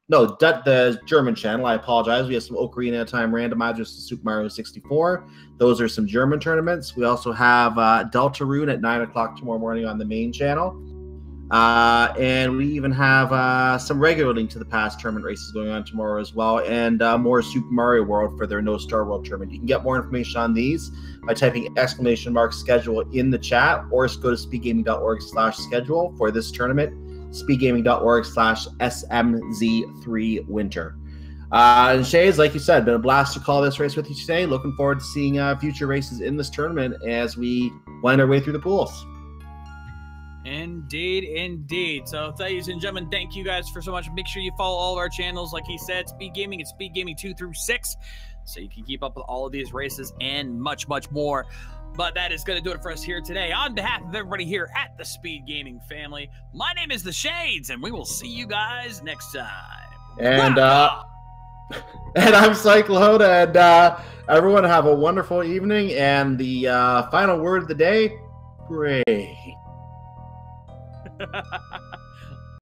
Speaker 1: no, the German channel. I apologize. We have some Ocarina of Time randomizers to Super Mario 64. Those are some German tournaments. We also have Deltarune at 9 o'clock tomorrow morning on the main channel. And we even have some regular Link to the Past tournament races going on tomorrow as well, and more Super Mario World for their No Star World tournament. You can get more information on these by typing !schedule in the chat, or go to speedgaming.org/schedule for this tournament, speedgaming.org/SMZ3 winter. And Shays, like you said, been a blast to call this race with you today. Looking forward to seeing future races in this tournament as we wind our way through the pools.
Speaker 2: Indeed, indeed. So, ladies and gentlemen, thank you guys for so much. Make sure you follow all of our channels. Like he said, Speed Gaming and Speed Gaming 2 through 6, so you can keep up with all of these races and much, much more. But that is going to do it for us here today. On behalf of everybody here at the Speed Gaming family, my name is The Shades, and we will see you guys next time.
Speaker 1: And and I'm Cyclone, and everyone have a wonderful evening. And the final word of the day, pray.